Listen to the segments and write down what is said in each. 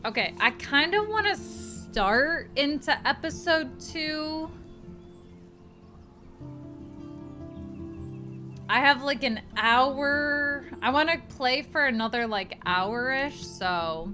Okay, I kind of want to start into episode 2. I have like an hour. I want to play for another like hour-ish, so...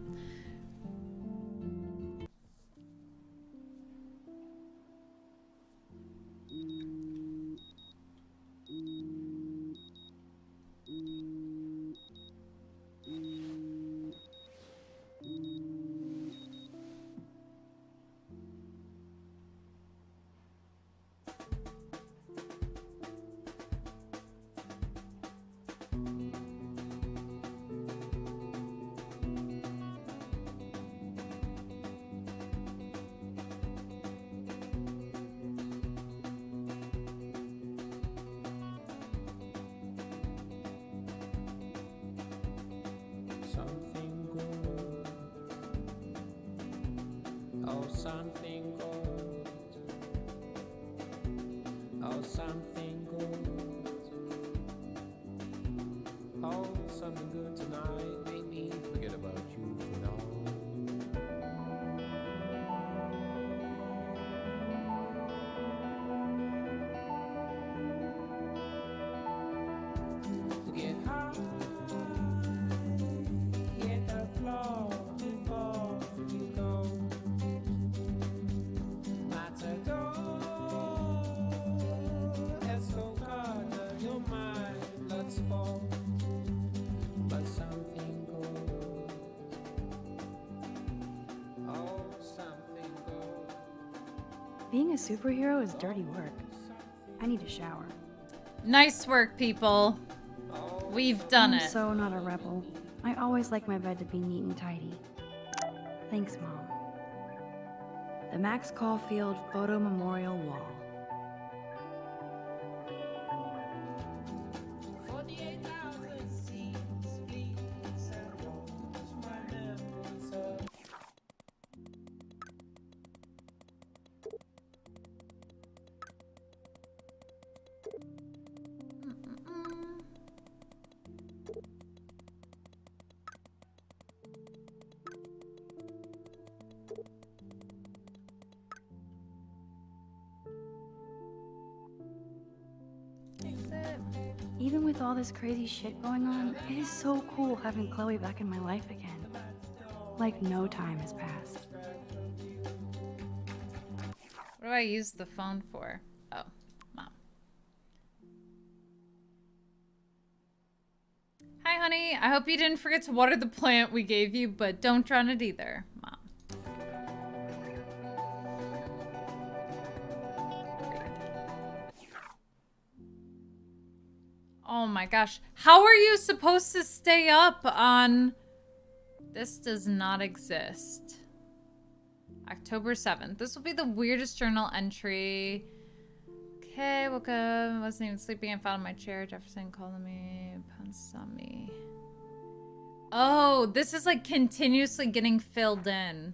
Something good. Oh, something good. Oh, something good. Oh, something good tonight. Make me forget about you for now. Get high. Hit the floor before you go. Matador, escovada, your mind, let's fall. But something good. Oh, something good. Being a superhero is dirty work. I need a shower. Nice work, people. We've done I'm it. so not a rebel. I always like my bed to be neat and tidy. Thanks, Mom. The Max Caulfield Photo Memorial Wall. 48,000 seats, beats and rolls, my memories of. Even with all this crazy shit going on, it is so cool having Chloe back in my life again. Like no time has passed. What do I use the phone for? Oh, Mom. Hi, honey. I hope you didn't forget to water the plant we gave you, but don't drown it either, Mom. Oh my gosh. How are you supposed to stay up on... This does not exist. October 7th. This will be the weirdest journal entry. Okay, woke up. Wasn't even sleeping. I found my chair. Jefferson called me. Pounced on me. Oh, this is like continuously getting filled in.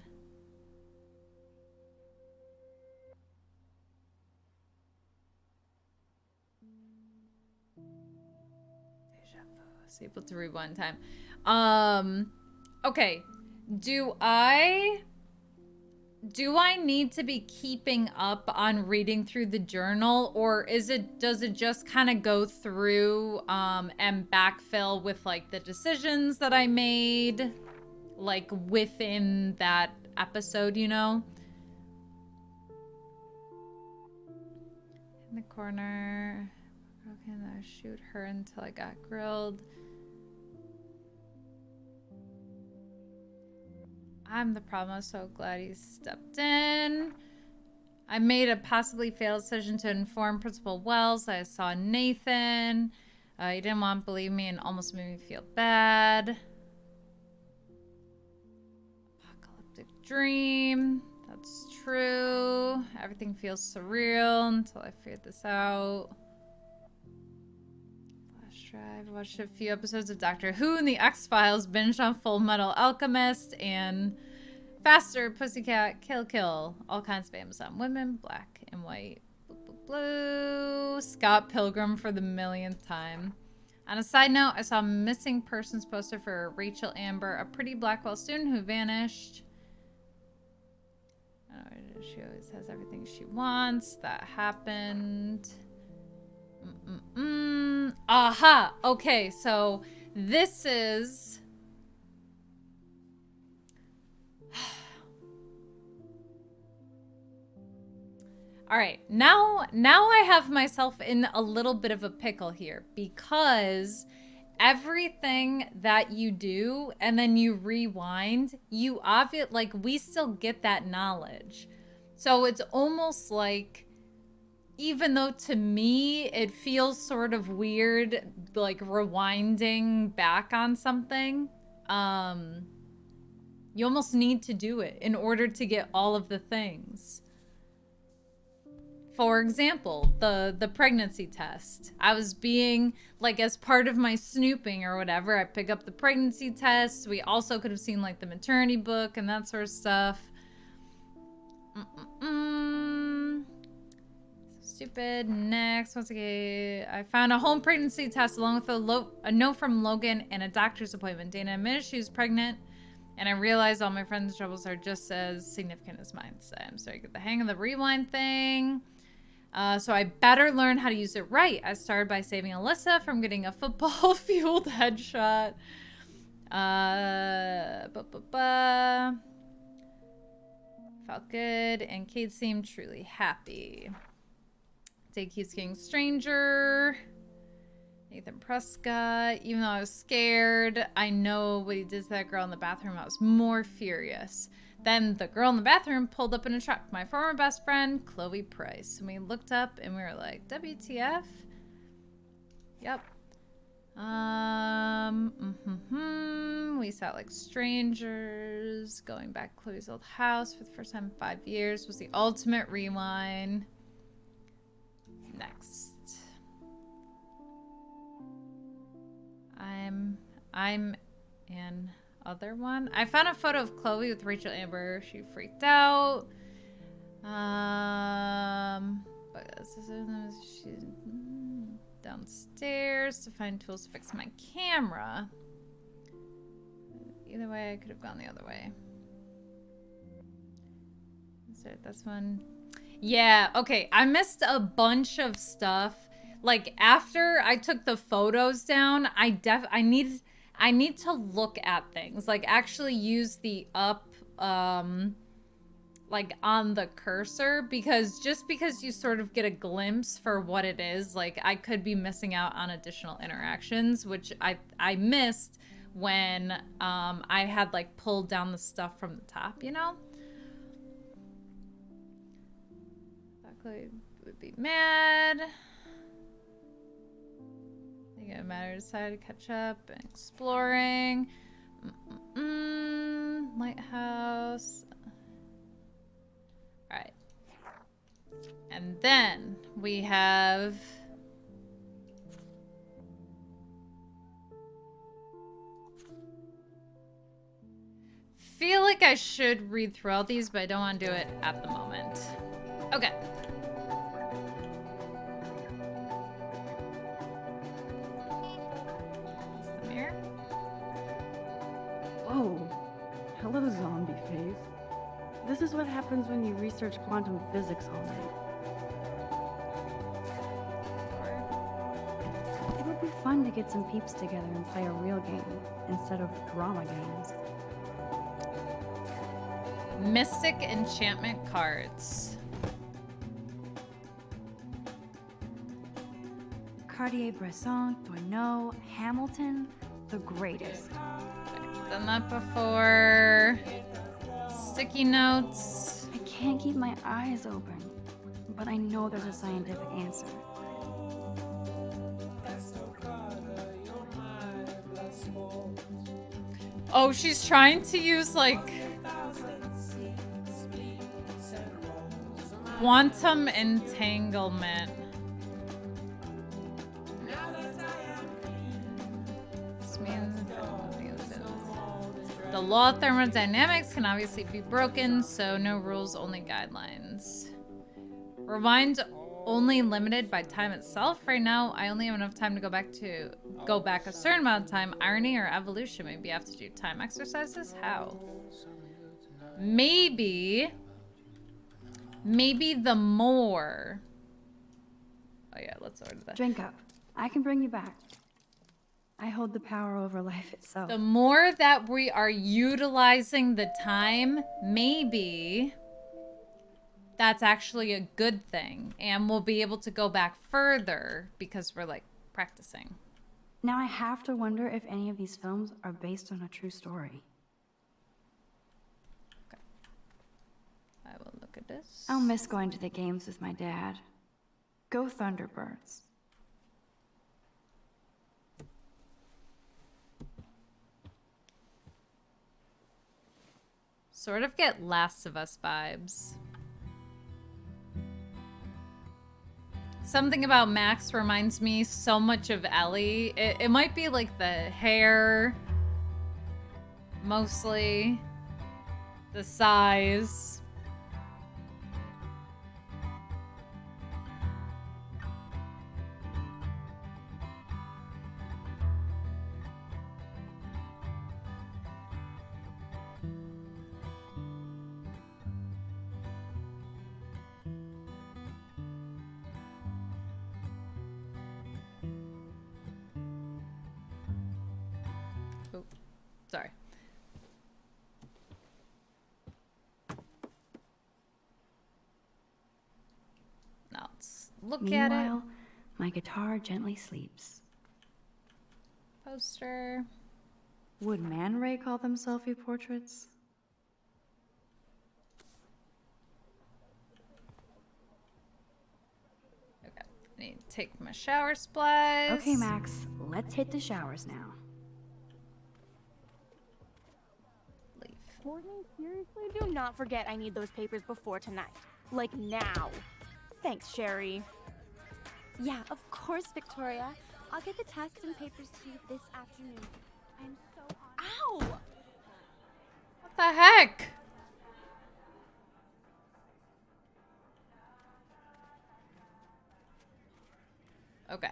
I was able to read one time. Okay. Do I need to be keeping up on reading through the journal, or does it just kind of go through and backfill with like the decisions that I made like within that episode, you know? In the corner. Okay, now shoot her until I got grilled. I'm the problem. I'm so glad he stepped in. I made a possibly failed decision to inform Principal Wells that I saw Nathan. He didn't want to believe me and almost made me feel bad. Apocalyptic dream. That's true. Everything feels surreal until I figured this out. Drive. I watched a few episodes of Doctor Who and the X-Files, binged on Full Metal Alchemist and Faster, Pussycat, Kill Kill, all kinds of Amazon women, black and white, blue, blue, blue. Scott Pilgrim for the millionth time. On a side note, I saw a missing persons poster for Rachel Amber, a pretty Blackwell student who vanished. She always has everything she wants. That happened. Aha! Okay, so this is... All right, now I have myself in a little bit of a pickle here because everything that you do and then you rewind, you obviously, like, we still get that knowledge. So it's almost like, even though to me it feels sort of weird, like rewinding back on something, you almost need to do it in order to get all of the things. For example, the pregnancy test. I was being, like, as part of my snooping or whatever, I pick up the pregnancy test. We also could have seen, like, the maternity book and that sort of stuff. Stupid. Next, once again, I found a home pregnancy test along with a note from Logan and a doctor's appointment. Dana admitted she was pregnant, and I realized all my friends' troubles are just as significant as mine. So I'm starting to get the hang of the rewind thing. So I better learn how to use it right. I started by saving Alyssa from getting a football-fueled headshot. Felt good, and Kate seemed truly happy. Day keeps getting stranger. Nathan Prescott. Even though I was scared, I know what he did to that girl in the bathroom. I was more furious. Then the girl in the bathroom pulled up in a truck. My former best friend, Chloe Price. And we looked up and we were like, WTF? Yep. We sat like strangers. Going back to Chloe's old house for the first time in 5 years was the ultimate rewind. Next. I'm an other one. I found a photo of Chloe with Rachel Amber. She freaked out. But she's downstairs to find tools to fix my camera. Either way, I could have gone the other way. Is there this one? Yeah, okay. I missed a bunch of stuff. Like, after I took the photos down, I need to look at things. Like, actually use the up, like, on the cursor. Because just because you sort of get a glimpse for what it is, like, I could be missing out on additional interactions, which I missed when I had, like, pulled down the stuff from the top, you know? Chloe would be mad. I think it matters. Decided to catch up and exploring. Lighthouse. All right. And then we have feel like I should read through all these, but I don't want to do it at the moment. Okay. Oh, hello, zombie face. This is what happens when you research quantum physics all night. It would be fun to get some peeps together and play a real game instead of drama games. Mystic enchantment cards. Cartier-Bresson, Tourneau, Hamilton, the greatest. Done that before. Sticky notes. I can't keep my eyes open, but I know there's a scientific answer. Oh, she's trying to use, like, quantum entanglement. The law of thermodynamics can obviously be broken, so no rules, only guidelines. Rewind only limited by time itself. Right now, I only have enough time to go back a certain amount of time. Irony or evolution? Maybe I have to do time exercises? How? Maybe the more. Oh yeah, let's order that. Drink up. I can bring you back. I hold the power over life itself. The more that we are utilizing the time, maybe that's actually a good thing. And we'll be able to go back further because we're like practicing. Now I have to wonder if any of these films are based on a true story. Okay. I will look at this. I'll miss going to the games with my dad. Go Thunderbirds. Sort of get Last of Us vibes. Something about Max reminds me so much of Ellie. It might be like the hair, mostly. The size. Oh, sorry. Now let's look at it. Meanwhile, my guitar gently sleeps. Poster. Would Man Ray call them selfie portraits? Okay. I need to take my shower supplies. Okay, Max, let's hit the showers now. Leave. Courtney, seriously, do not forget I need those papers before tonight. Like now. Thanks, Sherry. Yeah, of course, Victoria. I'll get the tests and papers to you this afternoon. I'm so honored. Ow! What the heck? Okay.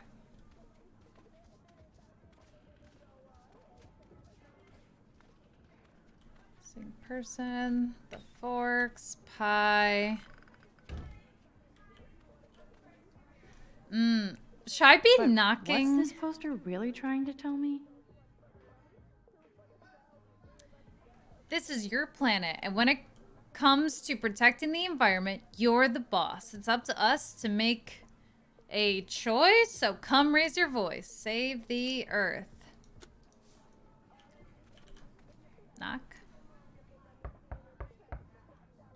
Same person. The forks. Pie. Should I be But knocking? What's this poster really trying to tell me? This is your planet, and when it comes to protecting the environment, you're the boss. It's up to us to make a choice, so come raise your voice. Save the Earth. Knock.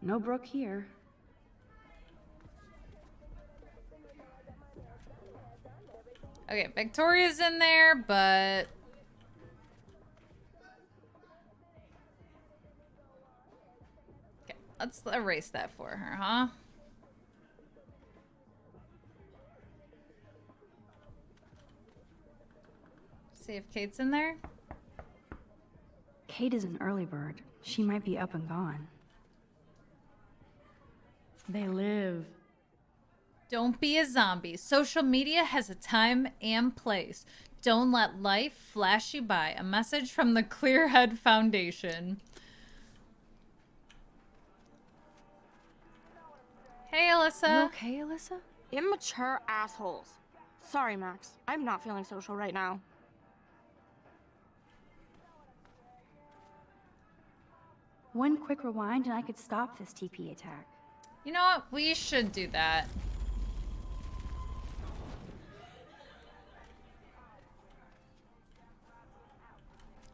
No Brooke here. Okay, Victoria's in there, but... Okay, let's erase that for her, huh? See if Kate's in there. Kate is an early bird. She might be up and gone. They live. Don't be a zombie. Social media has a time and place. Don't let life flash you by. A message from the Clearhead Foundation. Hey, Alyssa. You okay, Alyssa? Immature assholes. Sorry, Max. I'm not feeling social right now. One quick rewind and I could stop this TP attack. You know what? We should do that.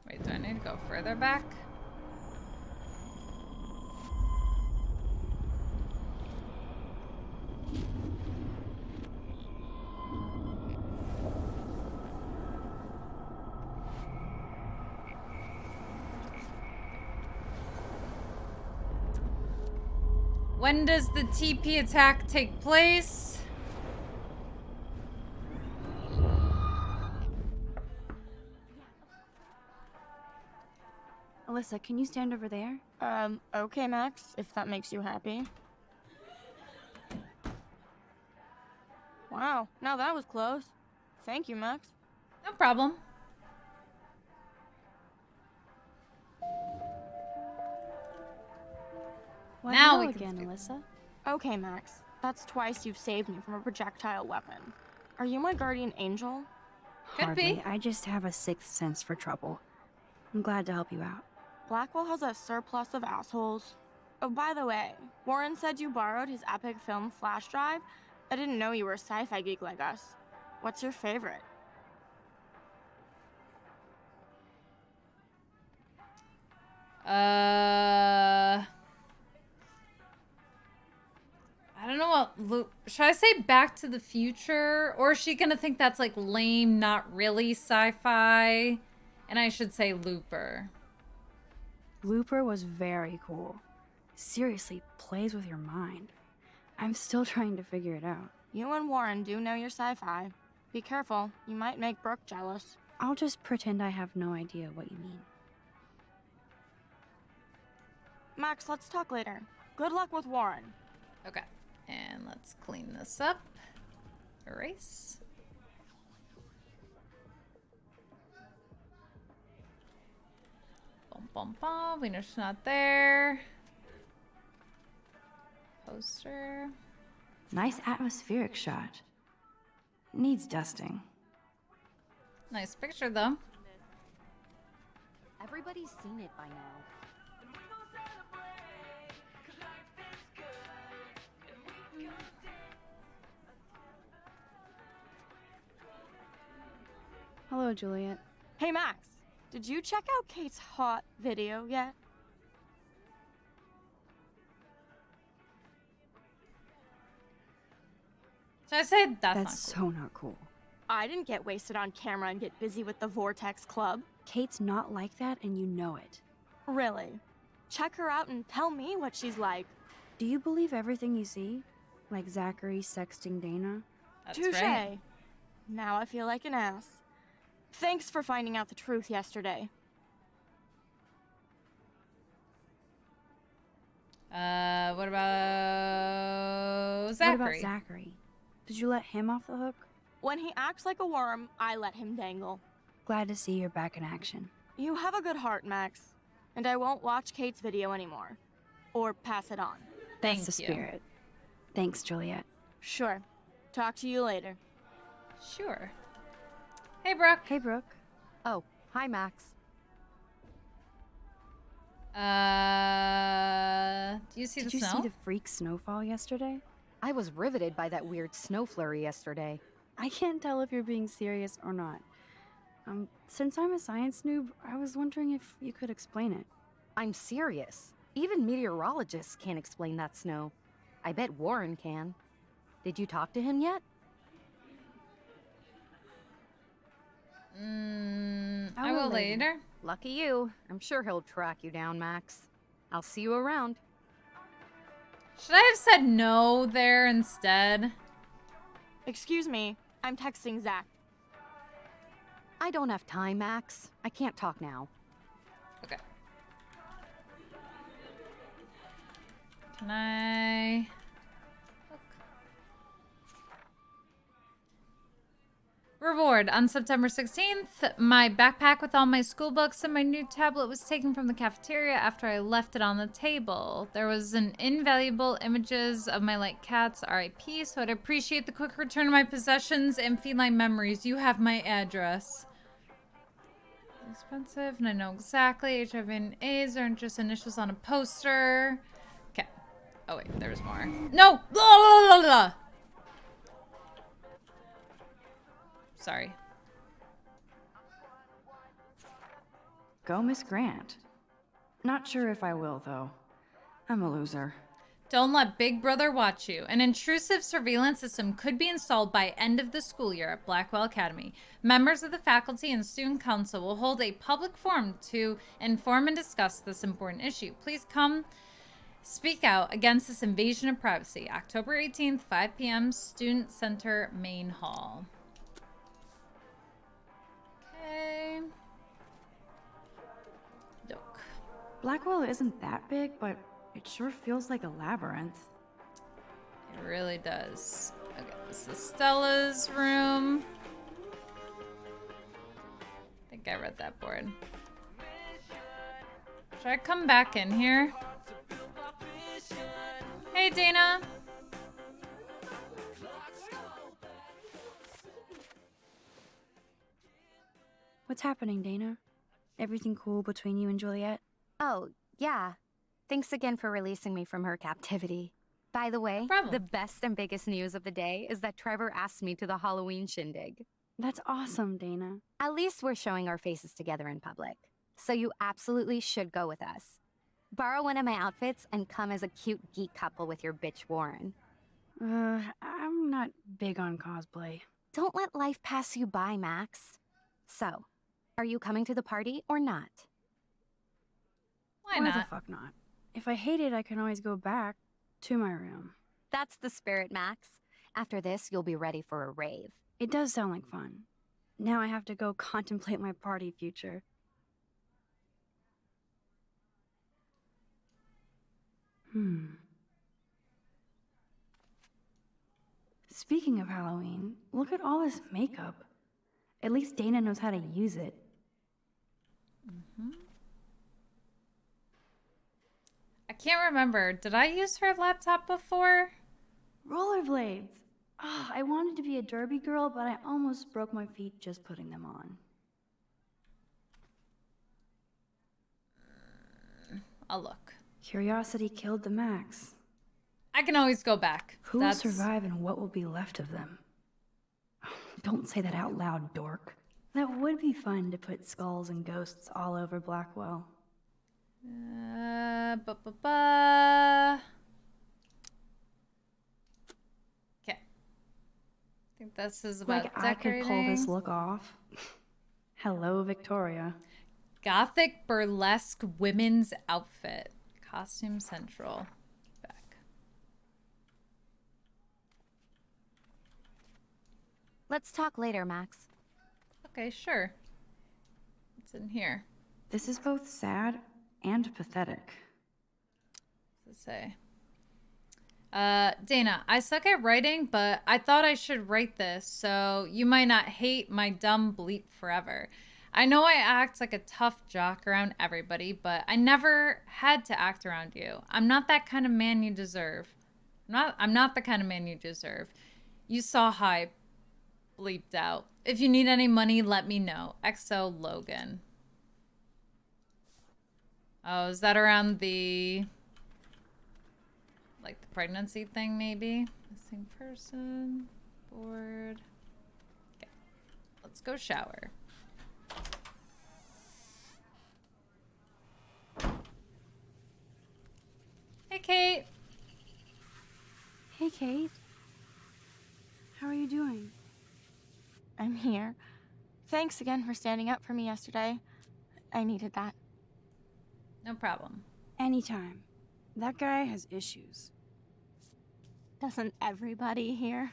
Wait, do I need to go further back? When does the TP attack take place? Alyssa, can you stand over there? Okay, Max, if that makes you happy. Wow, now that was close. Thank you, Max. No problem. Why, Now hello we can again, speak. Alyssa. Okay, Max. That's twice you've saved me from a projectile weapon. Are you my guardian angel? Could Hardly. be. I just have a sixth sense for trouble. I'm glad to help you out. Blackwell has a surplus of assholes. Oh, by the way, Warren said you borrowed his epic film flash drive. I didn't know you were a sci-fi geek like us. What's your favorite? I don't know what loop. Should I say Back to the Future? Or is she gonna think that's like lame, not really sci-fi? And I should say Looper. Looper was very cool. Seriously, plays with your mind. I'm still trying to figure it out. You and Warren do know your sci-fi. Be careful, you might make Brooke jealous. I'll just pretend I have no idea what you mean. Max, let's talk later. Good luck with Warren. Okay. And let's clean this up. Erase. Bum bum bum. We know she's not there. Poster. Nice atmospheric shot. Needs dusting. Nice picture though. Everybody's seen it by now. Hello, Juliet. Hey, Max. Did you check out Kate's hot video yet? So I say that's That's not cool. so not cool. I didn't get wasted on camera and get busy with the Vortex Club. Kate's not like that, and you know it. Really. Check her out and tell me what she's like. Do you believe everything you see? Like Zachary sexting Dana? That's Touche. right. Now I feel like an ass. Thanks for finding out the truth yesterday. What about Zachary? What about Zachary? Did you let him off the hook? When he acts like a worm, I let him dangle. Glad to see you're back in action. You have a good heart, Max. And I won't watch Kate's video anymore. Or pass it on. Thank That's the you. spirit. Thanks, Juliet. Sure. Talk to you later. Sure. Hey, Brooke. Hey, Brooke. Oh, hi, Max. Do you see Did the you snow? see the freak snowfall yesterday? I was riveted by that weird snow flurry yesterday. I can't tell if you're being serious or not. Since I'm a science noob, I was wondering if you could explain it. I'm serious. Even meteorologists can't explain that snow. I bet Warren can. Did you talk to him yet? I will later. Lucky you. I'm sure he'll track you down, Max. I'll see you around. Should I have said no there instead? Excuse me. I'm texting Zach. I don't have time, Max. I can't talk now. Okay. Can I... Look. Reward. On September 16th, my backpack with all my school books and my new tablet was taken from the cafeteria after I left it on the table. There was an invaluable images of my late cats, RIP, so I'd appreciate the quick return of my possessions and feline memories. You have my address. Expensive, and I know exactly. HIV and AIDS aren't just initials on a poster. Okay. Oh wait, there's more. No! Blah, blah, blah, blah. Sorry. Go, Miss Grant. Not sure if I will, though. I'm a loser. Don't let Big Brother watch you. An intrusive surveillance system could be installed by end of the school year at Blackwell Academy. Members of the faculty and student council will hold a public forum to inform and discuss this important issue. Please come speak out against this invasion of privacy. October 18th, 5 p.m., Student Center Main Hall. Okay. Doke. Blackwell isn't that big, but it sure feels like a labyrinth. It really does. Okay, this is Stella's room. I think I read that board. Should I come back in here? Hey, Dana. What's happening, Dana? Everything cool between you and Juliet? Oh, yeah. Thanks again for releasing me from her captivity. By the way, problem. the best and biggest news of the day is that Trevor asked me to the Halloween shindig. That's awesome, Dana. At least we're showing our faces together in public. So you absolutely should go with us. Borrow one of my outfits and come as a cute geek couple with your bitch Warren. I'm not big on cosplay. Don't let life pass you by, Max. So, are you coming to the party or not? Why the not? fuck not? If I hate it, I can always go back to my room. That's the spirit, Max. After this, you'll be ready for a rave. It does sound like fun. Now I have to go contemplate my party future. Speaking of Halloween, look at all this makeup. At least Dana knows how to use it. I can't remember. Did I use her laptop before? Rollerblades! Ah, I wanted to be a derby girl, but I almost broke my feet just putting them on. I'll look. Curiosity killed the Max. I can always go back. Who will survive and what will be left of them? Don't say that out loud, dork. That would be fun to put skulls and ghosts all over Blackwell. Okay. I think this is about Like decorating. I could pull this look off. Hello, Victoria. Gothic burlesque women's outfit. Costume Central. Back. Let's talk later, Max. Okay, sure. What's in here? This is both sad and pathetic. What's it say? Dana, I suck at writing, but I thought I should write this, so you might not hate my dumb bleep forever. I know I act like a tough jock around everybody, but I never had to act around you. I'm not that kind of man you deserve. I'm not the kind of man you deserve. You saw how I bleeped out. If you need any money, let me know. XO Logan. Oh, is that around the... like the pregnancy thing, maybe? Missing person. Bored. Okay. Let's go shower. Hey, Kate. Hey, Kate. How are you doing? I'm here. Thanks again for standing up for me yesterday. I needed that. No problem. Anytime. That guy has issues. Doesn't everybody here?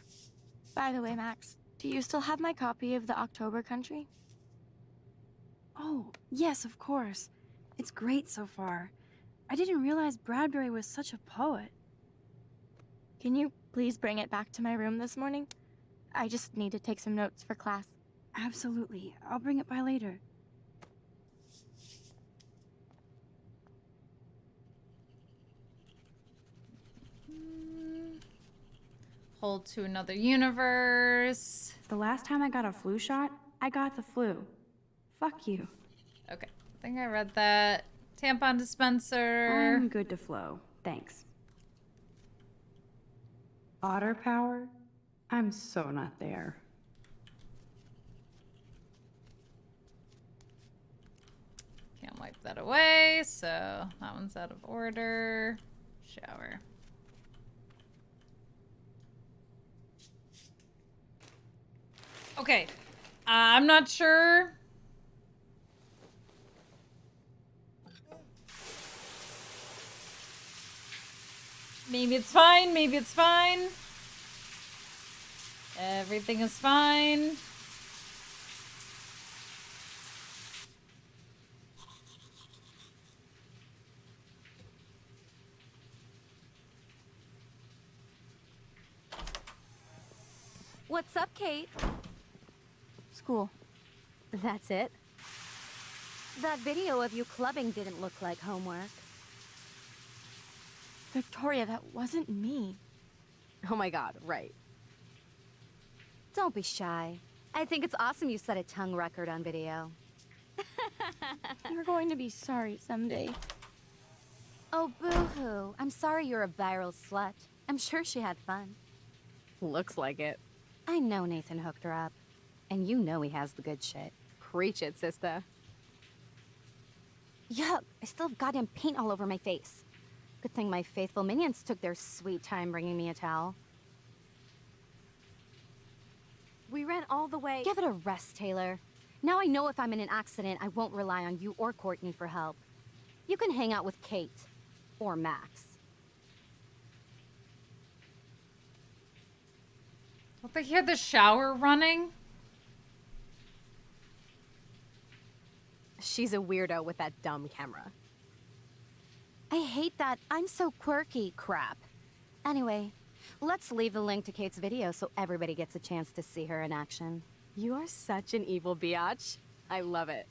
By the way, Max, do you still have my copy of The October Country? Oh, yes, of course. It's great so far. I didn't realize Bradbury was such a poet. Can you please bring it back to my room this morning? I just need to take some notes for class. Absolutely. I'll bring it by later. Hold to another universe. The last time I got a flu shot, I got the flu. Fuck you. Okay. I think I read that. Tampon dispenser. I'm good to flow. Thanks. Otter power? I'm so not there. Can't wipe that away, so that one's out of order. Shower. Okay. I'm not sure. Maybe it's fine, maybe it's fine. Everything is fine. What's up, Kate? School. That's it? That video of you clubbing didn't look like homework. Victoria, that wasn't me. Oh my god, right. Don't be shy. I think it's awesome you set a tongue record on video. You're going to be sorry someday. Oh, boo-hoo. I'm sorry you're a viral slut. I'm sure she had fun. Looks like it. I know Nathan hooked her up. And you know he has the good shit. Preach it, sister. Yuck, I still have goddamn paint all over my face. Good thing my faithful minions took their sweet time bringing me a towel. We ran all the way. Give it a rest, Taylor. Now I know if I'm in an accident, I won't rely on you or Courtney for help. You can hang out with Kate. Or Max. Don't they hear the shower running? She's a weirdo with that dumb camera. I hate that I'm so quirky crap. Anyway, let's leave the link to Kate's video so everybody gets a chance to see her in action. You are such an evil biatch. I love it.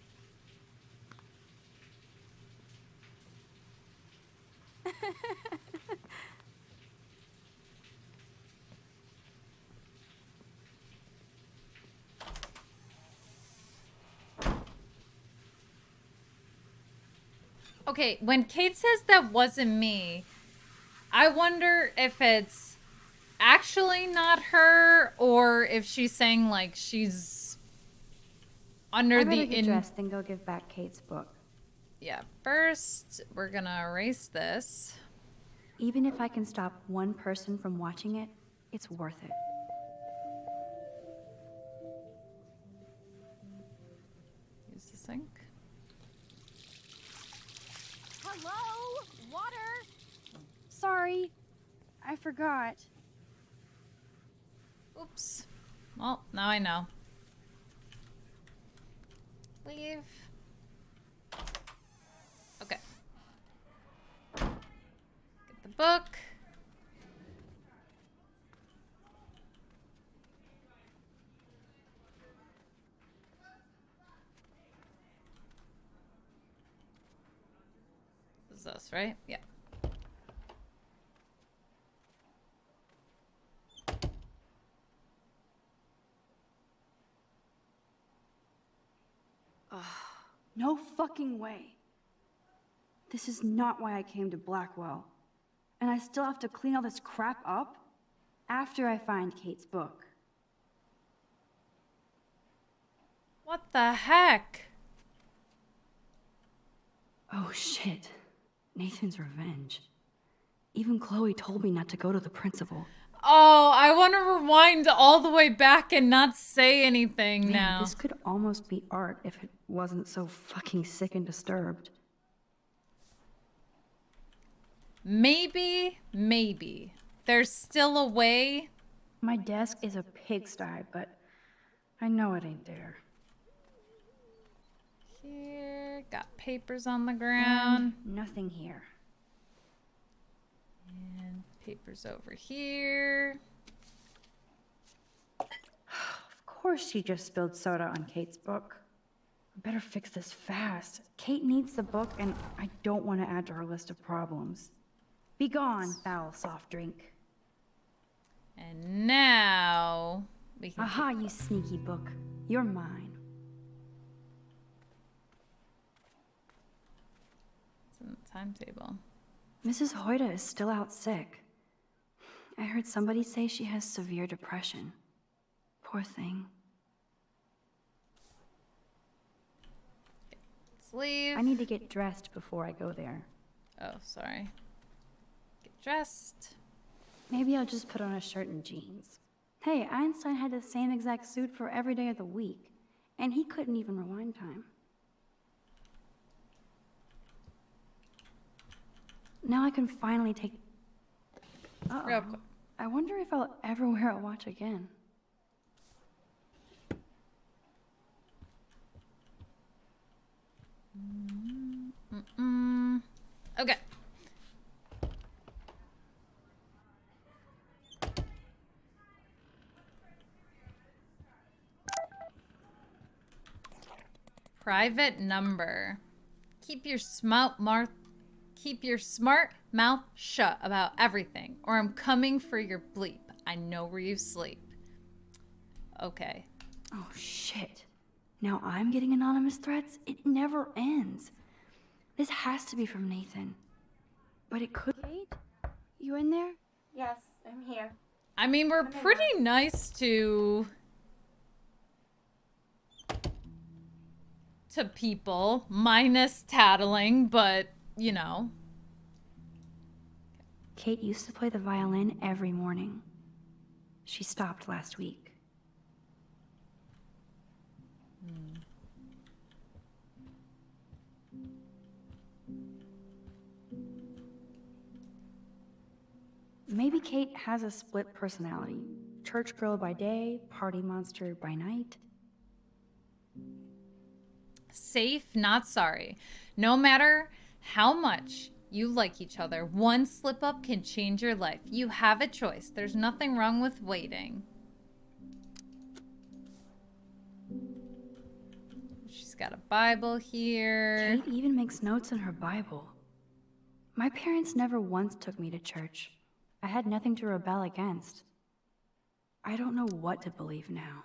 Okay, when Kate says that wasn't me, I wonder if it's actually not her or if she's saying like she's under I the better get dressed and go give back Kate's book. Yeah, first we're gonna erase this. Even if I can stop one person from watching it, it's worth it. Use the sink. Hello? Water? Sorry, I forgot. Oops. Well, now I know. Leave. Okay. Get the book. This is us, right? Yeah. No fucking way. This is not why I came to Blackwell. And I still have to clean all this crap up after I find Kate's book. What the heck? Oh shit. Nathan's revenge. Even Chloe told me not to go to the principal. Oh, I want to rewind all the way back and not say anything Man, now. this could almost be art if it wasn't so fucking sick and disturbed. Maybe. There's still a way. My desk is a pigsty, but I know it ain't there. Here, got papers on the ground. And nothing here. And papers over here. Of course she just spilled soda on Kate's book. I better fix this fast. Kate needs the book, and I don't want to add to her list of problems. Be gone, foul soft drink. And now we can. Aha, you sneaky book. You're mine. It's in the timetable. Mrs. Hoyda is still out sick. I heard somebody say she has severe depression. Poor thing. Let's leave. I need to get dressed before I go there. Oh, sorry. Get dressed. Maybe I'll just put on a shirt and jeans. Hey, Einstein had the same exact suit for every day of the week, and he couldn't even rewind time. Now I can finally take... Real quick. I wonder if I'll ever wear a watch again. Okay. Private number. Keep your smart mouth shut about everything, or I'm coming for your bleep. I know where you sleep. Okay. Oh, shit. Now I'm getting anonymous threats? It never ends. This has to be from Nathan. But it could... Kate, you in there? Yes, I'm here. I mean, we're pretty nice to people, minus tattling, but, you know. Kate used to play the violin every morning. She stopped last week. Maybe Kate has a split personality. Church girl by day, party monster by night. Safe, not sorry. No matter how much you like each other, one slip up can change your life. You have a choice. There's nothing wrong with waiting. She's got a Bible here. Kate even makes notes in her Bible. My parents never once took me to church. I had nothing to rebel against. I don't know what to believe now.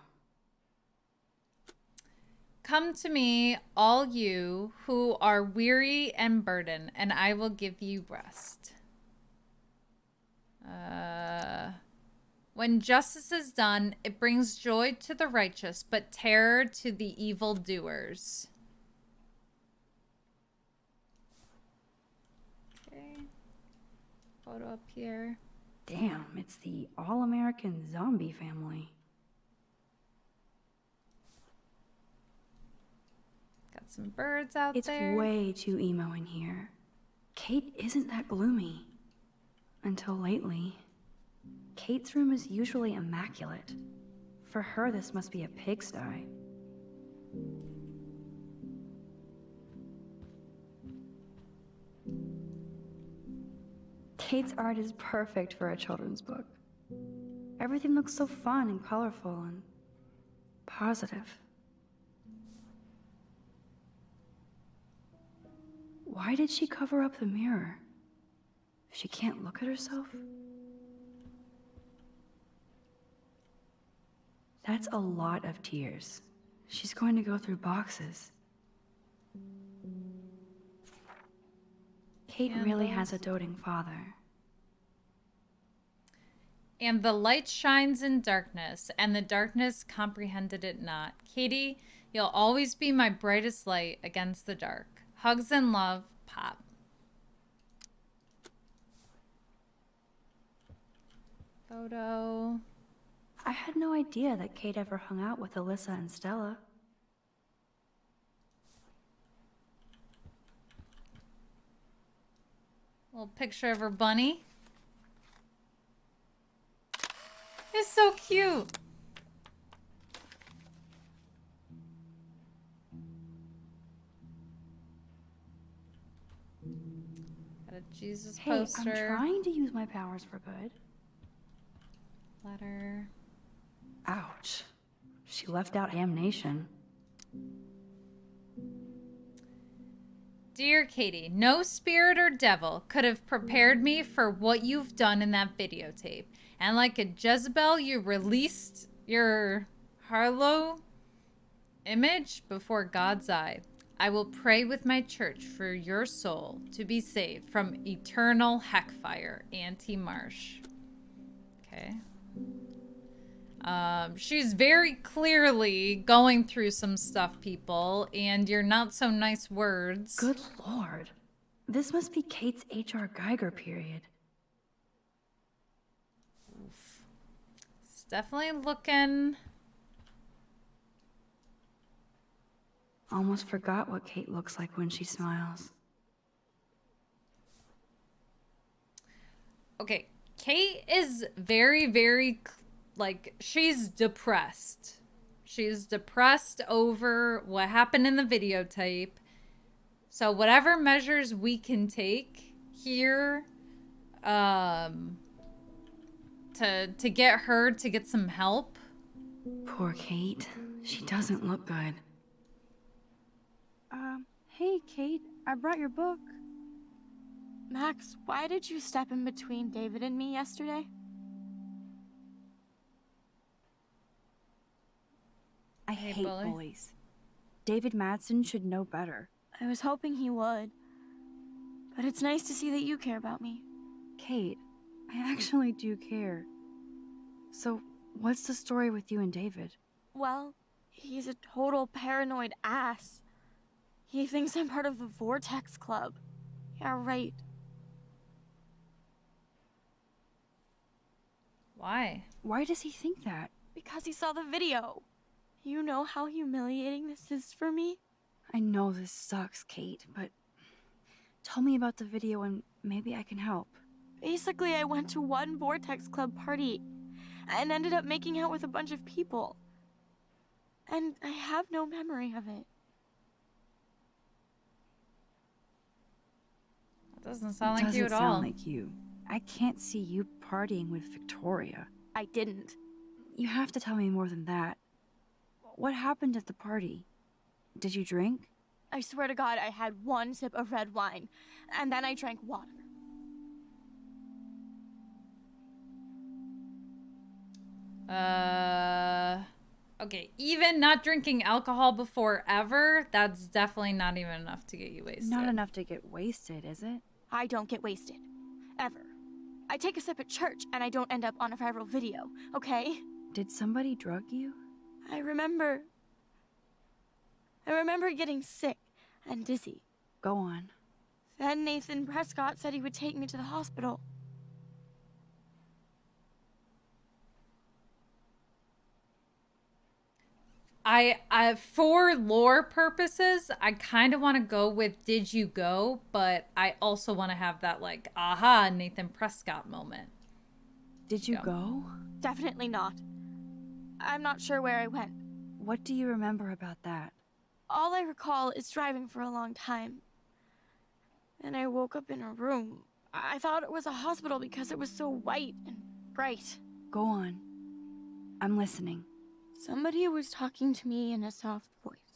Come to me, all you who are weary and burdened, and I will give you rest. When justice is done, it brings joy to the righteous, but terror to the evildoers. Okay. Photo up here. Damn, it's the all-American zombie family. Got some birds out It's there. way too emo in here. Kate isn't that gloomy. Until lately. Kate's room is usually immaculate. For her, this must be a pigsty. Kate's art is perfect for a children's book. Everything looks so fun and colorful and positive. Why did she cover up the mirror? She can't look at herself? That's a lot of tears. She's going to go through boxes. Kate really has a doting father. And the light shines in darkness, and the darkness comprehended it not. Katie, you'll always be my brightest light against the dark. Hugs and love, Pop. Photo. I had no idea that Kate ever hung out with Alyssa and Stella. Little picture of her bunny. It's so cute. Got a Jesus Hey, poster. I'm trying to use my powers for good. Letter. Ouch. She left out Damnation. Dear Katie, no spirit or devil could have prepared me for what you've done in that videotape. And like a Jezebel, you released your Harlow image before God's eye. I will pray with my church for your soul to be saved from eternal heckfire. Auntie Marsh. Okay. She's very clearly going through some stuff, people, and your not so nice words. Good lord. This must be Kate's H.R. Geiger period. It's definitely looking... Almost forgot what Kate looks like when she smiles. Okay, Kate is very, very, like, she's depressed. She's depressed over what happened in the videotape. So whatever measures we can take here to get her to get some help. Poor Kate. She doesn't look good. Hey, Kate, I brought your book. Max, why did you step in between David and me yesterday? I Hey, hate bully. bullies. David Madsen should know better. I was hoping he would. But it's nice to see that you care about me. Kate, I actually do care. So, what's the story with you and David? Well, he's a total paranoid ass. He thinks I'm part of the Vortex Club. Yeah, right. Why? Why does he think that? Because he saw the video. You know how humiliating this is for me? I know this sucks, Kate, but tell me about the video and maybe I can help. Basically, I went to one Vortex Club party and ended up making out with a bunch of people. And I have no memory of it. That doesn't sound like Doesn't you at sound all. like you. I can't see you partying with Victoria. I didn't. You have to tell me more than that. What happened at the party? Did you drink? I swear to God, I had one sip of red wine, and then I drank water. Okay, even not drinking alcohol before ever, that's definitely not even enough to get you wasted. Not enough to get wasted, is it? I don't get wasted. Ever. I take a sip at church, and I don't end up on a viral video, okay? Did somebody drug you? I remember getting sick and dizzy. Go on. Then Nathan Prescott said he would take me to the hospital. I for lore purposes, I kind of want to go with did you go, but I also want to have that like aha Nathan Prescott moment. Did you Yeah. go? Definitely not. I'm not sure where I went. What do you remember about that? All I recall is driving for a long time. And I woke up in a room. I thought it was a hospital because it was so white and bright. Go on. I'm listening. Somebody was talking to me in a soft voice.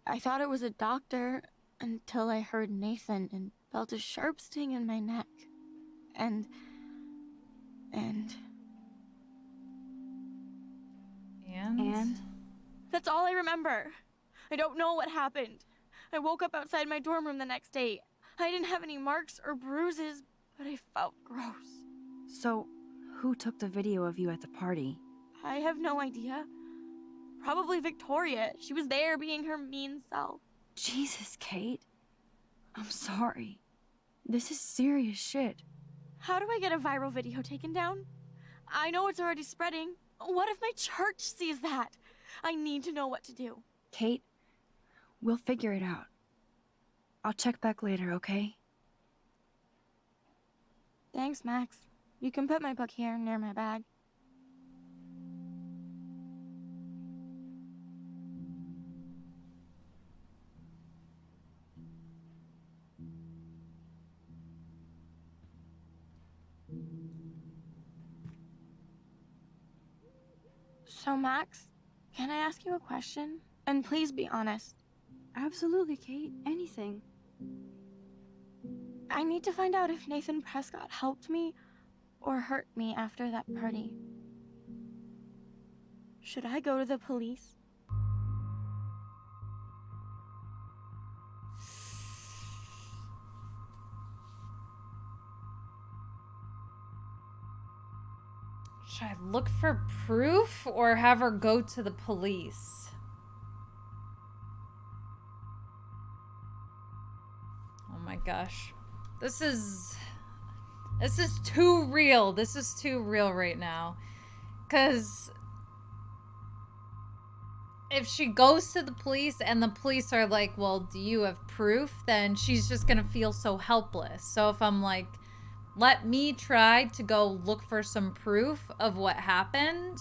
I thought it was a doctor until I heard Nathan and felt a sharp sting in my neck. And And? that's all I remember. I don't know what happened. I woke up outside my dorm room the next day. I didn't have any marks or bruises, but I felt gross. So, who took the video of you at the party? I have no idea. Probably Victoria. She was there being her mean self. Jesus, Kate. I'm sorry. This is serious shit. How do I get a viral video taken down? I know it's already spreading. What if my church sees that? I need to know what to do. Kate, we'll figure it out. I'll check back later, okay? Thanks, Max. You can put my book here near my bag. So, Max, can I ask you a question? And please be honest. Absolutely, Kate. Anything. I need to find out if Nathan Prescott helped me or hurt me after that party. Should I go to the police? Should I look for proof or have her go to the police? Oh my gosh. This is too real. This is too real right now. 'Cause if she goes to the police and the police are like, well, do you have proof? Then she's just gonna feel so helpless. So if I'm like, let me try to go look for some proof of what happened,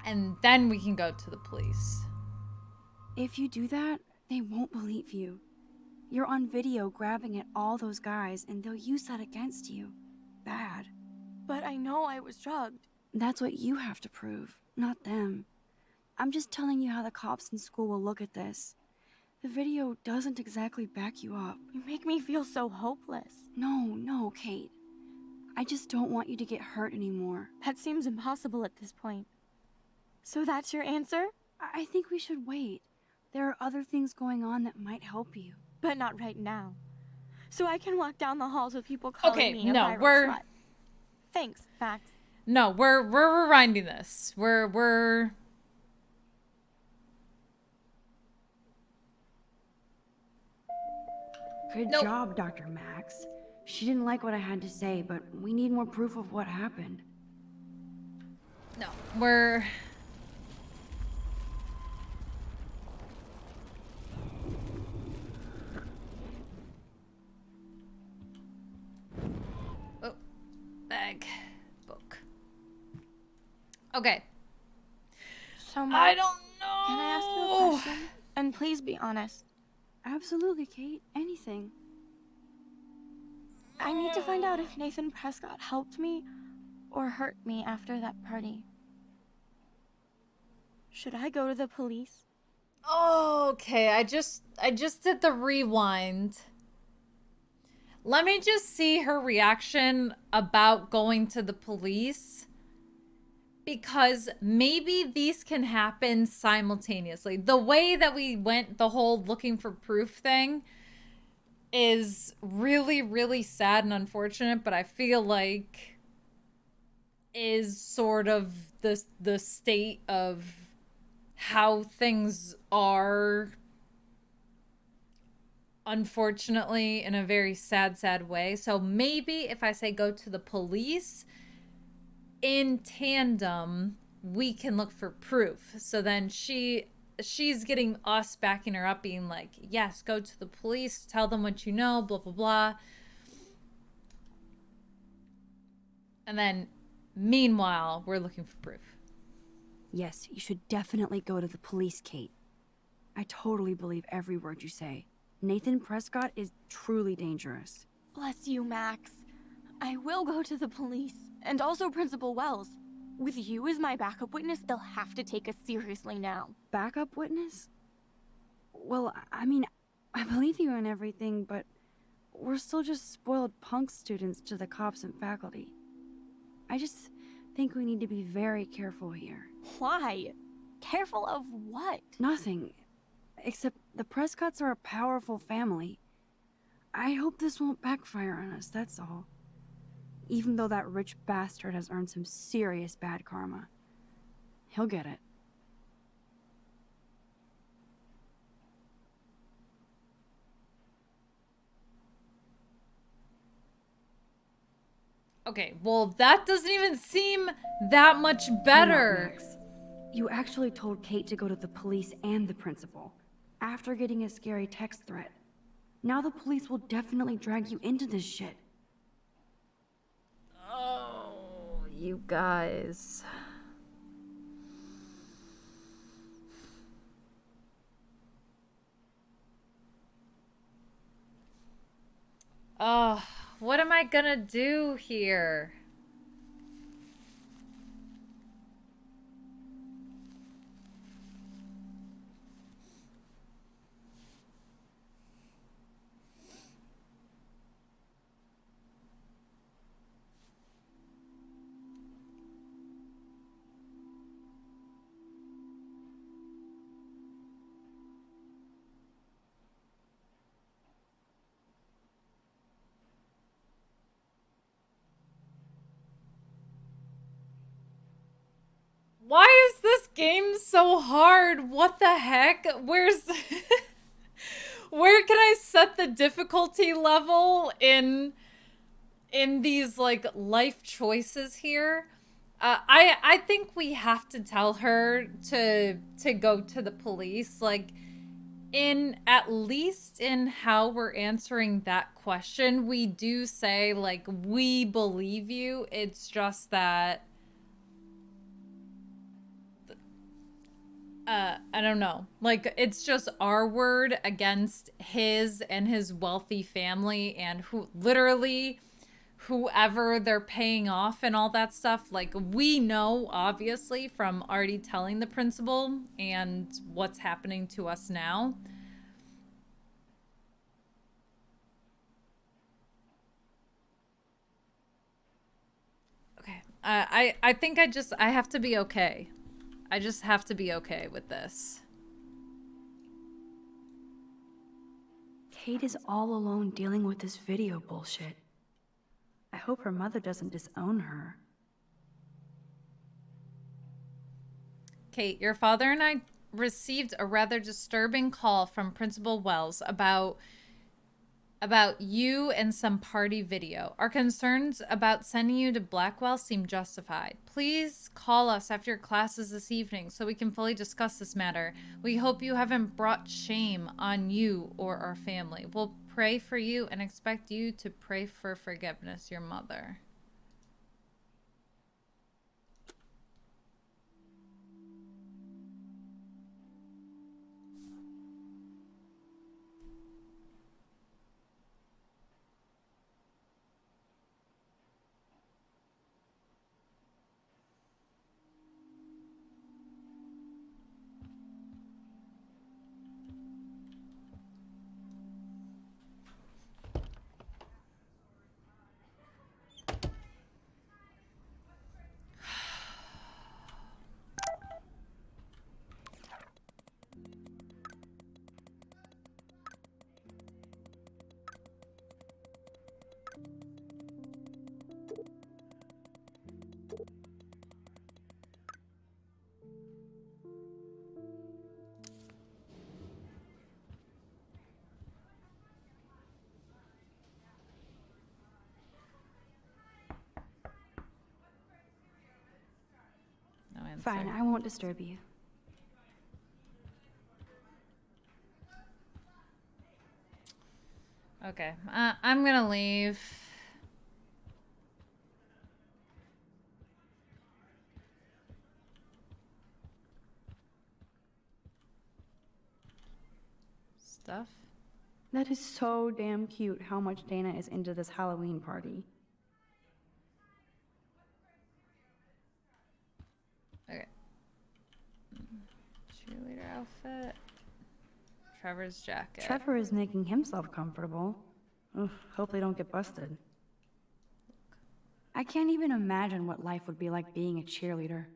and then we can go to the police. If you do that, they won't believe you. You're on video grabbing at all those guys, and they'll use that against you. Bad. But I know I was drugged. That's what you have to prove, not them. I'm just telling you how the cops in school will look at this. The video doesn't exactly back you up. You make me feel so hopeless. No, Kate. I just don't want you to get hurt anymore. That seems impossible at this point. So that's your answer? I think we should wait. There are other things going on that might help you. But not right now. So I can walk down the halls with people calling me a no, viral we're slut. Thanks, Max. No, we're rewinding this. We're Good Nope. job, Dr. Max. She didn't like what I had to say, but we need more proof of what happened. no, we're Oh, bag, book. Okay. So Max, I don't know. can I ask you a question? And please be honest. Absolutely, Kate. Anything. I need to find out if Nathan Prescott helped me or hurt me after that party. Should I go to the police? Okay, I just did the rewind. Let me just see her reaction about going to the police, because maybe these can happen simultaneously. The way that we went the whole looking for proof thing is really, really sad and unfortunate, but I feel like is sort of the state of how things are, unfortunately, in a very sad way. So maybe if I say go to the police, in tandem we can look for proof. So then she's getting us backing her up, being like, yes, go to the police, tell them what you know, blah blah blah. And then meanwhile we're looking for proof. Yes, you should definitely go to the police, Kate. I totally believe every word you say. Nathan Prescott is truly dangerous. Bless you, Max. I will go to the police. And also Principal Wells. With you as my backup witness, they'll have to take us seriously now. Backup witness? Well, I mean, I believe you in everything, but we're still just spoiled punk students to the cops and faculty. I just think we need to be very careful here. Why? Careful of what? Nothing. Except the Prescotts are a powerful family. I hope this won't backfire on us, that's all. Even though that rich bastard has earned some serious bad karma. He'll get it. Okay, well, that doesn't even seem that much better. Max. You actually told Kate to go to the police and the principal after getting a scary text threat. Now the police will definitely drag you into this shit. Oh, you guys. Oh, what am I gonna do here? Why is this game so hard? What the heck? Where's... Where can I set the difficulty level in these, like, life choices here? I think we have to tell her to go to the police. Like, at least in how we're answering that question, we do say, like, we believe you. It's just that... I don't know. Like, it's just our word against his and his wealthy family and literally whoever they're paying off and all that stuff. Like, we know, obviously, from already telling the principal and what's happening to us now. I think I have to be okay. I just have to be okay with this. Kate is all alone dealing with this video bullshit. I hope her mother doesn't disown her. Kate, your father and I received a rather disturbing call from Principal Wells about you and some party video. Our concerns about sending you to Blackwell seem justified. Please call us after your classes this evening so we can fully discuss this matter. We hope you haven't brought shame on you or our family. We'll pray for you and expect you to pray for forgiveness, your mother. No answer. Fine, I won't disturb you. Okay, I'm gonna leave. Stuff. That is so damn cute how much Dana is into this Halloween party. Okay. Cheerleader outfit. Trevor's jacket. Trevor is making himself comfortable. Ugh, hope they don't get busted. I can't even imagine what life would be like being a cheerleader.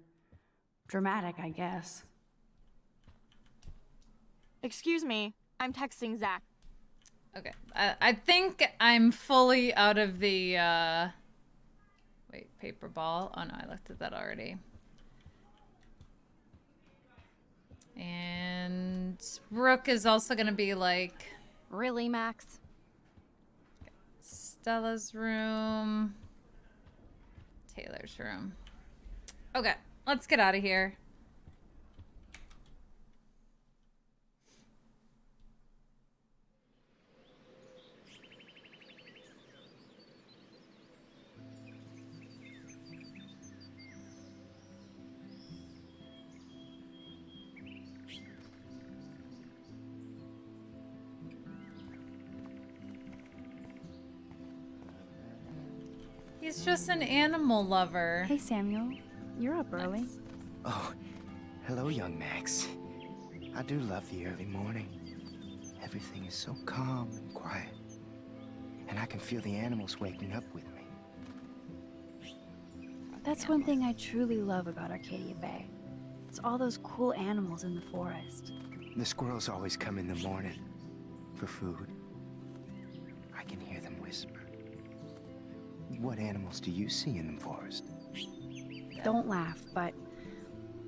Dramatic, I guess. Excuse me, I'm texting Zach. Okay. I think I'm fully out of the, wait, paper ball. Oh no, I looked at that already. And Brooke is also gonna be like... Really, Max? Stella's room. Taylor's room. Okay, let's get out of here. He's just an animal lover. Hey, Samuel. You're up early. Nice. Oh, hello, young Max. I do love the early morning. Everything is so calm and quiet. And I can feel the animals waking up with me. That's one thing I truly love about Arcadia Bay. It's all those cool animals in the forest. The squirrels always come in the morning for food. I can hear them whisper. What animals do you see in the forest? Don't laugh, but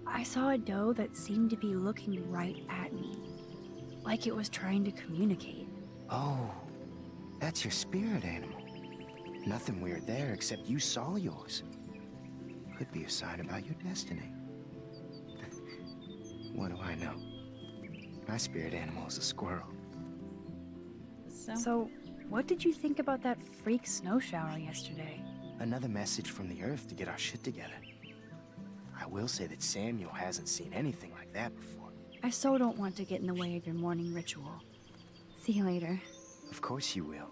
I saw a doe that seemed to be looking right at me, like it was trying to communicate. Oh, that's your spirit animal. Nothing weird there except you saw yours. Could be a sign about your destiny. What do I know? My spirit animal is a squirrel. So, what did you think about that freak snow shower yesterday? Another message from the Earth to get our shit together. I will say that Samuel hasn't seen anything like that before. I so don't want to get in the way of your morning ritual. See you later. Of course you will.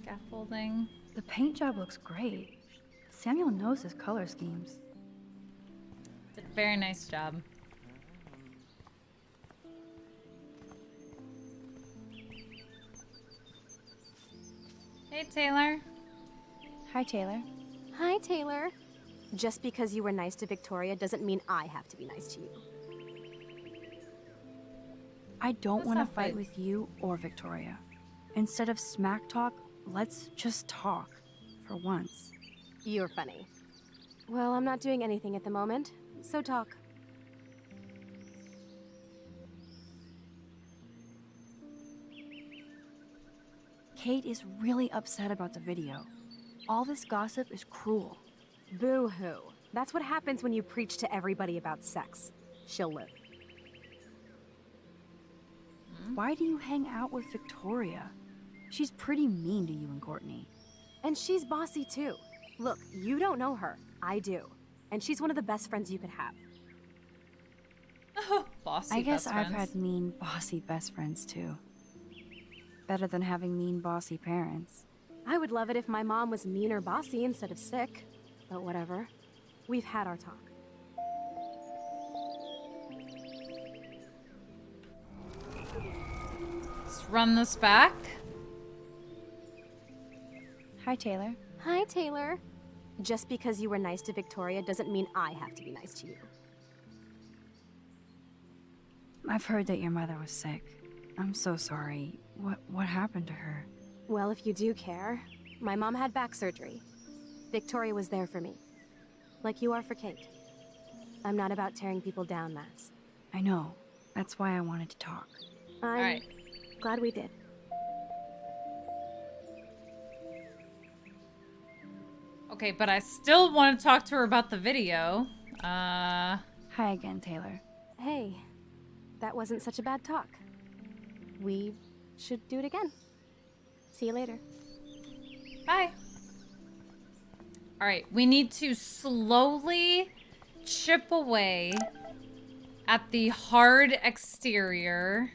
Scaffolding. The paint job looks great. Samuel knows his color schemes. Did a very nice job. Hey, Taylor. Hi, Taylor. Hi, Taylor. Just because you were nice to Victoria doesn't mean I have to be nice to you. I don't That's want to not fight good. with you or Victoria. Instead of smack talk, let's just talk. For once. You're funny. Well, I'm not doing anything at the moment, so talk. Kate is really upset about the video. All this gossip is cruel. Boo-hoo. That's what happens when you preach to everybody about sex. She'll live. Why do you hang out with Victoria? She's pretty mean to you and Courtney. And she's bossy too. Look, you don't know her. I do. And she's one of the best friends you could have. Bossy I guess best I've friends. had mean, bossy best friends too. Better than having mean, bossy parents. I would love it if my mom was mean or bossy instead of sick. But whatever. We've had our talk. Let's run this back. Hi, Taylor. Hi, Taylor. Just because you were nice to Victoria doesn't mean I have to be nice to you. I've heard that your mother was sick. I'm so sorry. What happened to her? Well, if you do care, my mom had back surgery. Victoria was there for me. Like you are for Kate. I'm not about tearing people down, Max. I know. That's why I wanted to talk. I'm Alright. glad we did. Okay, but I still want to talk to her about the video. Hi again, Taylor. Hey, that wasn't such a bad talk. We should do it again. See you later. Bye. All right, we need to slowly chip away at the hard exterior.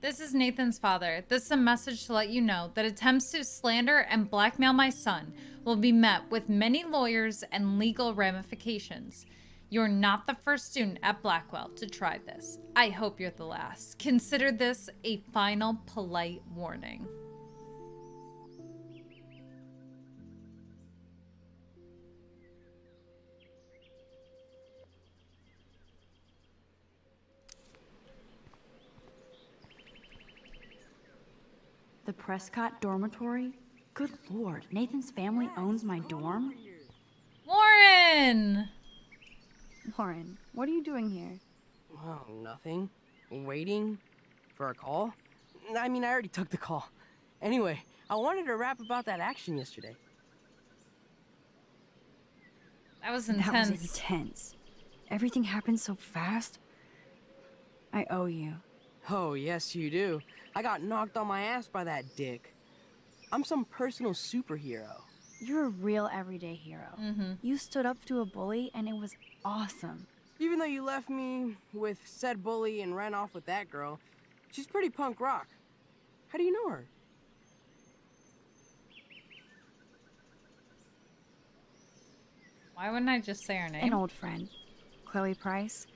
This is Nathan's father. This is a message to let you know that attempts to slander and blackmail my son will be met with many lawyers and legal ramifications. You're not the first student at Blackwell to try this. I hope you're the last. Consider this a final polite warning. The Prescott dormitory? Good lord, Nathan's family owns my dorm? Warren! Lauren, what are you doing here? Oh, nothing. Waiting for a call? I mean, I already took the call. Anyway, I wanted to rap about that action yesterday. That was That intense. was intense. Everything happened so fast. I owe you. Oh, yes, you do. I got knocked on my ass by that dick. I'm some personal superhero. You're a real everyday hero. You stood up to a bully and it was awesome. Even though you left me with said bully and ran off with that girl, she's pretty punk rock. How do you know her? Why wouldn't I just say her name? An old friend, Chloe Price.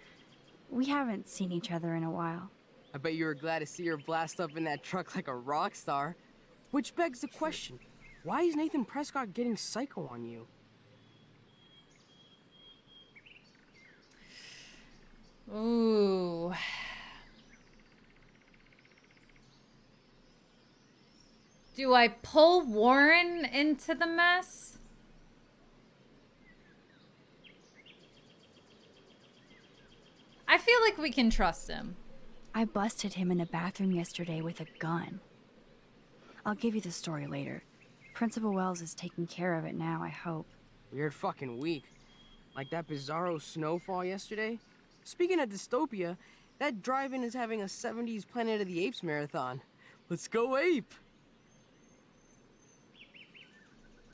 We haven't seen each other in a while. I bet you were glad to see her blast up in that truck like a rock star. Which begs the question, why is Nathan Prescott getting psycho on you? Ooh. Do I pull Warren into the mess? I feel like we can trust him. I busted him in a bathroom yesterday with a gun. I'll give you the story later. Principal Wells is taking care of it now, I hope. Weird fucking week. Like that bizarro snowfall yesterday. Speaking of dystopia, that drive-in is having a 70s Planet of the Apes marathon. Let's go ape!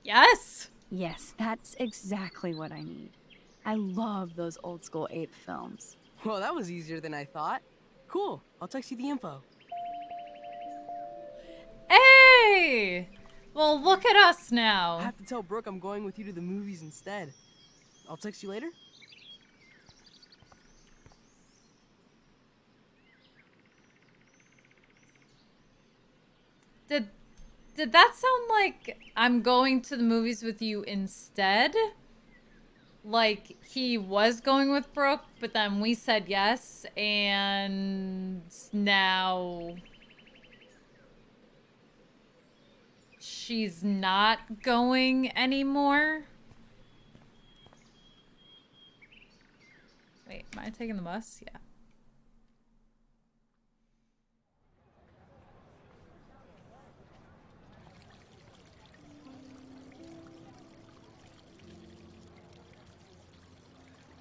Yes! Yes, that's exactly what I need. I love those old school ape films. Well, that was easier than I thought. Cool, I'll text you the info. Hey! Well, look at us I now. have to tell Brooke I'm going with you to the movies instead. I'll text you later. Did Did that sound like I'm going to the movies with you instead? Like he was going with Brooke, but then we said yes, and now she's not going anymore? Wait, am I taking the bus? Yeah.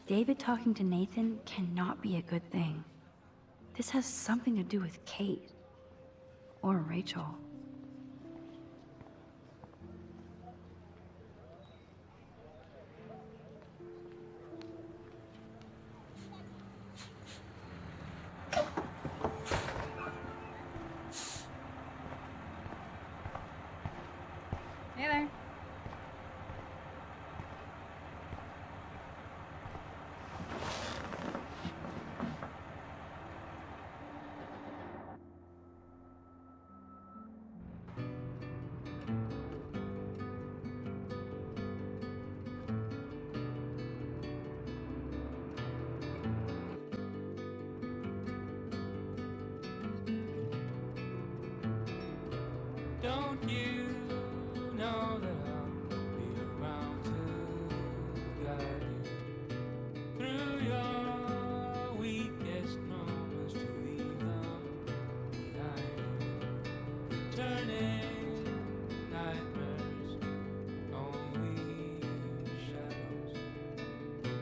David talking to Nathan cannot be a good thing. This has something to do with Kate. Or Rachel. Hey there. Don't you know that I'll be around to guide you through your weakest moments to leave them behind you? Turning nightmares, only shadows.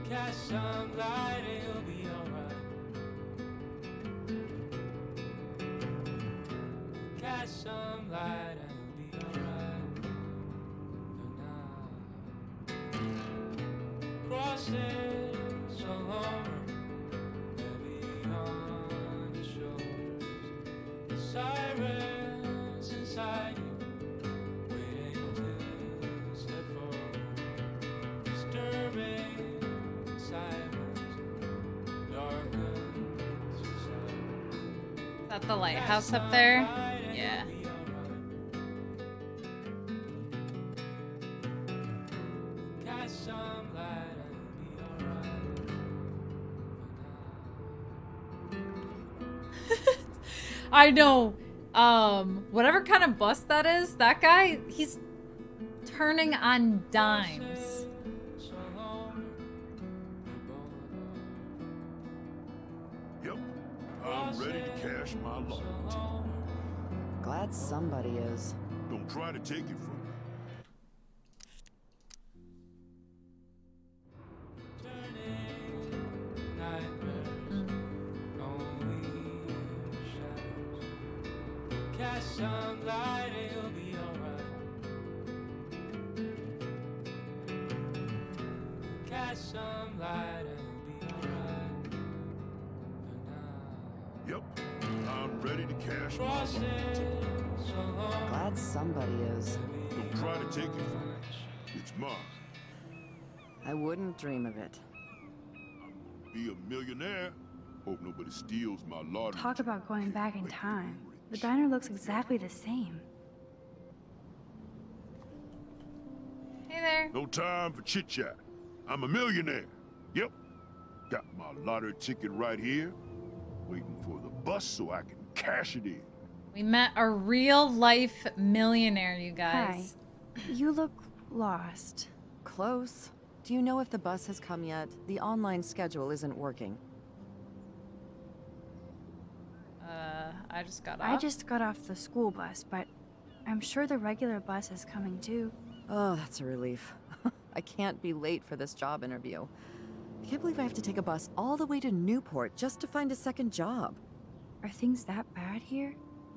Cast some light, it'll be alright. Cast some light and it'll be alright for now. Crosses along, heavy on your shoulders. The sirens inside you, waiting to step forward. Disturbing silence, darkens your sight. Is that the lighthouse up there? Yeah. I know. Whatever kind of bus that is, that guy, he's turning on dimes. Yep, I'm ready to cash my lottery ticket. Glad somebody is. Don't try to take it from me. Cast some light, it'll be alright. Cast some light, it'll be alright for now. Yep, I'm ready to cash my lottery ticket. Glad somebody is. Don't try to take it from me. It's mine. I wouldn't dream of it. I'm gonna be a millionaire. Hope nobody steals my lottery. Talk about going back in time. The diner looks exactly the same. Hey there. No time for chit chat. I'm a millionaire. Yep. Got my lottery ticket right here. Waiting for the bus so I can cash it in. We met a real life millionaire, you guys. Hi. You look lost. Close. Do you know if the bus has come yet? The online schedule isn't working. I just got off. I just got off the school bus, but I'm sure the regular bus is coming too. Oh, that's a relief. I can't be late for this job interview. I can't believe I have to take a bus all the way to Newport just to find a second job. Are things that bad here?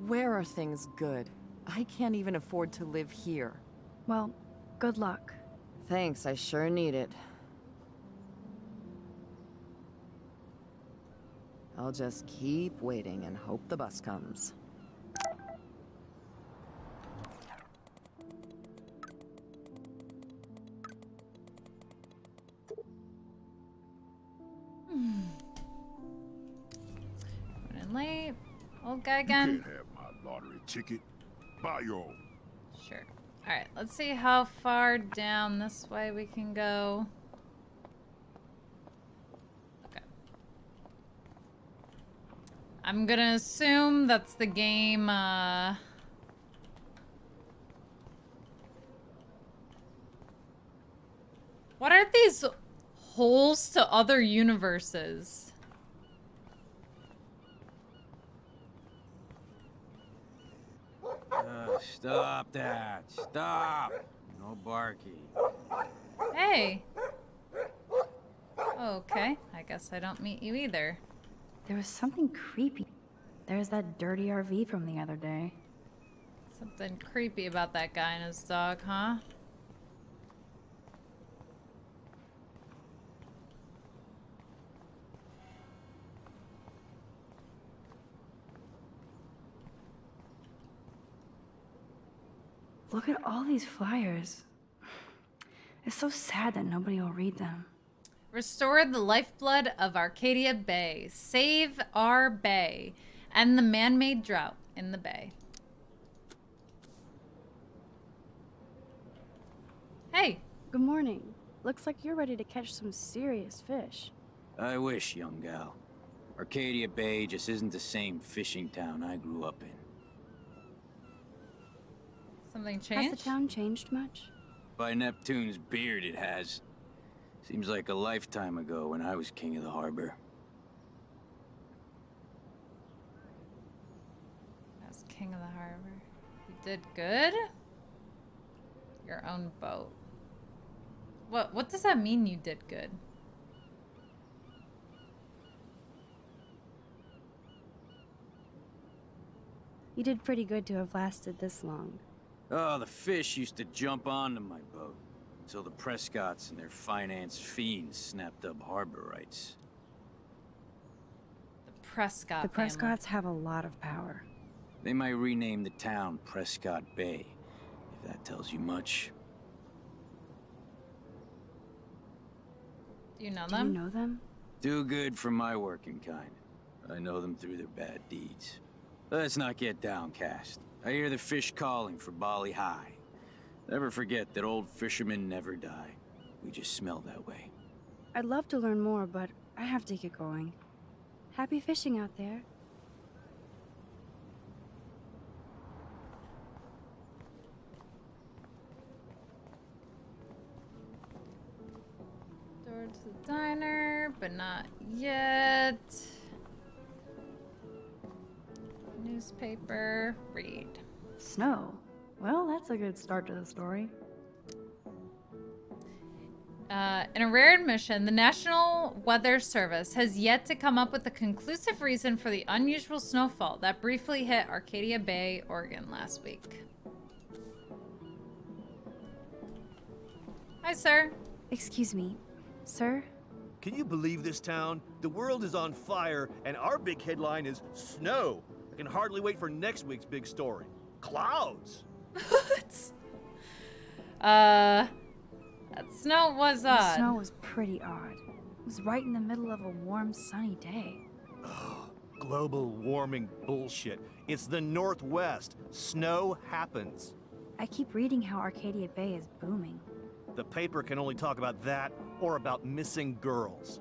Where are things good? I can't even afford to live here. Well, good luck. Thanks, I sure need it. I'll just keep waiting and hope the bus comes. Running late. Old guy You again. can't have my lottery ticket. Buy your own. Sure. Alright, let's see how far down this way we can go. Okay. I'm gonna assume that's the game, What are these holes to other universes? Stop that. Stop. No barking. Hey. Okay, I guess I don't meet you either. There was something creepy. There's that dirty RV from the other day. Something creepy about that guy and his dog, huh? Look at all these flyers. It's so sad that nobody will read them. Restore the lifeblood of Arcadia Bay. Save our bay. End the man-made drought in the bay. Hey. Good morning. Looks like you're ready to catch some serious fish. I wish, young gal. Arcadia Bay just isn't the same fishing town I grew up in. Something changed? Has the town changed much? By Neptune's beard, it has. Seems like a lifetime ago when I was king of the harbor. I was king of the harbor. You did good? Your own boat. What does that mean, you did good? You did pretty good to have lasted this long. Oh, the fish used to jump onto my boat. Until the Prescotts and their finance fiends snapped up harbor rights. The Prescott The family. Prescotts have a lot of power. They might rename the town Prescott Bay, if that tells you much. Do you know Do them? you know them? Too good for my working kind. I know them through their bad deeds. Let's not get downcast. I hear the fish calling for Bali High. Never forget that old fishermen never die. We just smell that way. I'd love to learn more, but I have to get going. Happy fishing out there. Door to the diner, but not yet. Newspaper, read. Snow. Well, that's a good start to the story. In a rare admission, the National Weather Service has yet to come up with a conclusive reason for the unusual snowfall that briefly hit Arcadia Bay, Oregon last week. Hi, sir. Excuse me, sir? Can you believe this town? The world is on fire, and our big headline is snow. I can hardly wait for next week's big story. Clouds! What? That snow was The odd. snow was pretty odd. It was right in the middle of a warm, sunny day. Global warming bullshit. It's the Northwest. Snow happens. I keep reading how Arcadia Bay is booming. The paper can only talk about that or about missing girls.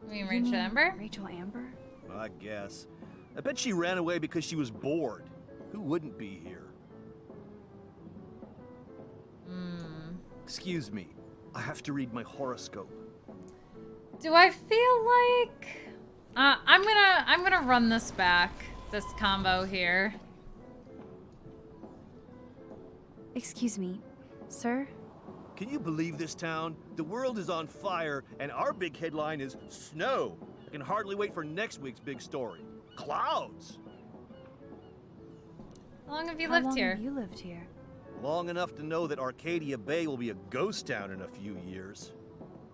You mean Rachel Amber? Rachel Amber? I guess. I bet she ran away because she was bored. Who wouldn't be here? Excuse me. I have to read my horoscope. Do I feel like I'm gonna run this back, this combo here. Excuse me, sir? Can you believe this town? The world is on fire, and our big headline is snow. I can hardly wait for next week's big story. Clouds! How long have you How lived long here? have you lived here? Long enough to know that Arcadia Bay will be a ghost town in a few years.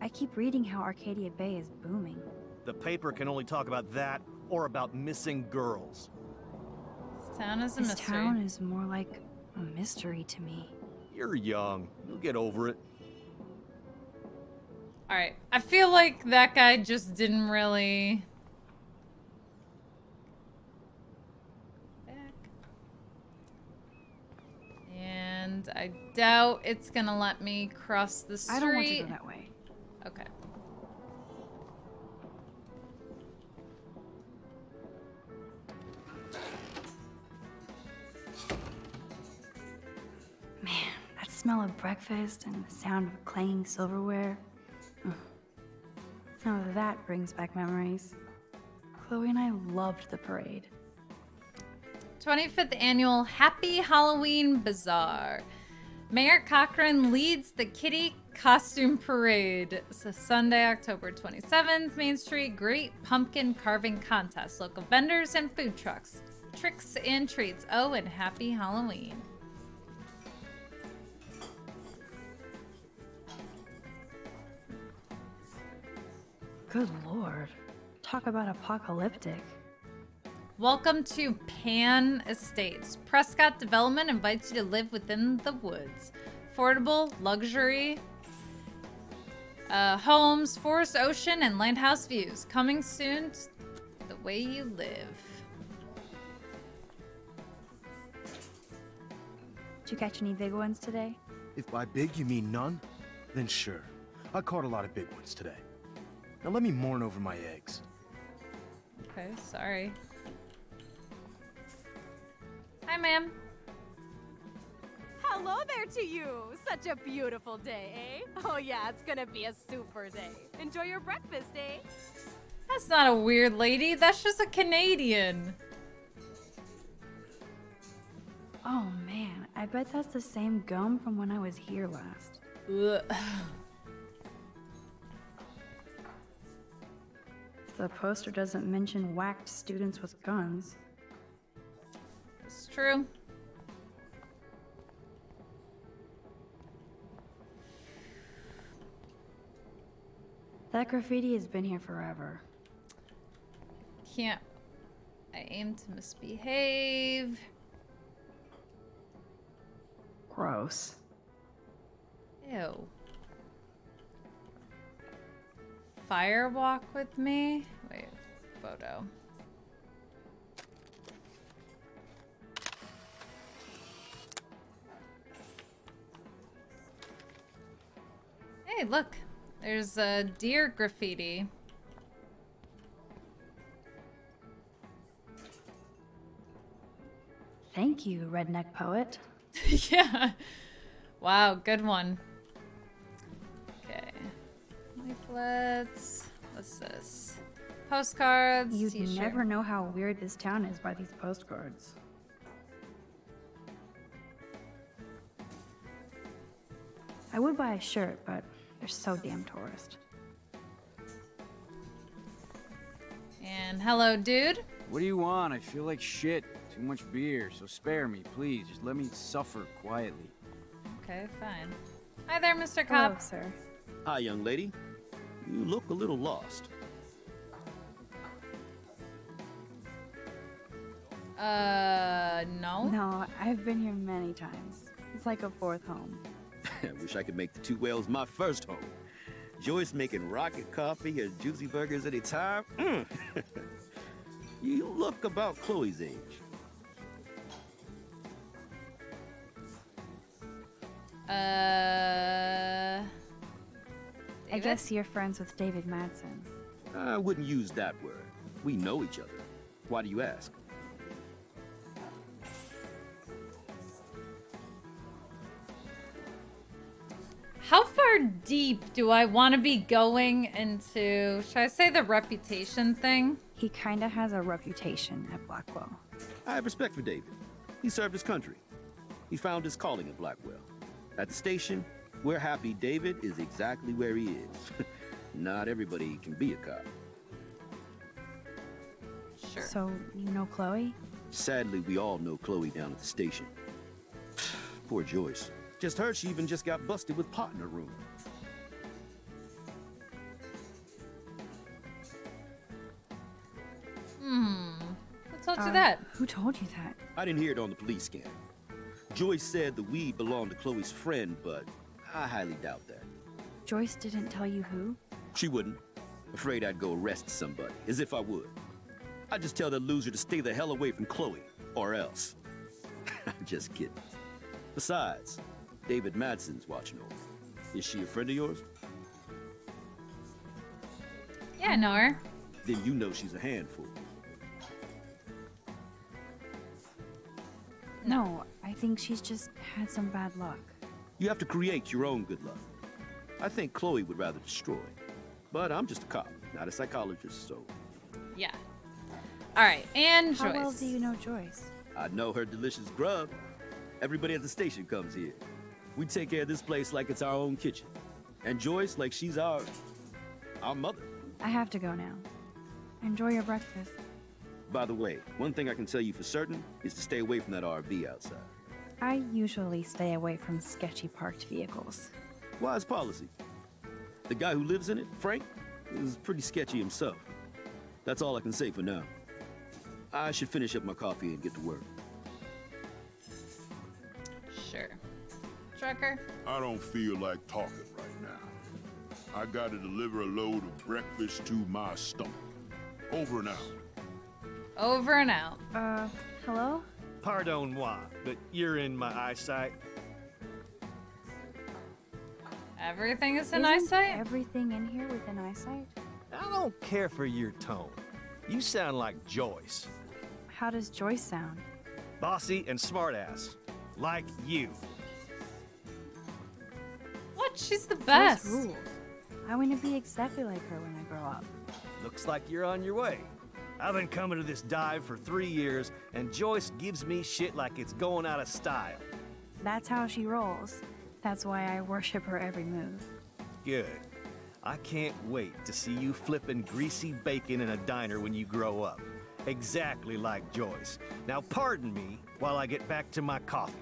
I keep reading how Arcadia Bay is booming. The paper can only talk about that or about missing girls. This town is a This mystery. town is more like a mystery to me. You're young. You'll get over it. Alright, I feel like that guy just didn't really... Back. And I doubt it's gonna let me cross the street. I don't want to go that way. Okay. Man, that smell of breakfast and the sound of clanging silverware. Ugh. Now that brings back memories. Chloe and I loved the parade. 25th annual Happy Halloween Bazaar. Mayor Cochran leads the kitty costume parade. It's a Sunday, October 27th, Main Street Great Pumpkin Carving Contest. Local vendors and food trucks. Tricks and treats. Oh, and happy Halloween. Good lord. Talk about apocalyptic. Welcome to Pan Estates. Prescott Development invites you to live within the woods. Affordable, luxury, homes, forest, ocean, and lighthouse views. Coming soon to the way you live. Did you catch any big ones today? If by big you mean none, then sure. I caught a lot of big ones today. Now let me mourn over my eggs. Okay, sorry. Hi, ma'am. Hello there to you. Such a beautiful day, eh? Oh yeah, it's gonna be a super day. Enjoy your breakfast, eh? That's not a weird lady. That's just a Canadian. Oh man, I bet that's the same gum from when I was here last. Ugh. The poster doesn't mention whacked students with guns. It's true. That graffiti has been here forever. Can't. I aim to misbehave. Gross. Ew. Fire walk with me? Wait, photo. Hey, look. There's a deer graffiti. Thank you, redneck poet. Yeah. Wow, good one. Okay. Leaflets. What's this? Postcards. You'd T-shirt. never know how weird this town is by these postcards. I would buy a shirt, but they're so damn tourist. And hello, dude. What do you want? I feel like shit. Too much beer, so spare me, please. Just let me suffer quietly. Okay, fine. Hi there, Mr. Hello, Cop. sir. Hi, young lady. You look a little lost. No. No, I've been here many times. It's like a fourth home. I wish I could make the Two Whales my first home. Joyce making rocket coffee and juicy burgers anytime. You look about Chloe's age. I David? guess you're friends with David Madsen. I wouldn't use that word. We know each other. Why do you ask? How far deep do I want to be going into, should I say, the reputation thing? He kinda has a reputation at Blackwell. I have respect for David. He served his country. He found his calling at Blackwell. At the station, we're happy David is exactly where he is. Not everybody can be a cop. Sure. So, you know Chloe? Sadly, we all know Chloe down at the station. Poor Joyce. Just heard she even just got busted with pot in her room. Who told you that? Who told you that? I didn't hear it on the police scan. Joyce said the weed belonged to Chloe's friend, but I highly doubt that. Joyce didn't tell you who? She wouldn't. Afraid I'd go arrest somebody, as if I would. I'd just tell that loser to stay the hell away from Chloe, or else. Just kidding. Besides, David Madsen's watching over. Is she a friend of yours? Yeah, I know her. Then you know she's a handful. No, I think she's just had some bad luck. You have to create your own good luck. I think Chloe would rather destroy. But I'm just a cop, not a psychologist, so... Yeah. All right, and How Joyce. well do you know Joyce? I know her delicious grub. Everybody at the station comes here. We take care of this place like it's our own kitchen. And Joyce like she's our mother. I have to go now. Enjoy your breakfast. By the way, one thing I can tell you for certain is to stay away from that RV outside. I usually stay away from sketchy parked vehicles. Wise policy. The guy who lives in it, Frank, is pretty sketchy himself. That's all I can say for now. I should finish up my coffee and get to work. Sure. Trucker? I don't feel like talking right now. I gotta deliver a load of breakfast to my stomach. Over and out. Over and out. Hello? Pardon moi, but you're in my eyesight. Everything is in Isn't eyesight? everything in here within eyesight? I don't care for your tone. You sound like Joyce. How does Joyce sound? Bossy and smartass. Like you. What? She's the Joyce best. rules. I want to be exactly like her when I grow up. Looks like you're on your way. I've been coming to this dive for 3 years, and Joyce gives me shit like it's going out of style. That's how she rolls. That's why I worship her every move. Good. I can't wait to see you flipping greasy bacon in a diner when you grow up. Exactly like Joyce. Now pardon me while I get back to my coffee.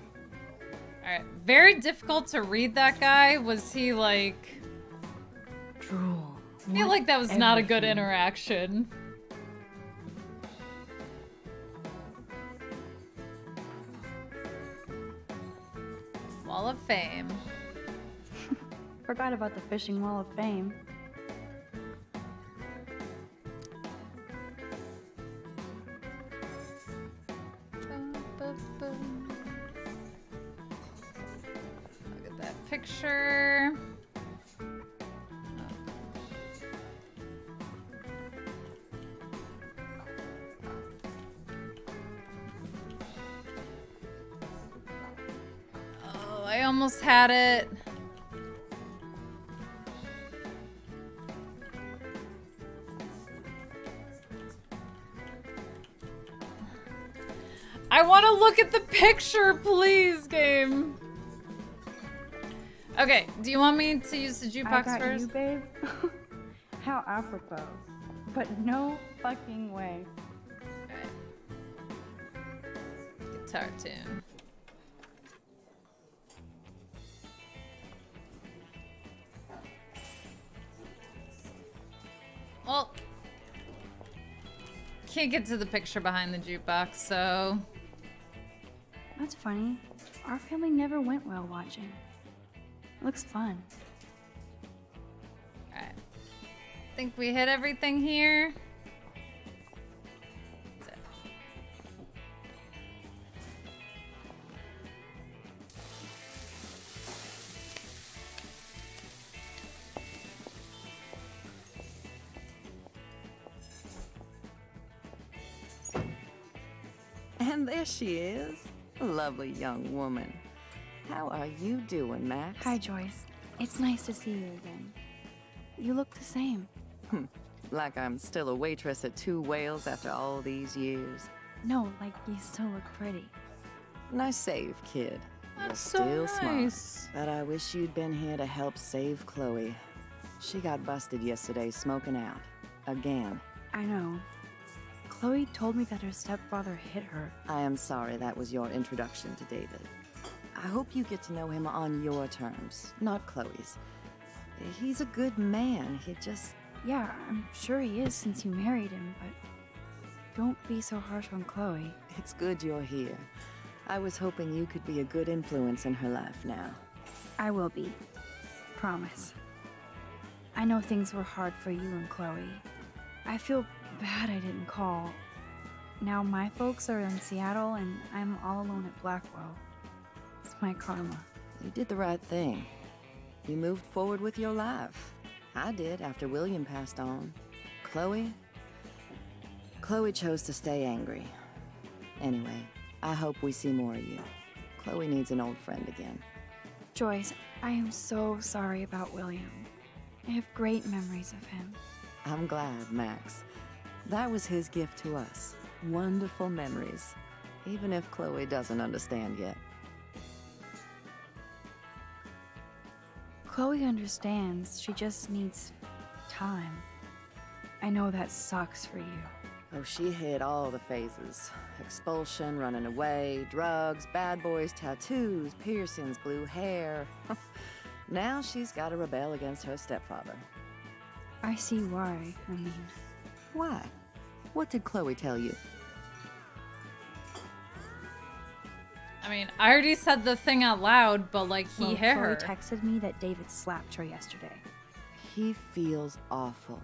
Alright. Very difficult to read that guy. Was he like... Drool. I feel like that was not a good Everything. interaction. Wall of Fame. Forgot about the fishing wall of fame. Look at that picture. Oh, I almost had it. I want to look at the picture, please, game. Okay, do you want me to use the I jukebox got first? you, babe. How apropos. But no fucking way. Guitar tune. Well, can't get to the picture behind the jukebox, so... That's funny. Our family never went whale watching. Looks fun. Alright. Think we hit everything here? That's it. And there she is. A lovely young woman. How are you doing, Max? Hi, Joyce. It's nice to see you again. You look the same. Like I'm still a waitress at Two Whales after all these years. No, like you still look pretty. Nice save, kid. That's You're so still nice. smart. But I wish you'd been here to help save Chloe. She got busted yesterday smoking out. Again. I know. Chloe told me that her stepfather hit her. I am sorry that was your introduction to David. I hope you get to know him on your terms, not Chloe's. He's a good man. He just... Yeah, I'm sure he is since you married him, but don't be so harsh on Chloe. It's good you're here. I was hoping you could be a good influence in her life now. I will be. Promise. I know things were hard for you and Chloe. I feel bad I didn't call. Now my folks are in Seattle and I'm all alone at Blackwell. It's my karma. You did the right thing. You moved forward with your life. I did after William passed on. Chloe chose to stay angry. Anyway, I hope we see more of you. Chloe needs an old friend again. Joyce, I am so sorry about William. I have great memories of him. I'm glad, Max. That was his gift to us. Wonderful memories. Even if Chloe doesn't understand yet. Chloe understands. She just needs time. I know that sucks for you. Oh, she hit all the phases. Expulsion, running away, drugs, bad boys, tattoos, piercings, blue hair. Now she's got to rebel against her stepfather. I see why. I mean... Why? What did Chloe tell you? I mean, I already said the thing out loud, but like he hit Chloe her. texted me that David slapped her yesterday. He feels awful,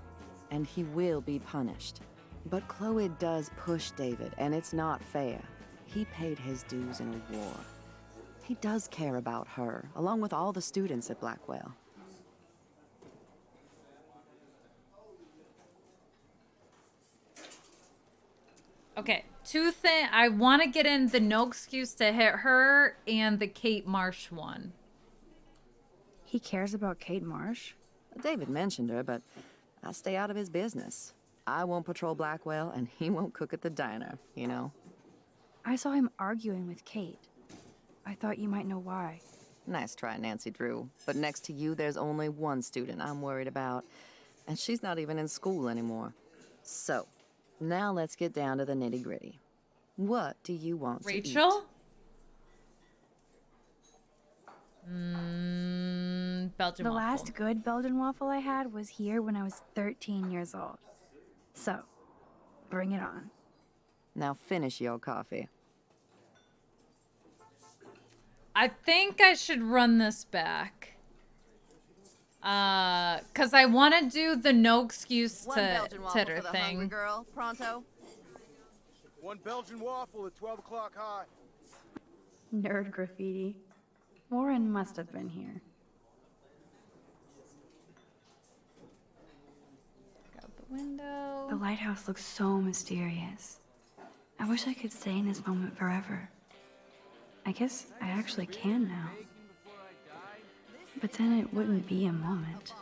and he will be punished. But Chloe does push David, and it's not fair. He paid his dues in a war. He does care about her, along with all the students at Blackwell. Okay, two things. I want to get in the no excuse to hit her and the Kate Marsh one. He cares about Kate Marsh? David mentioned her, but I stay out of his business. I won't patrol Blackwell, and he won't cook at the diner, you know? I saw him arguing with Kate. I thought you might know why. Nice try, Nancy Drew. But next to you, there's only one student I'm worried about, and she's not even in school anymore. So, now let's get down to the nitty-gritty. What do you want to eat? Rachel? Belgian The waffle. last good Belgian waffle I had was here when I was 13 years old. So, bring it on. Now finish your coffee. I think I should run this back. Cause I want to do the no excuse to titter thing. Girl, pronto. One Belgian waffle at 12 o'clock high. Nerd graffiti. Warren must have been here. Out the window. The lighthouse looks so mysterious. I wish I could stay in this moment forever. I guess I actually can now. But then it wouldn't be a moment.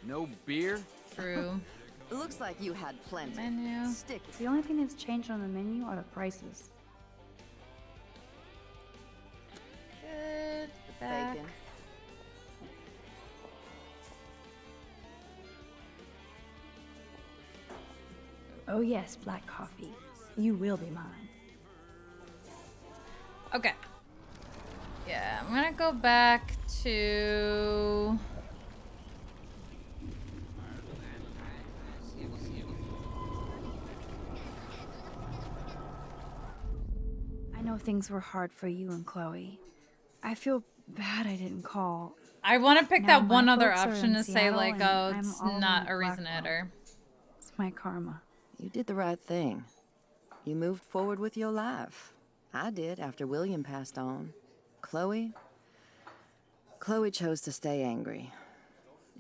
No beer? True. Looks like you had plenty. Menu. Stick. The only thing that's changed on the menu are the prices. Good. Back. Bacon. Oh yes, black coffee. You will be mine. Okay. Yeah, I'm gonna go back to... I know things were hard for you and Chloe. I feel bad I didn't call. I want to pick Now that my one other folks are option in to say Seattle like, and oh, I'm it's all not in a reason to hit Blackwell. her. It's my karma. You did the right thing. You moved forward with your life. I did after William passed on. Chloe chose to stay angry.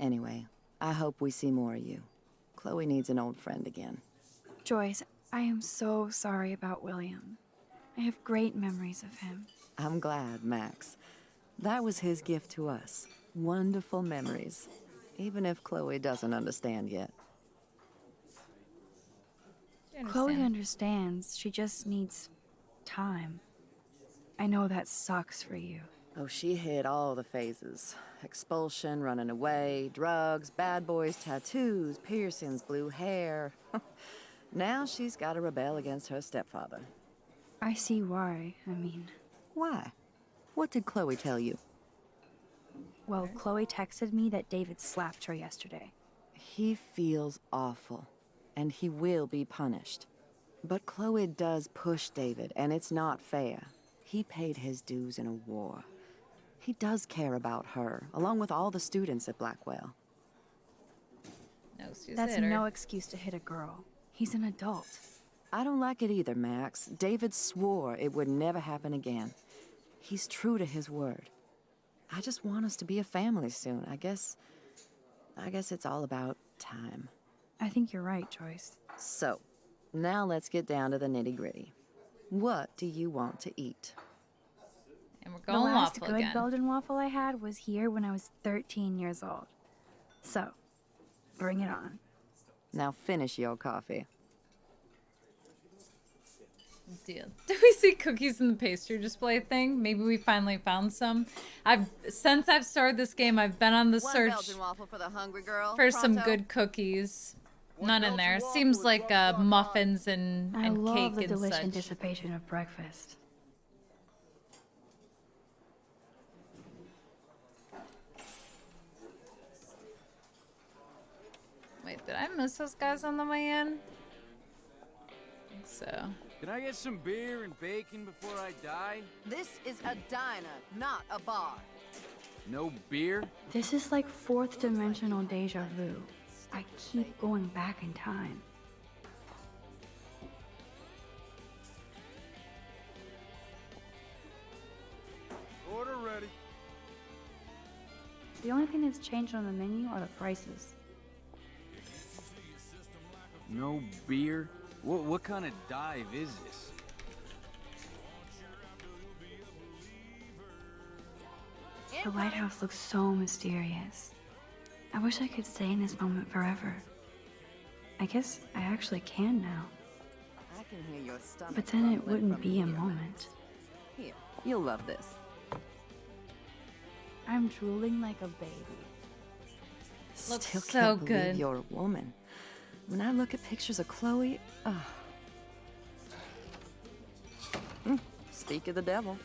Anyway, I hope we see more of you. Chloe needs an old friend again. Joyce, I am so sorry about William. I have great memories of him. I'm glad, Max. That was his gift to us. Wonderful memories. Even if Chloe doesn't understand yet. Chloe understands. She just needs time. I know that sucks for you. Oh, she hit all the phases. Expulsion, running away, drugs, bad boys, tattoos, piercings, blue hair. Now she's got to rebel against her stepfather. I see why. I mean... Why? What did Chloe tell you? Well, Chloe texted me that David slapped her yesterday. He feels awful, and he will be punished. But Chloe does push David, and it's not fair. He paid his dues in a war. He does care about her, along with all the students at Blackwell. No excuse That's to hit her. no excuse to hit a girl. He's an adult. I don't like it either, Max. David swore it would never happen again. He's true to his word. I just want us to be a family soon. I guess it's all about time. I think you're right, Joyce. So, now let's get down to the nitty-gritty. What do you want to eat? And we're The going last waffle good again. Belgian waffle I had was here when I was 13 years old. So, bring it on. Now finish your coffee. Deal. Do we see cookies in the pastry display thing? Maybe we finally found some. Since I've started this game, I've been on the search waffle for the hungry girl. for some good cookies. None in there. Seems like muffins and I cake love the and delicious such. anticipation of breakfast. Wait, did I miss those guys on the way in? I think so. Can I get some beer and bacon before I die? This is a diner, not a bar. No beer? This is like fourth dimensional deja vu. I keep going back in time. Order ready. The only thing that's changed on the menu are the prices. No beer? What kind of dive is this? The lighthouse looks so mysterious. I wish I could stay in this moment forever. I guess I actually can now. I can hear your stomach. But then it rumbling wouldn't from be a here. moment. Here, you'll love this. I'm drooling like a baby. Looks Still so can't believe good. you're a woman. When I look at pictures of Chloe, speak of the devil.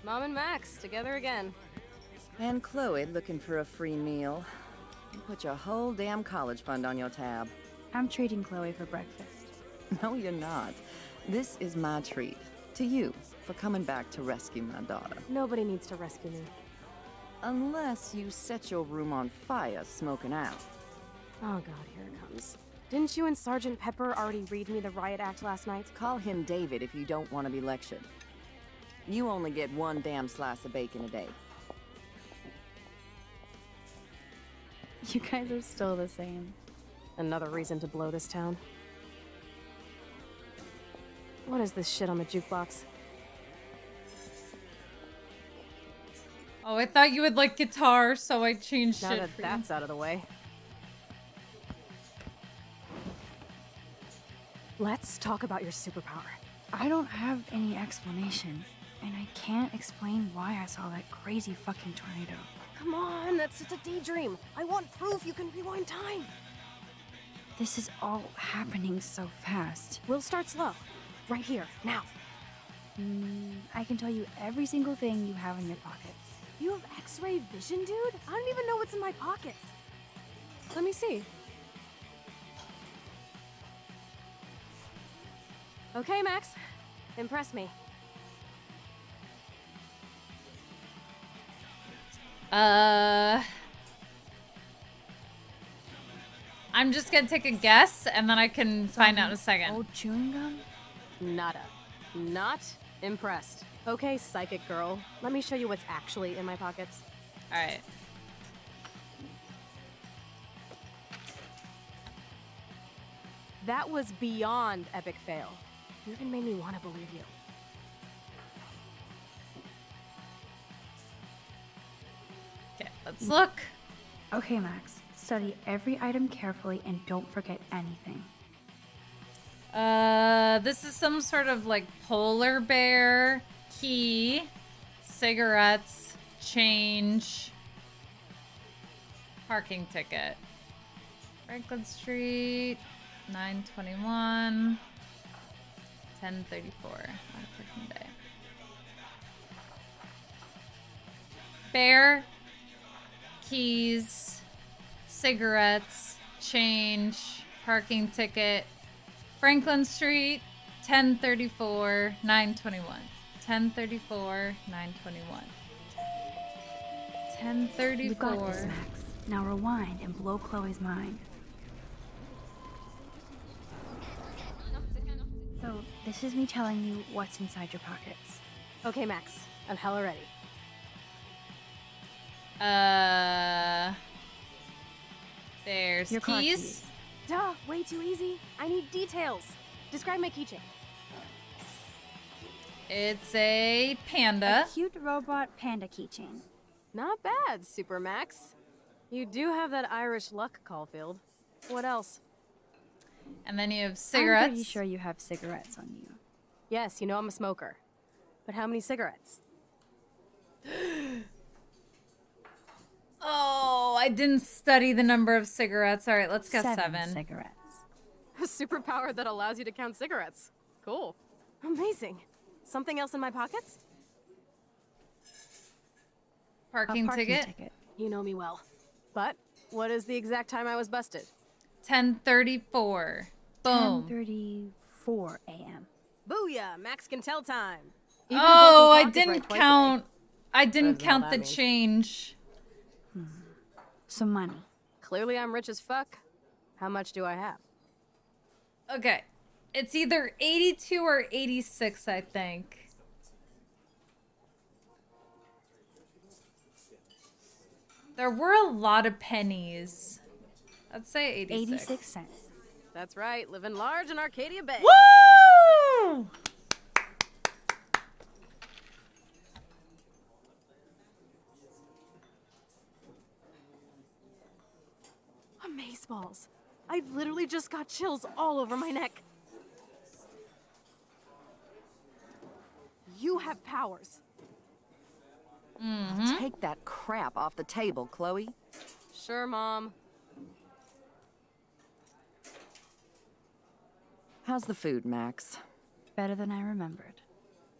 Mom and Max, together again. And Chloe looking for a free meal. You put your whole damn college fund on your tab. I'm treating Chloe for breakfast. No, you're not. This is my treat. To you, for coming back to rescue my daughter. Nobody needs to rescue me. Unless you set your room on fire smoking out. Oh god, here it comes. Didn't you and Sergeant Pepper already read me the riot act last night? Call him David if you don't want to be lectured. You only get one damn slice of bacon a day. You guys are still the same. Another reason to blow this town. What is this shit on the jukebox? Oh, I thought you would like guitar, so I changed Now it that for that's out of the way. Let's talk about your superpower. I don't have any explanation, and I can't explain why I saw that crazy fucking tornado. Come on, that's just a daydream. I want proof you can rewind time. This is all happening so fast. We'll start slow. Right here, now. I can tell you every single thing you have in your pockets. You have X-ray vision, dude? I don't even know what's in my pockets. Let me see. Okay, Max. Impress me. I'm just gonna take a guess, and then I can find out in a second. Old chewing gum? Nada. Not impressed. Okay, psychic girl. Let me show you what's actually in my pockets. Alright. That was beyond epic fail. You even made me want to believe you. Okay, let's look. Okay, Max. Study every item carefully and don't forget anything. This is some sort of like polar bear, key, cigarettes, change, parking ticket. Franklin Street, 921, 1034. Parking day. Bear, keys, cigarettes, change, parking ticket, Franklin Street, 1034, 921. 1034, 921. 1034. You got this, Max. Now rewind and blow Chloe's mind. This is me telling you what's inside your pockets. Okay, Max. I'm hella ready. There's Your car keys. Duh, way too easy. I need details. Describe my keychain. It's a panda. A cute robot panda keychain. Not bad, Super Max. You do have that Irish luck, Caulfield. What else? And then you have cigarettes. I'm pretty sure you have cigarettes on you. Yes, you know I'm a smoker. But how many cigarettes? Oh, I didn't study the number of cigarettes. All right, let's guess 7. Cigarettes. A superpower that allows you to count cigarettes. Cool. Amazing. Something else in my pockets? Parking ticket. You know me well. But what is the exact time I was busted? 10:34. Boom. 10:34 a.m. Booyah! Max can tell time. Oh, I didn't count. I didn't Whatever the hell count the that means. change. Some money. Clearly I'm rich as fuck. How much do I have? Okay. It's either 82 or 86, I think. There were a lot of pennies. Let's say 86. 86 cents. That's right, living large in Arcadia Bay. Woo! Amazeballs. I literally just got chills all over my neck. You have powers. Take that crap off the table, Chloe. Sure, Mom. How's the food, Max? Better than I remembered.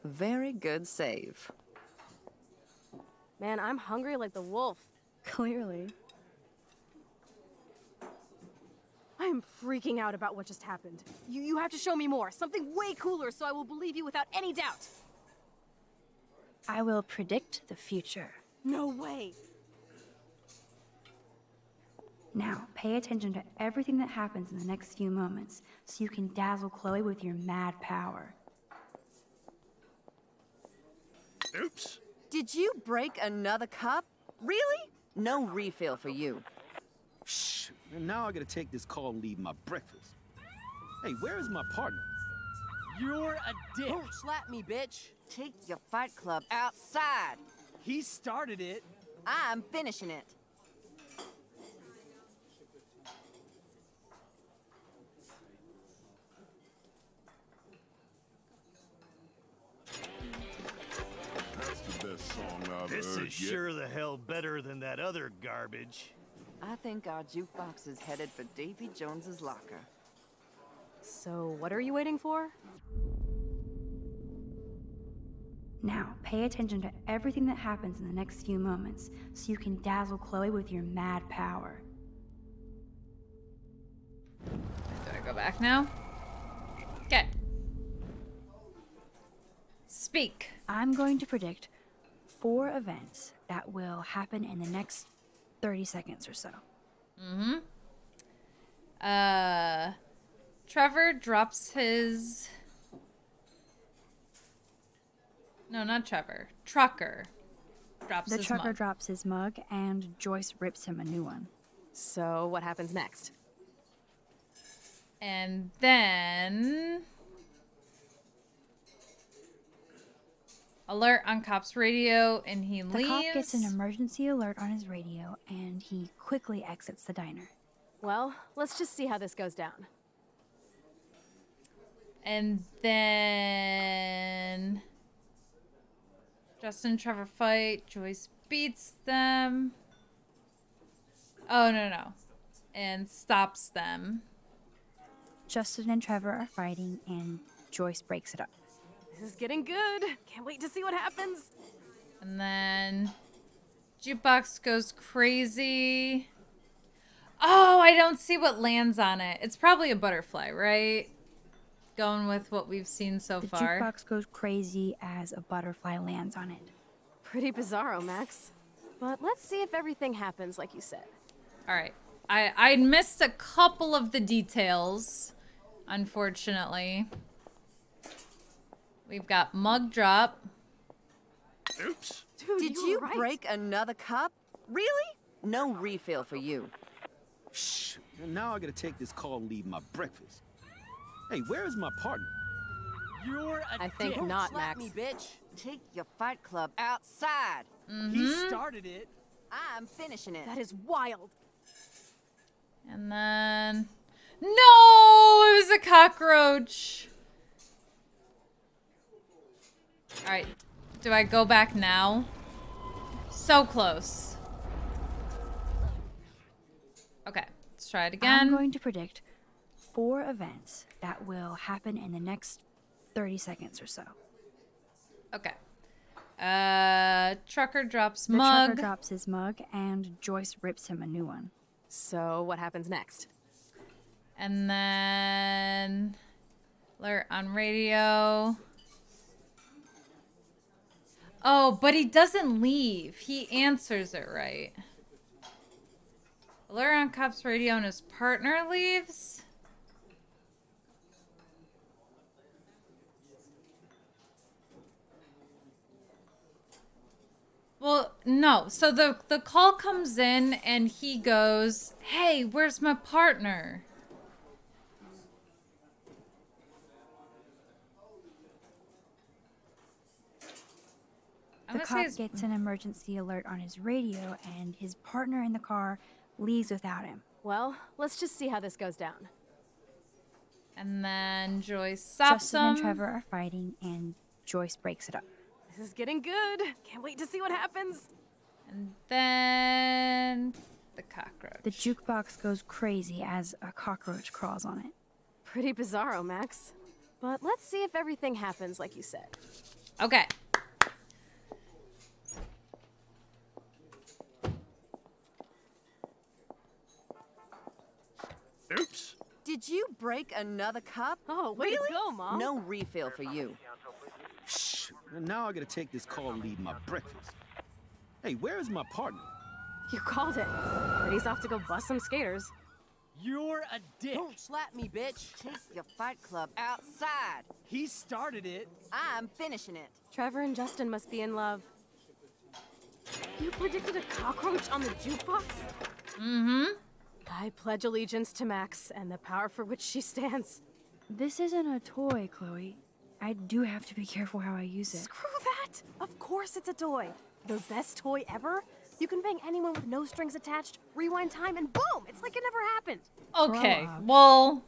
Very good save. Man, I'm hungry like the wolf. Clearly. I'm freaking out about what just happened. You have to show me more. Something way cooler so I will believe you without any doubt. I will predict the future. No way. Now, pay attention to everything that happens in the next few moments so you can dazzle Chloe with your mad power. Oops. Did you break another cup? Really? No refill for you. Shh. And now I gotta take this call and leave my breakfast. Hey, where is my partner? You're a dick. Don't slap me, bitch. Take your fight club outside. He started it. I'm finishing it. That's the best song I've This heard is yet. sure the hell better than that other garbage. I think our jukebox is headed for Davy Jones's locker. So, what are you waiting for? Now, pay attention to everything that happens in the next few moments so you can dazzle Chloe with your mad power. Do I go back now? Okay. Speak. I'm going to predict 4 events that will happen in the next 30 seconds or so. Trevor drops his... No, not Trevor. Trucker drops The his trucker mug. drops his mug and Joyce rips him a new one. So, what happens next? And then... Alert on cop's radio, and he The leaves. cop gets an emergency alert on his radio and he quickly exits the diner. Well, let's just see how this goes down. And then... Justin and Trevor fight. Joyce beats them. Oh, no. And stops them. Justin and Trevor are fighting and Joyce breaks it up. This is getting good. Can't wait to see what happens. And then... Jukebox goes crazy. Oh, I don't see what lands on it. It's probably a butterfly, right? Going with what we've seen so The far. jukebox goes crazy as a butterfly lands on it. Pretty bizarro, Max. But let's see if everything happens like you said. All right. I missed a couple of the details, unfortunately. We've got mug drop. Oops. Dude, Did you you were right. break another cup? Really? No refill for you. Shh. And now I gotta take this call and leave my breakfast. Hey, where is my partner? You're a I think dick. not, Slap Max. me, bitch. Take your fight club outside. He started it. I'm finishing it. That is wild. And then... No! It was a cockroach. Alright. Do I go back now? So close. Okay. Let's try it again. I'm going to predict 4 events that will happen in the next 30 seconds or so. Okay. Trucker drops The mug. trucker drops his mug, and Joyce rips him a new one. So, what happens next? And then... alert on radio. Oh, but he doesn't leave. He answers it right. Alert on cop's radio and his partner leaves? Well, no. So the call comes in and he goes, "Hey, where's my partner?" I'm The gonna say cop his- gets an emergency alert on his radio, and his partner in the car leaves without him. Well, let's just see how this goes down. And then Joyce stops Justin him. and Trevor are fighting, and Joyce breaks it up. This is getting good. Can't wait to see what happens. And then the cockroach. The jukebox goes crazy as a cockroach crawls on it. Pretty bizarro, Max. But let's see if everything happens like you said. Okay. Oops. Did you break another cup? Oh, way to go, Mom. No refill for you. Shh. And now I gotta take this call and leave my breakfast. Hey, where is my partner? You called it. But he's off to go bust some skaters. You're a dick. Don't slap me, bitch. Take your fight club outside. He started it. I'm finishing it. Trevor and Justin must be in love. You predicted a cockroach on the jukebox? Mm-hmm. I pledge allegiance to Max and the power for which she stands. This isn't a toy, Chloe. I do have to be careful how I use it. Screw that! Of course it's a toy. The best toy ever? You can bang anyone with no strings attached, rewind time, and boom! It's like it never happened. Okay, Grow up. well...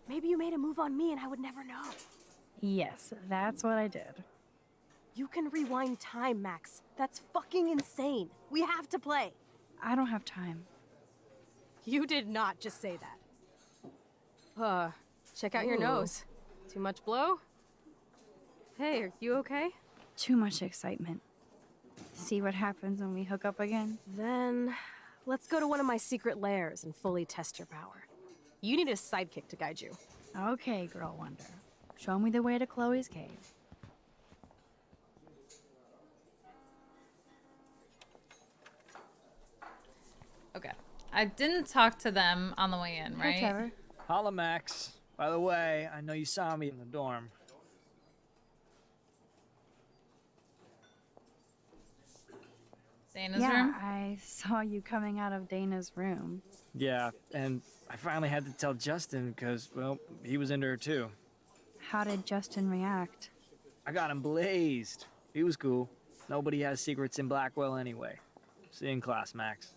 Maybe you made a move on me and I would never know. Yes, that's what I did. You can rewind time, Max. That's fucking insane. We have to play. I don't have time. You did not just say that. Check out your Ooh. nose. Too much blow? Hey, are you okay? Too much excitement. See what happens when we hook up again? Then, let's go to one of my secret lairs and fully test your power. You need a sidekick to guide you. Okay, Girl Wonder. Show me the way to Chloe's cave. Okay. I didn't talk to them on the way in, right? Hey, Trevor. Holla, Max. By the way, I know you saw me in the dorm. Dana's Yeah, room? I saw you coming out of Dana's room. Yeah, and I finally had to tell Justin because, well, he was into her too. How did Justin react? I got him blazed. He was cool. Nobody has secrets in Blackwell anyway. See you in class, Max.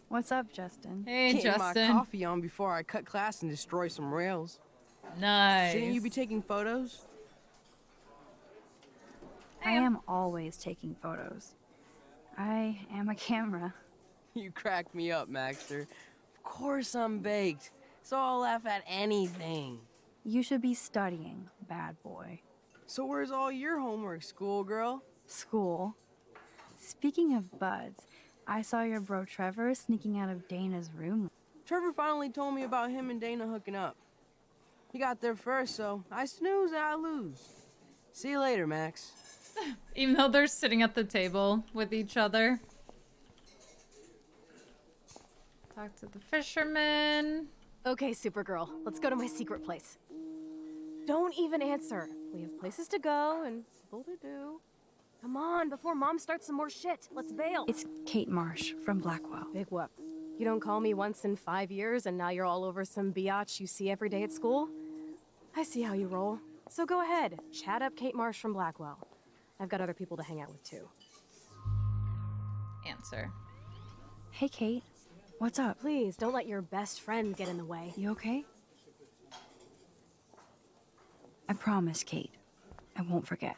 What's up, Justin? Hey, Getting Justin. my coffee on before I cut class and destroy some rails. Nice. Shouldn't you be taking photos? I am always taking photos. I am a camera. You crack me up, Maxter. Of course I'm baked, so I'll laugh at anything. You should be studying, bad boy. So where's all your homework, schoolgirl? School. Speaking of buds, I saw your bro Trevor sneaking out of Dana's room. Trevor finally told me about him and Dana hooking up. He got there first, so I snooze and I lose. See you later, Max. Even though they're sitting at the table with each other. Talk to the fisherman. Okay, Supergirl, let's go to my secret place. Don't even answer. We have places to go and people to do. Come on, before Mom starts some more shit. Let's bail. It's Kate Marsh from Blackwell. Big whoop. You don't call me once in 5 years and now you're all over some biatch you see every day at school? I see how you roll. So go ahead, chat up Kate Marsh from Blackwell. I've got other people to hang out with too. Answer. Hey, Kate. What's up? Please, don't let your best friend get in the way. You okay? I promise, Kate. I won't forget.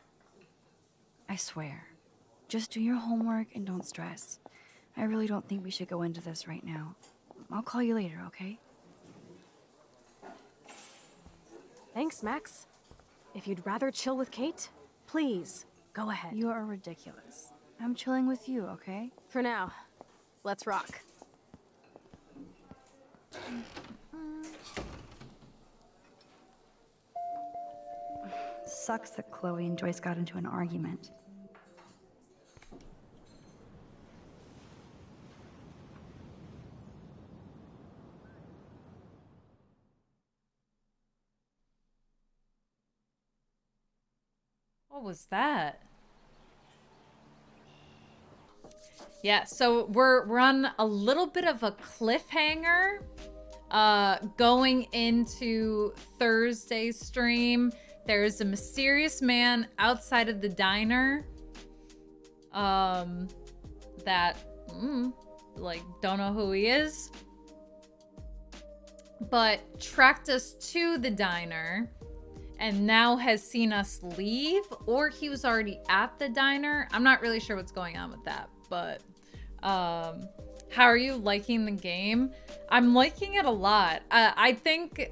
I swear. Just do your homework and don't stress. I really don't think we should go into this right now. I'll call you later, okay? Thanks, Max. If you'd rather chill with Kate, please, go ahead. You are ridiculous. I'm chilling with you, okay? For now, let's rock. Sucks that Chloe and Joyce got into an argument. What was that? Yeah, so we're on a little bit of a cliffhanger going into Thursday's stream. There's a mysterious man outside of the diner that like don't know who he is, but tracked us to the diner and now has seen us leave, or he was already at the diner. I'm not really sure what's going on with that, but how are you liking the game? I'm liking it a lot. I think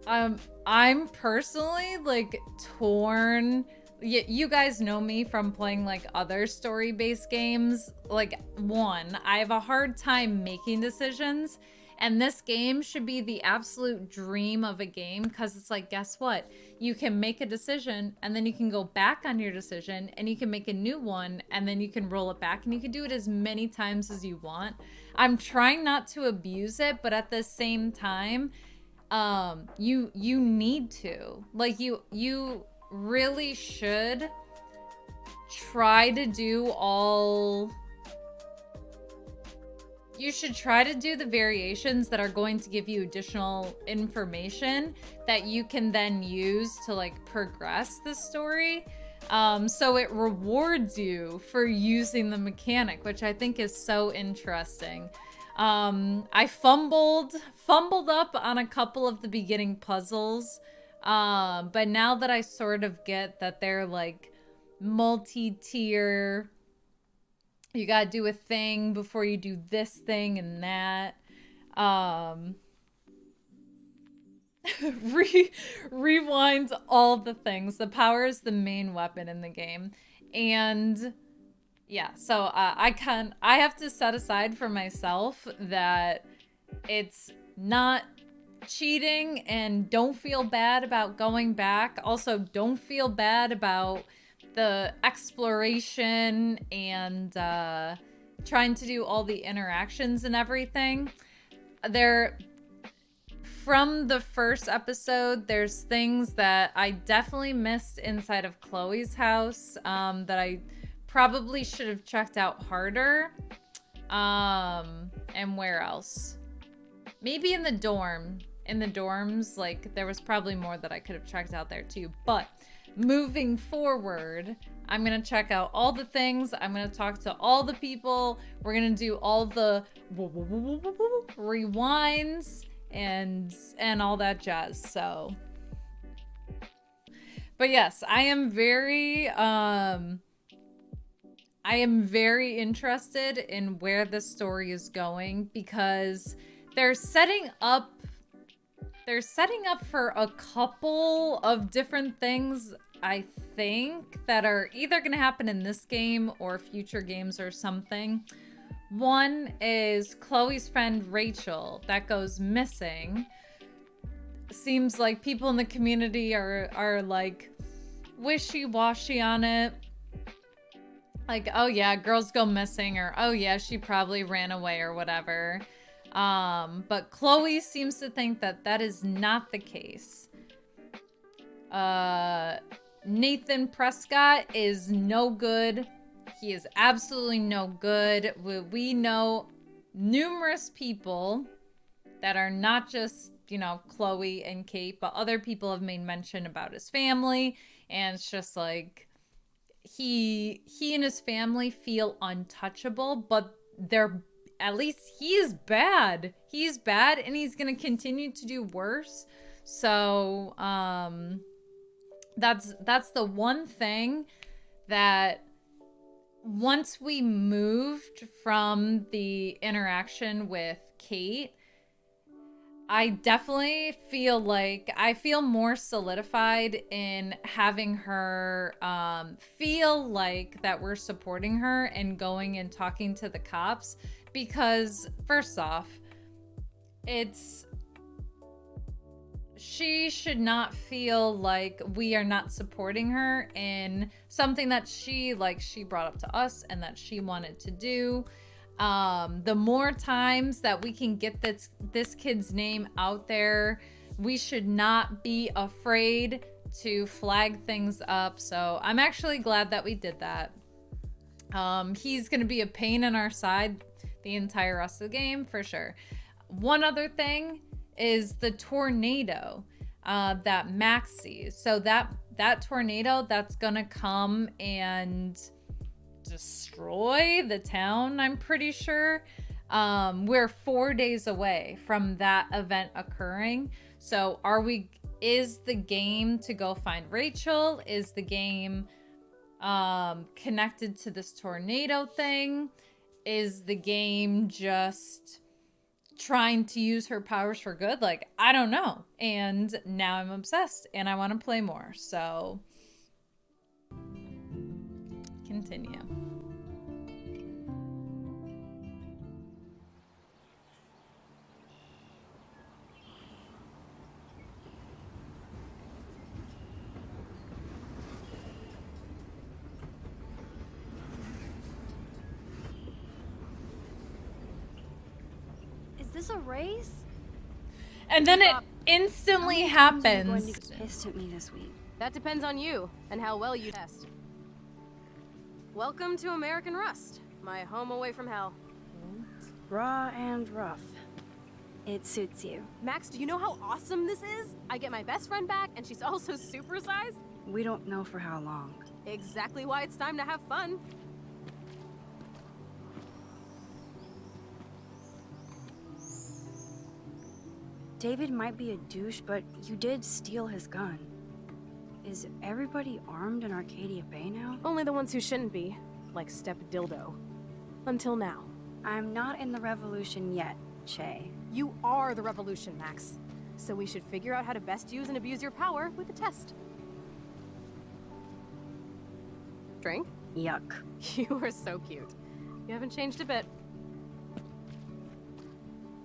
I'm personally like torn. You guys know me from playing like other story-based games. Like, one, I have a hard time making decisions, and this game should be the absolute dream of a game, because it's like, guess what? You can make a decision and then you can go back on your decision and you can make a new one and then you can roll it back and you can do it as many times as you want. I'm trying not to abuse it, but at the same time, you need to. Like, you really should try to do all... You should try to do the variations that are going to give you additional information that you can then use to like progress the story. So it rewards you for using the mechanic, which I think is so interesting. I fumbled up on a couple of the beginning puzzles. But now that I sort of get that they're like multi-tier, you gotta do a thing before you do this thing and that. Rewind all the things. The power is the main weapon in the game. And yeah, so I have to set aside for myself that it's not cheating, and don't feel bad about going back. Also, don't feel bad about the exploration and trying to do all the interactions and everything. From the first episode, there's things that I definitely missed inside of Chloe's house that I probably should have checked out harder. And where else? Maybe in the dorms, like there was probably more that I could have checked out there too. But moving forward, I'm gonna check out all the things. I'm gonna talk to all the people. We're gonna do all the rewinds and all that jazz. So, but yes, I am very interested in where this story is going, because they're setting up for a couple of different things, I think, that are either going to happen in this game or future games or something. One is Chloe's friend Rachel that goes missing. Seems like people in the community are like wishy-washy on it. Like, oh yeah, girls go missing, or oh yeah, she probably ran away or whatever. But Chloe seems to think that that is not the case. Nathan Prescott is no good. He is absolutely no good. We know numerous people that are not just, you know, Chloe and Kate, but other people have made mention about his family. And it's just like, he and his family feel untouchable, but at least he is bad. He's bad, and he's gonna continue to do worse. So that's the one thing that once we moved from the interaction with Kate, I definitely feel like I feel more solidified in having her feel like that we're supporting her and going and talking to the cops, because first off, she should not feel like we are not supporting her in something that she brought up to us and that she wanted to do. The more times that we can get this kid's name out there, we should not be afraid to flag things up. So I'm actually glad that we did that. He's gonna be a pain in our side the entire rest of the game for sure. One other thing is the tornado that Max sees. So that tornado that's gonna come and destroy the town, I'm pretty sure. We're 4 days away from that event occurring. So is the game to go find Rachel? Is the game connected to this tornado thing? Is the game just trying to use her powers for good? Like, I don't know. And now I'm obsessed and I want to play more. So continue. Is this a race? And then it instantly happens. You're going to get pissed at me this week. That depends on you and how well you test. Welcome to American Rust, my home away from hell. Raw and rough. It suits you. Max, do you know how awesome this is? I get my best friend back, and she's also supersized. We don't know for how long. Exactly why it's time to have fun. David might be a douche, but you did steal his gun. Is everybody armed in Arcadia Bay now? Only the ones who shouldn't be, like Step Dildo. Until now. I'm not in the revolution yet, Che. You are the revolution, Max. So we should figure out how to best use and abuse your power with a test. Drink? Yuck. You are so cute. You haven't changed a bit.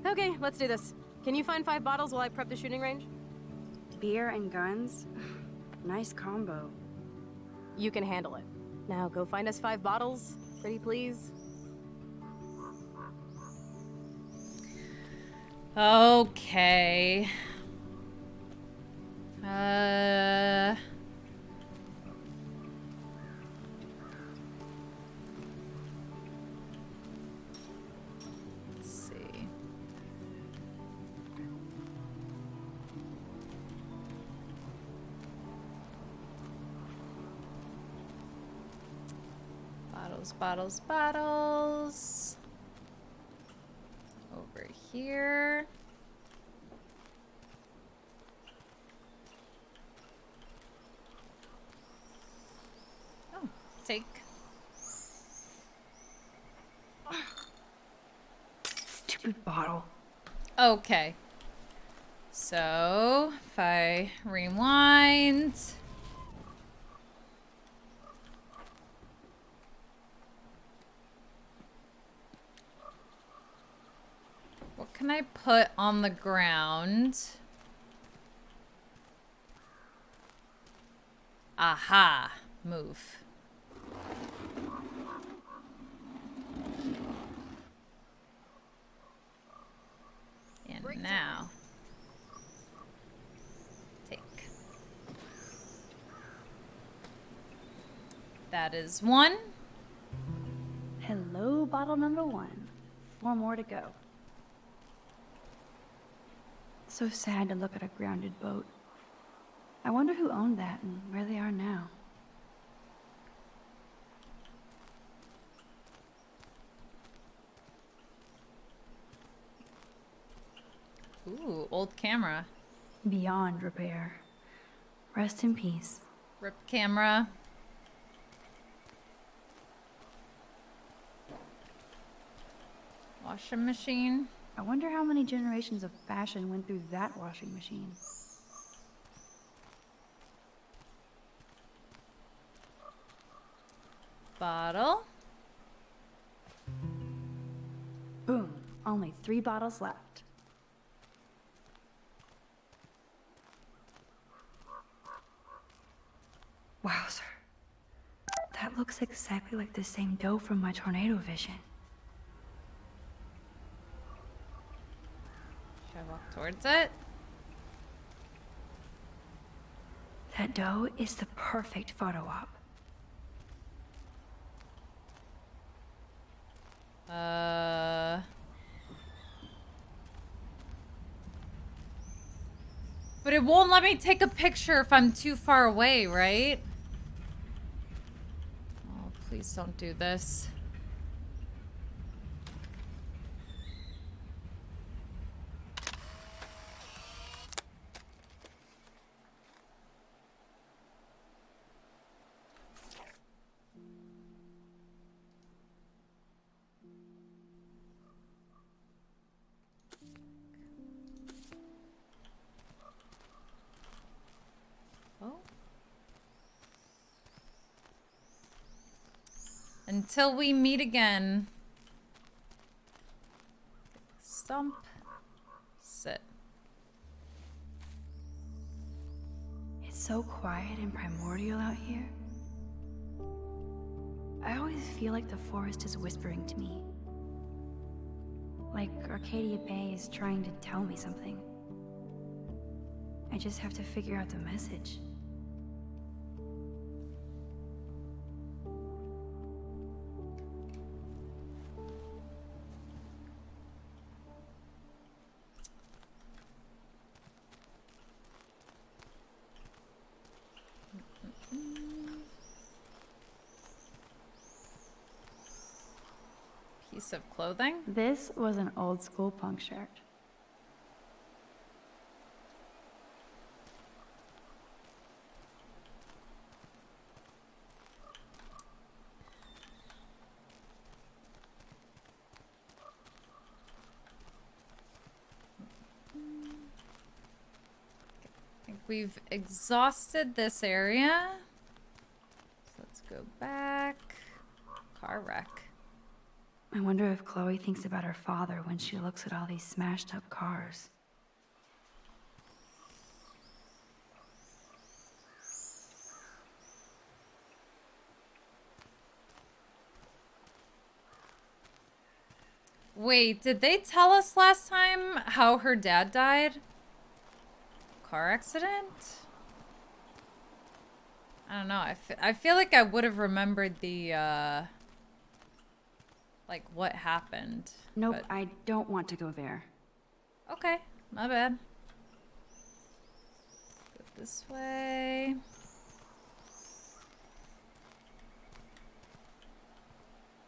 Okay, let's do this. Can you find 5 bottles while I prep the shooting range? Beer and guns? Nice combo. You can handle it. Now go find us 5 bottles, pretty please. Okay. Let's see. Bottles. Over here. Oh, take. Stupid bottle. Okay. So, if I rewind. What can I put on the ground? Aha. Move. Now. Take. That is one. Hello, bottle number 1. 4 more to go. So sad to look at a grounded boat. I wonder who owned that and where they are now. Ooh, old camera. Beyond repair. Rest in peace. Rip camera. Washing machine. I wonder how many generations of fashion went through that washing machine. Bottle. Boom. Only 3 bottles left. Wowzer. That looks exactly like the same dough from my tornado vision. Should I walk towards it? That dough is the perfect photo op. But it won't let me take a picture if I'm too far away, right? Oh, please don't do this. Until we meet again. Stump. Sit. It's so quiet and primordial out here. I always feel like the forest is whispering to me. Like Arcadia Bay is trying to tell me something. I just have to figure out the message. Piece of clothing? This was an old school punk shirt. I think we've exhausted this area. So let's go back. Car wreck. I wonder if Chloe thinks about her father when she looks at all these smashed up cars. Wait, did they tell us last time how her dad died? Car accident? I don't know. I feel like I would have remembered the, like, what happened. Nope, but... I don't want to go there. Okay, my bad. Go this way.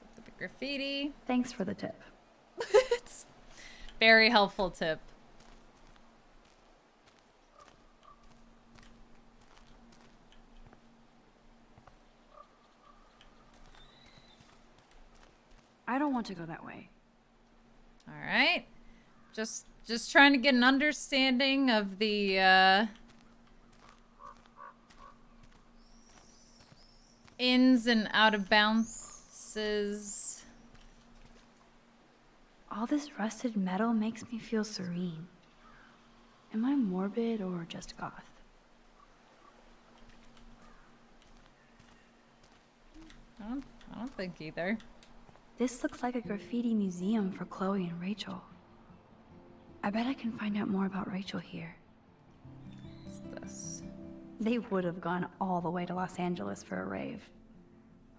Look at the graffiti. Thanks for the tip. It's very helpful tip. I don't want to go that way. All right. Just trying to get an understanding of the ins and out of bounces. All this rusted metal makes me feel serene. Am I morbid or just goth? I don't think either. This looks like a graffiti museum for Chloe and Rachel. I bet I can find out more about Rachel here. What's this? They would have gone all the way to Los Angeles for a rave.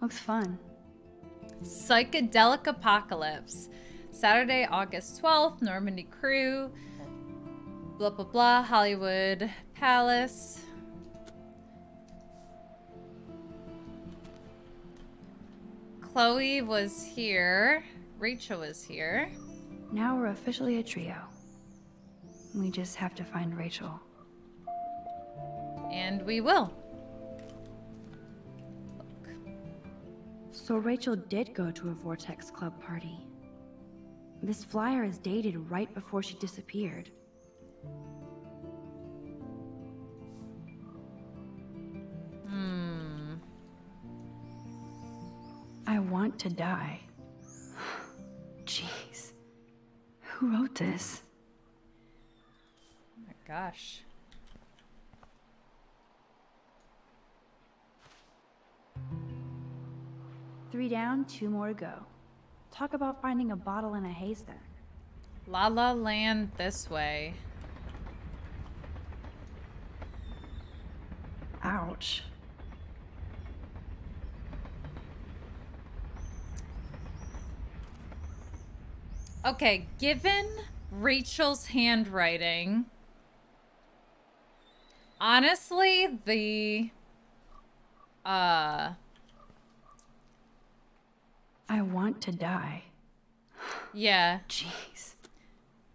Looks fun. Psychedelic Apocalypse. Saturday, August 12th, Normandy Crew. Blah, blah, blah. Hollywood Palace. Chloe was here. Rachel was here. Now we're officially a trio. We just have to find Rachel. And we will. So Rachel did go to a Vortex Club party. This flyer is dated right before she disappeared. I want to die. Jeez. Who wrote this? Oh my gosh. Three down, two more to go. Talk about finding a bottle in a haystack. La La Land this way. Ouch. Okay, given Rachel's handwriting, honestly, I want to die. Yeah. Jeez.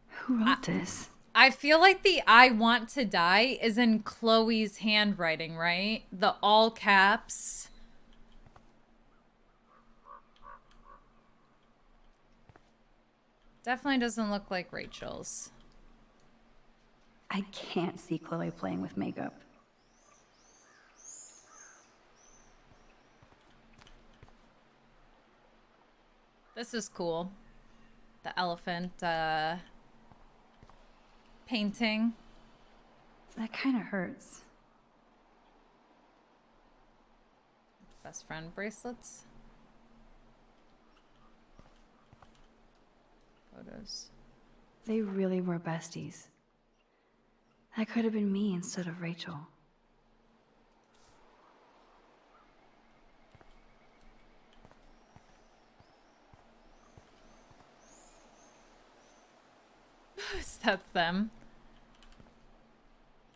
Who wrote this? I feel like the I want to die is in Chloe's handwriting, right? The all caps. Definitely doesn't look like Rachel's. I can't see Chloe playing with makeup. This is cool. The elephant painting. That kind of hurts. Best friend bracelets. Photos. They really were besties. That could have been me instead of Rachel. That's them.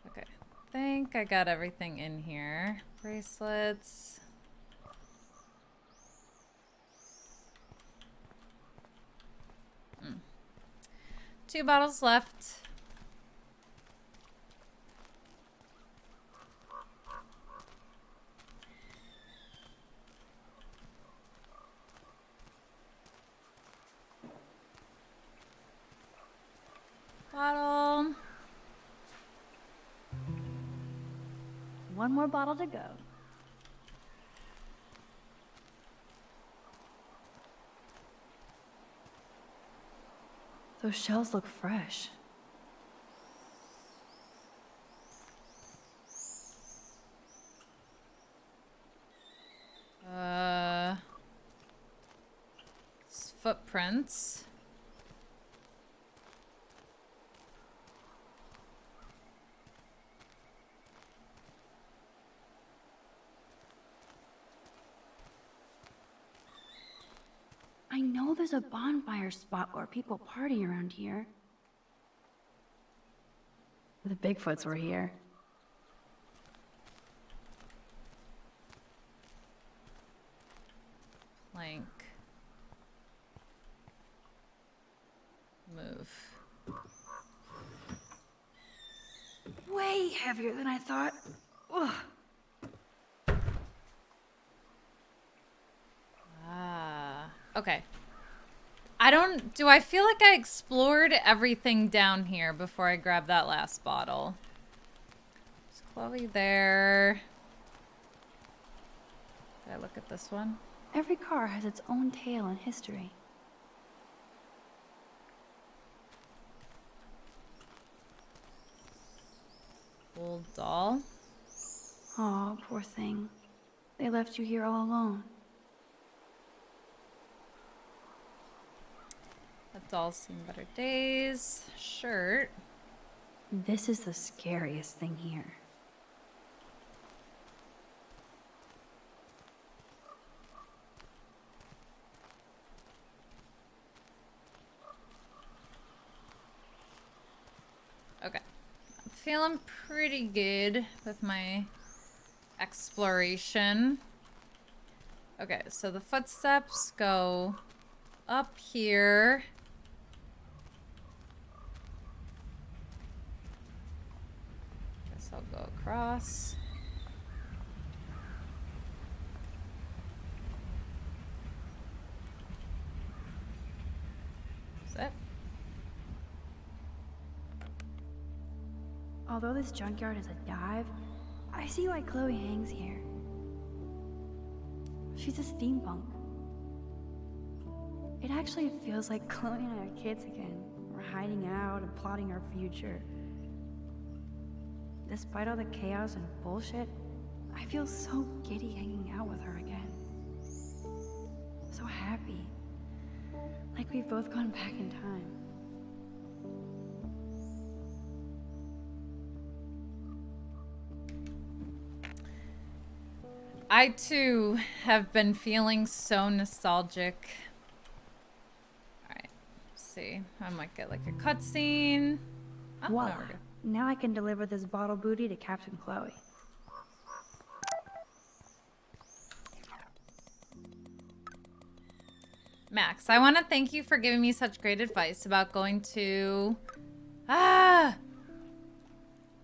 Okay. I think I got everything in here. Bracelets. Two bottles left. Bottle. One more bottle to go. Those shells look fresh. Footprints. I know there's a bonfire spot where people party around here. The Bigfoots were here. Plank. Move. Way heavier than I thought. Ugh. Okay. Do I feel like I explored everything down here before I grabbed that last bottle? Is Chloe there? Did I look at this one? Every car has its own tale and history. Old doll. Oh, poor thing. They left you here all alone. A Dolls seen better days. Shirt. This is the scariest thing here. Okay. I'm feeling pretty good with my exploration. Okay, so the footsteps go up here. Guess I'll go across. Is that? Although this junkyard is a dive, I see why Chloe hangs here. She's a steampunk. It actually feels like Chloe and I are kids again. We're hiding out and plotting our future. Despite all the chaos and bullshit, I feel so giddy hanging out with her again. So happy. Like we've both gone back in time. I too have been feeling so nostalgic. Alright, let's see. I might get like a cutscene. Oh, Voila. there we go. Now I can deliver this bottle booty to Captain Chloe. Max, I want to thank you for giving me such great advice about going to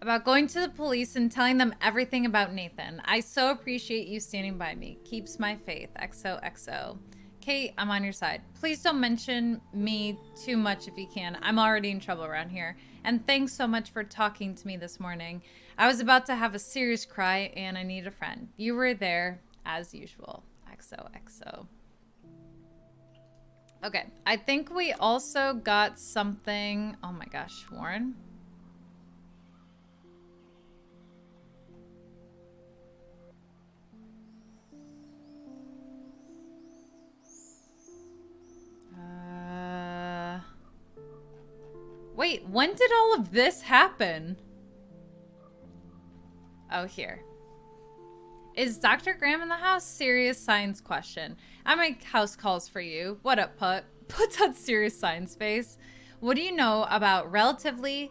the police and telling them everything about Nathan. I so appreciate you standing by me. Keeps my faith. XOXO. Kate, I'm on your side. Please don't mention me too much if you can. I'm already in trouble around here. And thanks so much for talking to me this morning. I was about to have a serious cry and I need a friend. You were there as usual. XOXO. Okay, I think we also got something. Oh my gosh, Warren. Wait, when did all of this happen? Oh, here. Is Dr. Graham in the house? Serious science question. I make house calls for you. What up, Put? Puts on serious science face. What do you know about relativity,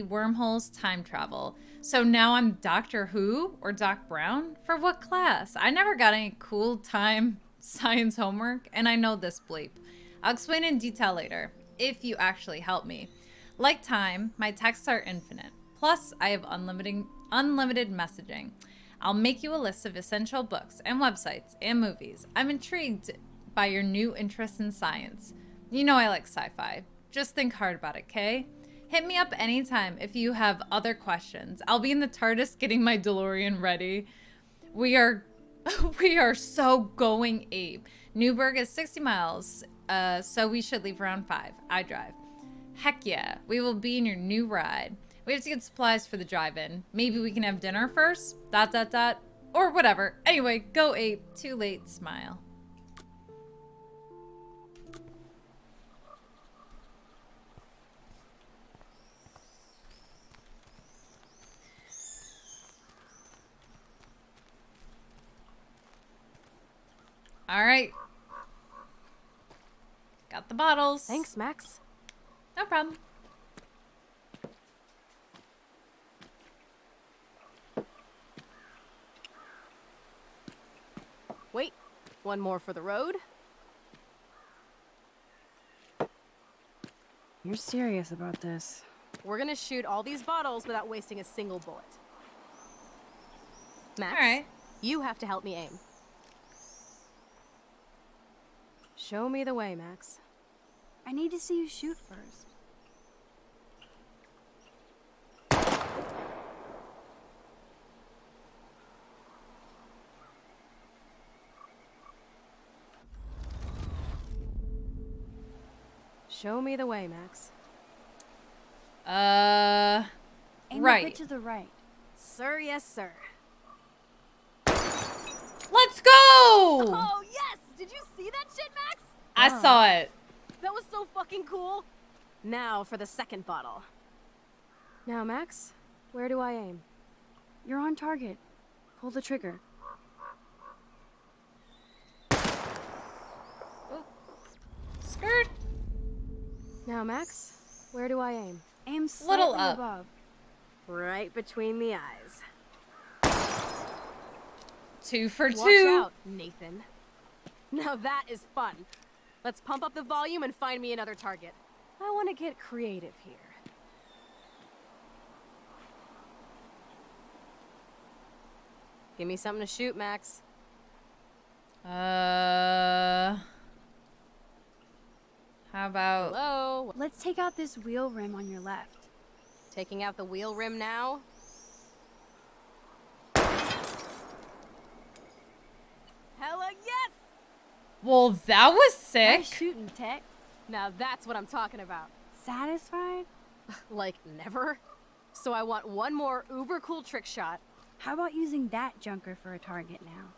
wormholes, time travel? So now I'm Doctor Who or Doc Brown? For what class? I never got any cool time science homework, and I know this bleep. I'll explain in detail later, if you actually help me. Like time, my texts are infinite. Plus, I have unlimited messaging. I'll make you a list of essential books and websites and movies. I'm intrigued by your new interest in science. You know I like sci-fi. Just think hard about it, okay? Hit me up anytime if you have other questions. I'll be in the TARDIS getting my DeLorean ready. We are so going ape. Newburgh is 60 miles, so we should leave around 5. I drive. Heck yeah, we will be in your new ride. We have to get supplies for the drive-in. Maybe we can have dinner first? ... Or whatever. Anyway, go ape. Too late, smile. All right. Got the bottles. Thanks, Max. No problem. Wait, one more for the road. You're serious about this? We're gonna shoot all these bottles without wasting a single bullet. Max, all right. You have to help me aim. Show me the way, Max. I need to see you shoot first. Show me the way, Max. Aim right. a bit to the right. Sir, yes, sir. Let's go! Oh, yes! Did you see that shit, Max? I saw it. That was so fucking cool? Now for the second bottle. Now, Max, where do I aim? You're on target. Pull the trigger. Skirt. Now, Max, where do I aim? Aim slightly Little up. above. Right between the eyes. 2 for 2. Watch out, Nathan. Now that is fun. Let's pump up the volume and find me another target. I want to get creative here. Give me something to shoot, Max. How about... Hello? Let's take out this wheel rim on your left. Taking out the wheel rim now? Hella yes! Well, that was sick. Nice shooting, Tex. Now that's what I'm talking about. Satisfied? Like, never? So I want one more uber cool trick shot. How about using that junker for a target now?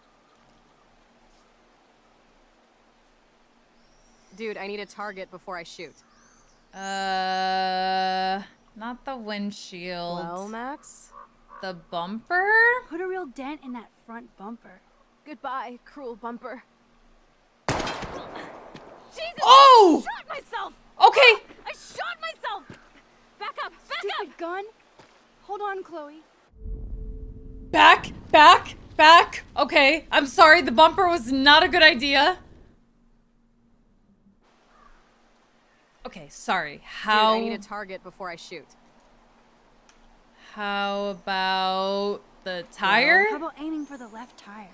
Dude, I need a target before I shoot. Not the windshield. Well, Max? The bumper? Put a real dent in that front bumper. Goodbye, cruel bumper. Jesus! Oh! I shot myself! Okay. I shot myself! Back up! Back Stupid up! gun. Hold on, Chloe. Back, back, back. Okay, I'm sorry. The bumper was not a good idea. Okay, sorry. How... Dude, I need a target before I shoot. How about the tire? How about aiming for the left tire?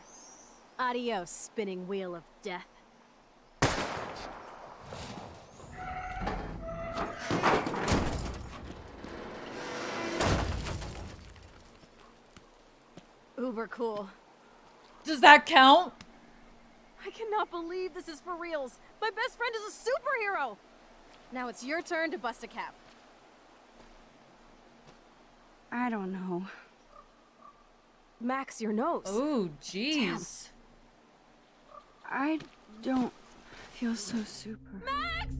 Adios, spinning wheel of death. Uber cool. Does that count? I cannot believe this is for reals. My best friend is a superhero. Now it's your turn to bust a cap. I don't know. Max, your nose. Oh, jeez. I don't feel so super. Max!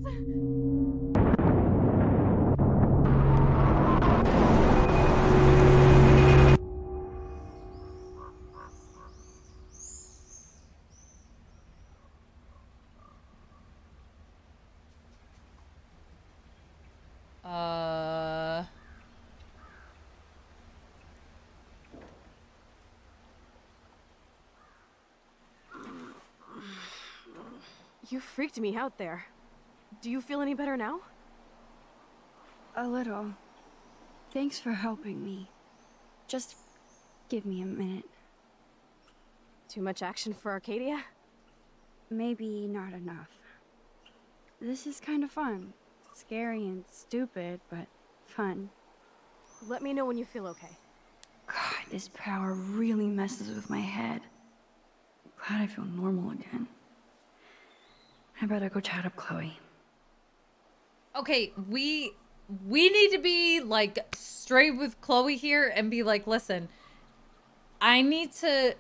You freaked me out there. Do you feel any better now? A little. Thanks for helping me. Just give me a minute. Too much action for Arcadia? Maybe not enough. This is kind of fun. Scary and stupid, but fun. Let me know when you feel okay. God, this power really messes with my head. Glad I feel normal again. I better go chat up Chloe. Okay, we need to be like straight with Chloe here and be like, listen, I need to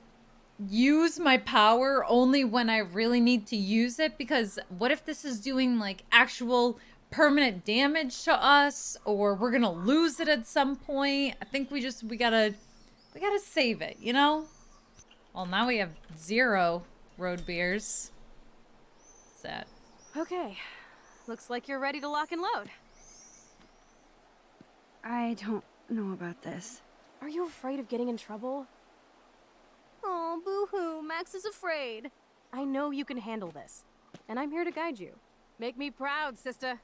use my power only when I really need to use it, because what if this is doing like actual permanent damage to us, or we're gonna lose it at some point? I think we gotta save it, you know? Well, now we have 0 road beers. Sad. Okay. Looks like you're ready to lock and load. I don't know about this. Are you afraid of getting in trouble? Oh, boo-hoo, Max is afraid. I know you can handle this, and I'm here to guide you. Make me proud, sister.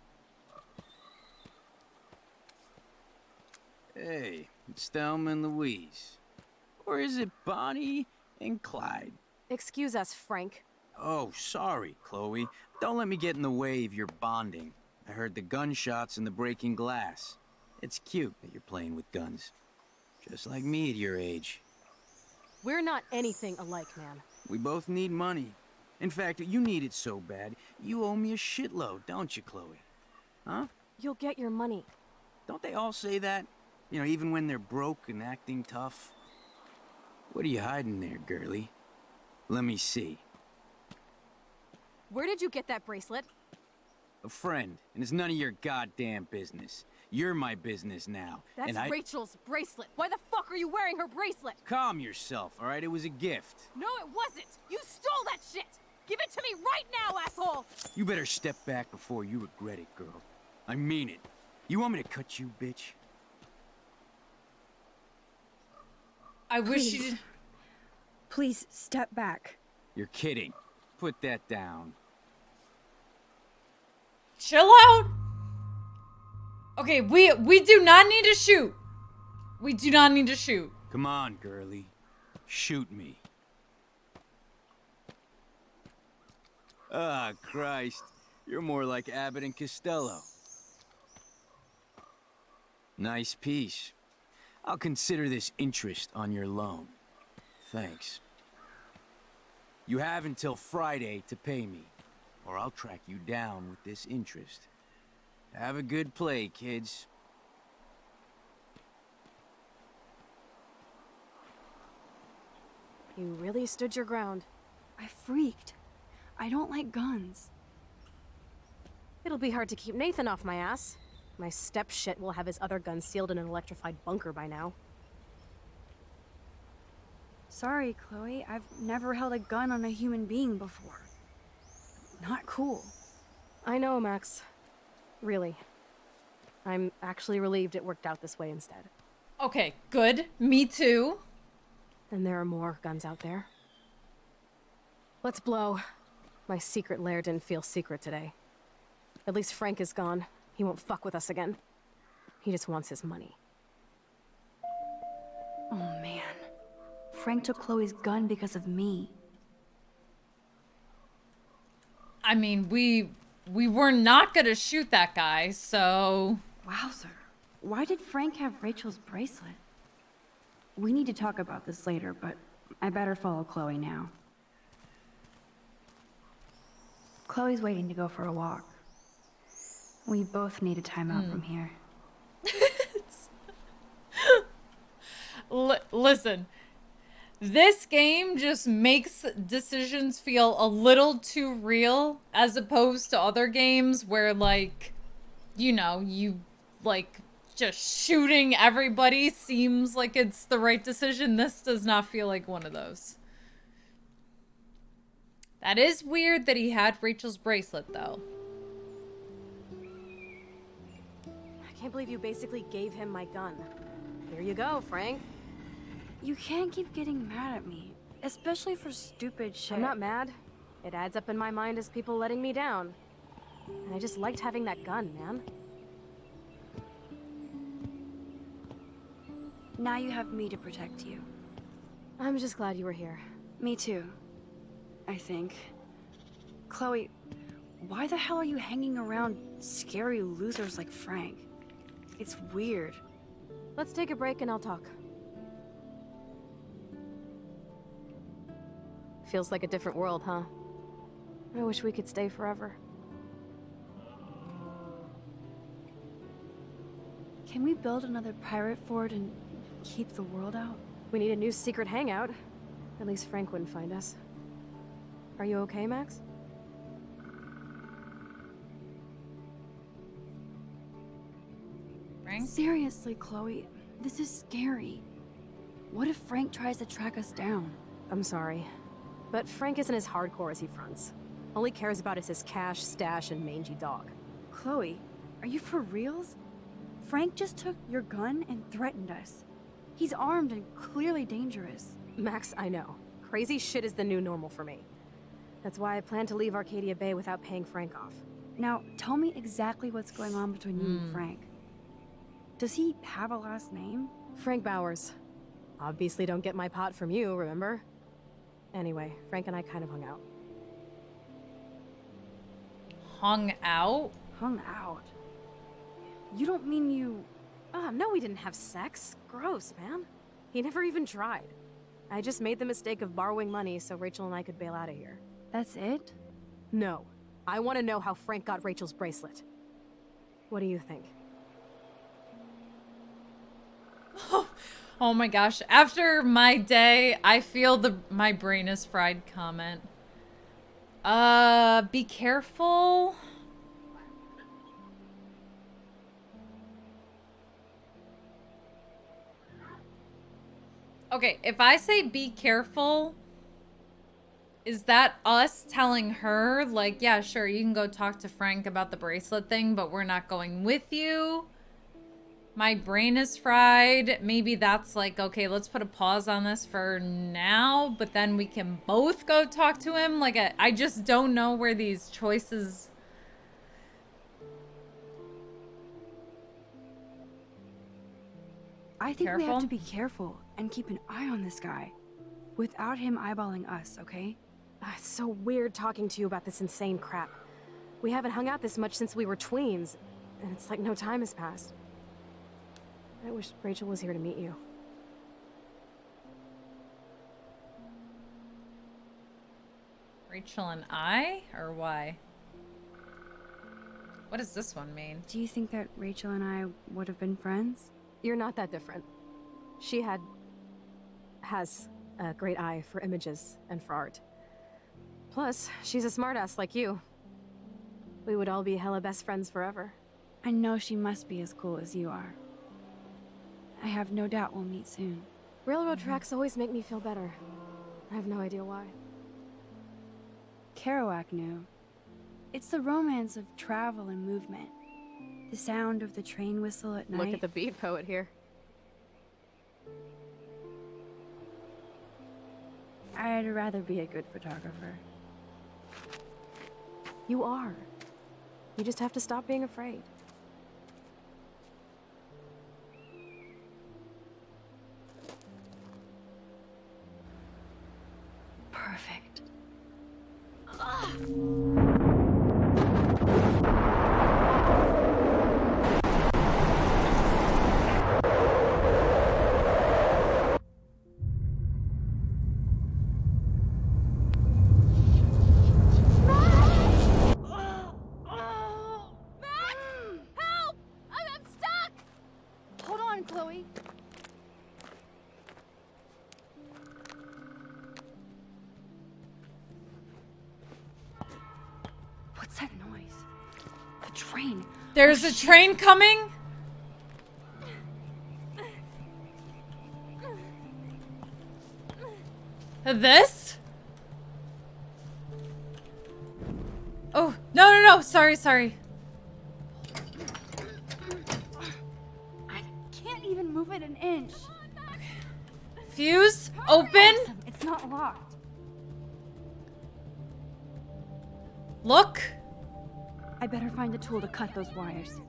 Hey, it's Thelma and Louise. Or is it Bonnie and Clyde? Excuse us, Frank. Oh, sorry, Chloe. Don't let me get in the way of your bonding. I heard the gunshots and the breaking glass. It's cute that you're playing with guns. Just like me at your age. We're not anything alike, man. We both need money. In fact, you need it so bad, you owe me a shitload, don't you, Chloe? Huh? You'll get your money. Don't they all say that? You know, even when they're broke and acting tough? What are you hiding there, girlie? Let me see. Where did you get that bracelet? A friend, and it's none of your goddamn business. You're my business now. That's and I... Rachel's bracelet. Why the fuck are you wearing her bracelet? Calm yourself, all right? It was a gift. No, it wasn't. You stole that shit. Give it to me right now, asshole. You better step back before you regret it, girl. I mean it. You want me to cut you, bitch? I wish you did. Please step back. You're kidding. Put that down. Chill out. Okay, we do not need to shoot. We do not need to shoot. Come on, girlie. Shoot me. Ah, Christ. You're more like Abbott and Costello. Nice piece. I'll consider this interest on your loan. Thanks. You have until Friday to pay me, or I'll track you down with this interest. Have a good play, kids. You really stood your ground. I freaked. I don't like guns. It'll be hard to keep Nathan off my ass. My stepshit will have his other gun sealed in an electrified bunker by now. Sorry, Chloe. I've never held a gun on a human being before. Not cool. I know, Max. Really. I'm actually relieved it worked out this way instead. Okay, good. Me too. And there are more guns out there. Let's blow. My secret lair didn't feel secret today. At least Frank is gone. He won't fuck with us again. He just wants his money. Oh man. Frank took Chloe's gun because of me. I mean, we were not gonna shoot that guy, so... Wowzer. Why did Frank have Rachel's bracelet? We need to talk about this later, but I better follow Chloe now. Chloe's waiting to go for a walk. We both need a timeout from here. Listen, this game just makes decisions feel a little too real as opposed to other games where, like, you know, you, like, just shooting everybody seems like it's the right decision. This does not feel like one of those. That is weird that he had Rachel's bracelet, though. I can't believe you basically gave him my gun. Here you go, Frank. You can't keep getting mad at me, especially for stupid shit. I'm not mad. It adds up in my mind as people letting me down. And I just liked having that gun, man. Now you have me to protect you. I'm just glad you were here. Me too, I think. Chloe, why the hell are you hanging around scary losers like Frank? It's weird. Let's take a break and I'll talk. Feels like a different world, huh? I wish we could stay forever. Can we build another pirate fort and keep the world out? We need a new secret hangout. At least Frank wouldn't find us. Are you okay, Max? Frank? Seriously, Chloe, this is scary. What if Frank tries to track us down? I'm sorry, but Frank isn't as hardcore as he fronts. All he cares about is his cash, stash, and mangy dog. Chloe, are you for reals? Frank just took your gun and threatened us. He's armed and clearly dangerous. Max, I know. Crazy shit is the new normal for me. That's why I plan to leave Arcadia Bay without paying Frank off. Now, tell me exactly what's going on between you and Frank. Does he have a last name? Frank Bowers. Obviously don't get my pot from you, remember? Anyway, Frank and I kind of hung out. Hung out? Hung out? You don't mean you... Oh, no, we didn't have sex. Gross, man. He never even tried. I just made the mistake of borrowing money so Rachel and I could bail out of here. That's it? No. I want to know how Frank got Rachel's bracelet. What do you think? Oh my gosh. After my day, I feel my brain is fried comment. Be careful. Okay, if I say be careful, is that us telling her, like, yeah, sure, you can go talk to Frank about the bracelet thing, but we're not going with you? My brain is fried. Maybe that's like, okay, let's put a pause on this for now, but then we can both go talk to him. Like, I just don't know where these choices... I think we have to be careful and keep an eye on this guy. Without him eyeballing us, okay? It's so weird talking to you about this insane crap. We haven't hung out this much since we were tweens, and it's like no time has passed. I wish Rachel was here to meet you. Rachel and I? Or why? What does this one mean? Do you think that Rachel and I would have been friends? You're not that different. She has a great eye for images and for art. Plus, she's a smartass like you. We would all be hella best friends forever. I know she must be as cool as you are. I have no doubt we'll meet soon. Railroad tracks always make me feel better. I have no idea why. Kerouac knew. It's the romance of travel and movement. The sound of the train whistle at night. Look at the beat poet here. I'd rather be a good photographer. You are. You just have to stop being afraid. Perfect. Chloe. What's that noise? The train. There's a train coming? This? Oh, no. Sorry. I can't even move it an inch. Fuse, open. Awesome. It's not locked. Look. I better find a tool to cut those wires.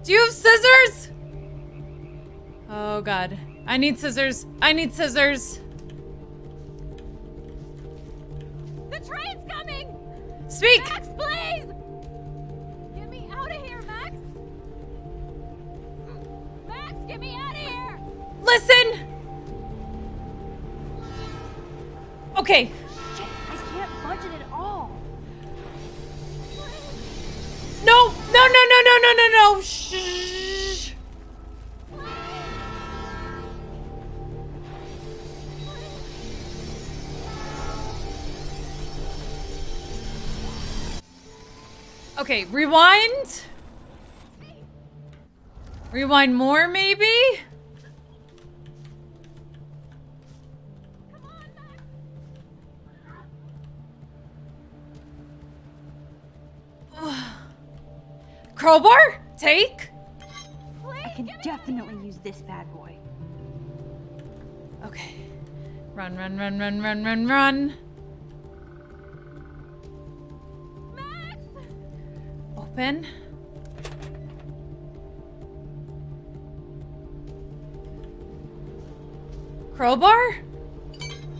Do you have scissors? Oh god. I need scissors. The train's coming! Speak! Max, please! Get me out of here, Max! Max, get me out of here! Listen! Okay. Shit, I can't budget at all. No! Shh. Okay, rewind. Rewind more, maybe? Crowbar? Take? I can definitely use this bad boy. Okay. Run. Max! Open. Crowbar? I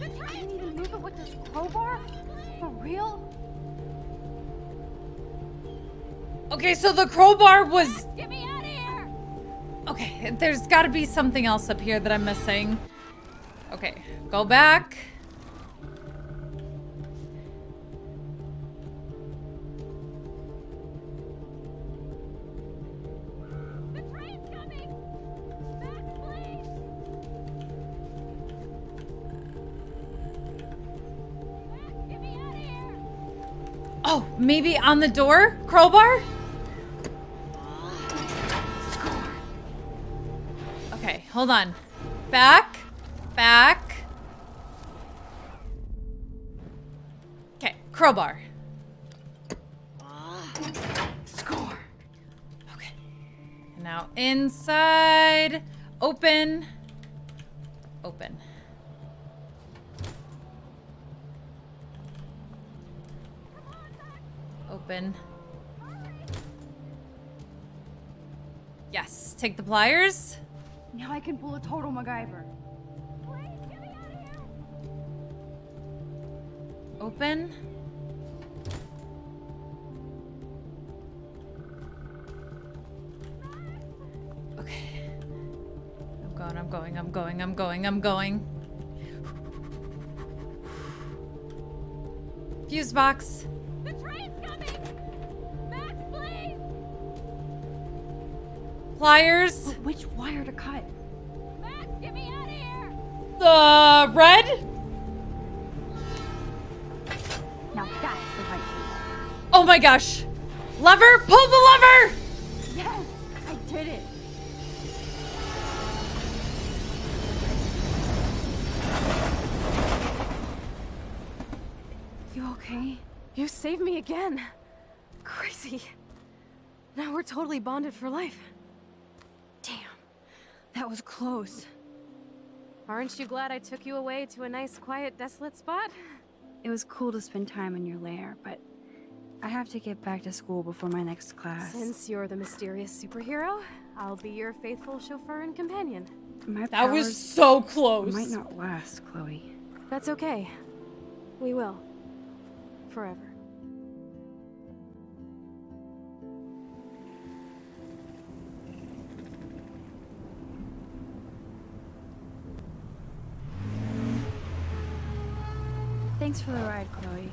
can't even move it with this crowbar? For real? Okay, so the crowbar was... Get me out of here! Okay, there's gotta be something else up here that I'm missing. Okay, go back. The train's coming! Max, please! Max, get me out of here! Oh, maybe on the door? Crowbar? Okay, hold on. Back. Okay, crowbar. Score. Okay. Now inside. Open. Open. Yes, take the pliers. Now I can pull a total MacGyver. Open. Okay. I'm going. Fuse box. The train's coming! Max, please! Pliers. But which wire to cut? Max, get me out of here! The red. Now that's the right cable. Oh my gosh. Lever. Pull the lever. Yes, I did it. You okay? You saved me again. Crazy. Now we're totally bonded for life. Damn, that was close. Aren't you glad I took you away to a nice, quiet, desolate spot? It was cool to spend time in your lair, but I have to get back to school before my next class. Since you're the mysterious superhero, I'll be your faithful chauffeur and companion. My That was powers so close. might not last, Chloe. That's okay. We will. Forever. Thanks for the ride, Chloe.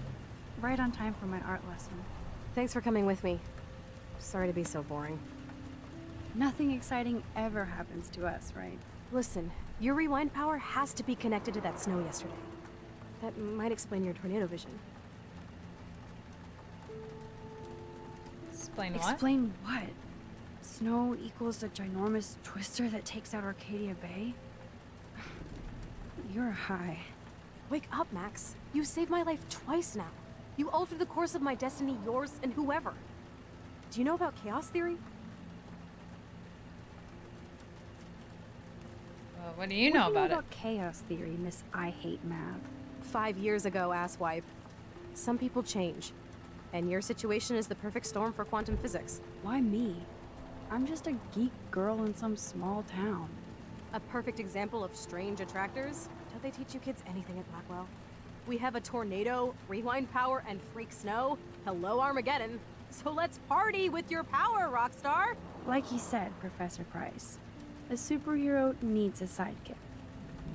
Right on time for my art lesson. Thanks for coming with me. Sorry to be so boring. Nothing exciting ever happens to us, right? Listen, your rewind power has to be connected to that snow yesterday. That might explain your tornado vision. Explain what? Explain what? Snow equals a ginormous twister that takes out Arcadia Bay? You're high. Wake up, Max. You saved my life twice now. You altered the course of my destiny, yours, and whoever. Do you know about chaos theory? Well, what do you know about it? chaos theory, Miss I Hate Math? 5 years ago, asswipe. Some people change. And your situation is the perfect storm for quantum physics. Why me? I'm just a geek girl in some small town. A perfect example of strange attractors? Don't they teach you kids anything at Blackwell? We have a tornado, rewind power, and freak snow. Hello, Armageddon. So let's party with your power, Rockstar! Like you said, Professor Price, a superhero needs a sidekick.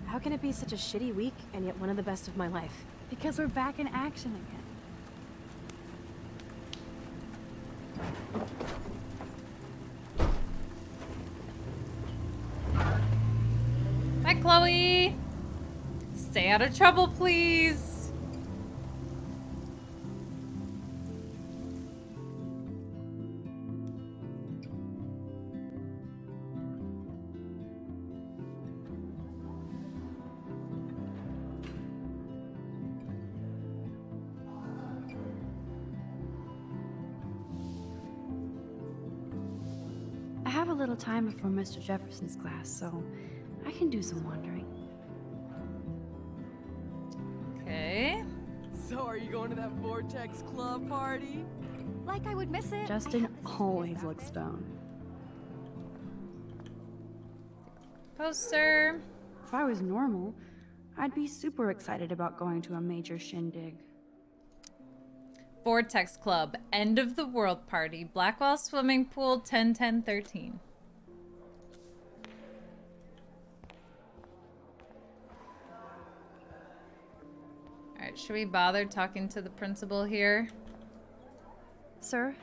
How can it be such a shitty week and yet one of the best of my life? Because we're back in action again. Bye, Chloe. Stay out of trouble, please. I have a little time before Mr. Jefferson's class, so I can do some wandering. Okay. So are you going to that Vortex Club party? Like I would miss it. Justin always looks stoned. Poster. If I was normal, I'd be super excited about going to a major shindig. Vortex Club. End of the world party. Blackwell swimming pool 10-10-13. Alright, should we bother talking to the principal here? Sir?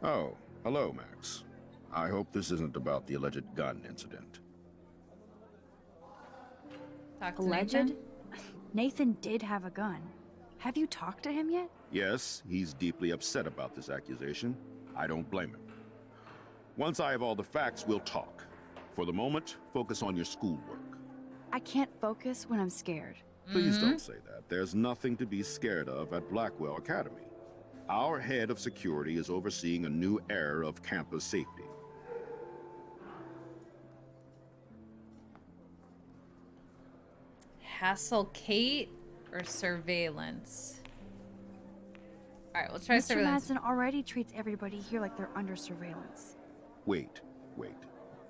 Oh, hello, Max. I hope this isn't about the alleged gun incident. Talk to Alleged? Nathan? Nathan did have a gun. Have you talked to him yet? Yes, he's deeply upset about this accusation. I don't blame him. Once I have all the facts, we'll talk. For the moment, focus on your schoolwork. I can't focus when I'm scared. Please don't say that. There's nothing to be scared of at Blackwell Academy. Our head of security is overseeing a new era of campus safety. Hassle Kate or surveillance? All right, we'll try Mr. surveillance. Madsen already treats everybody here like they're under surveillance. Wait.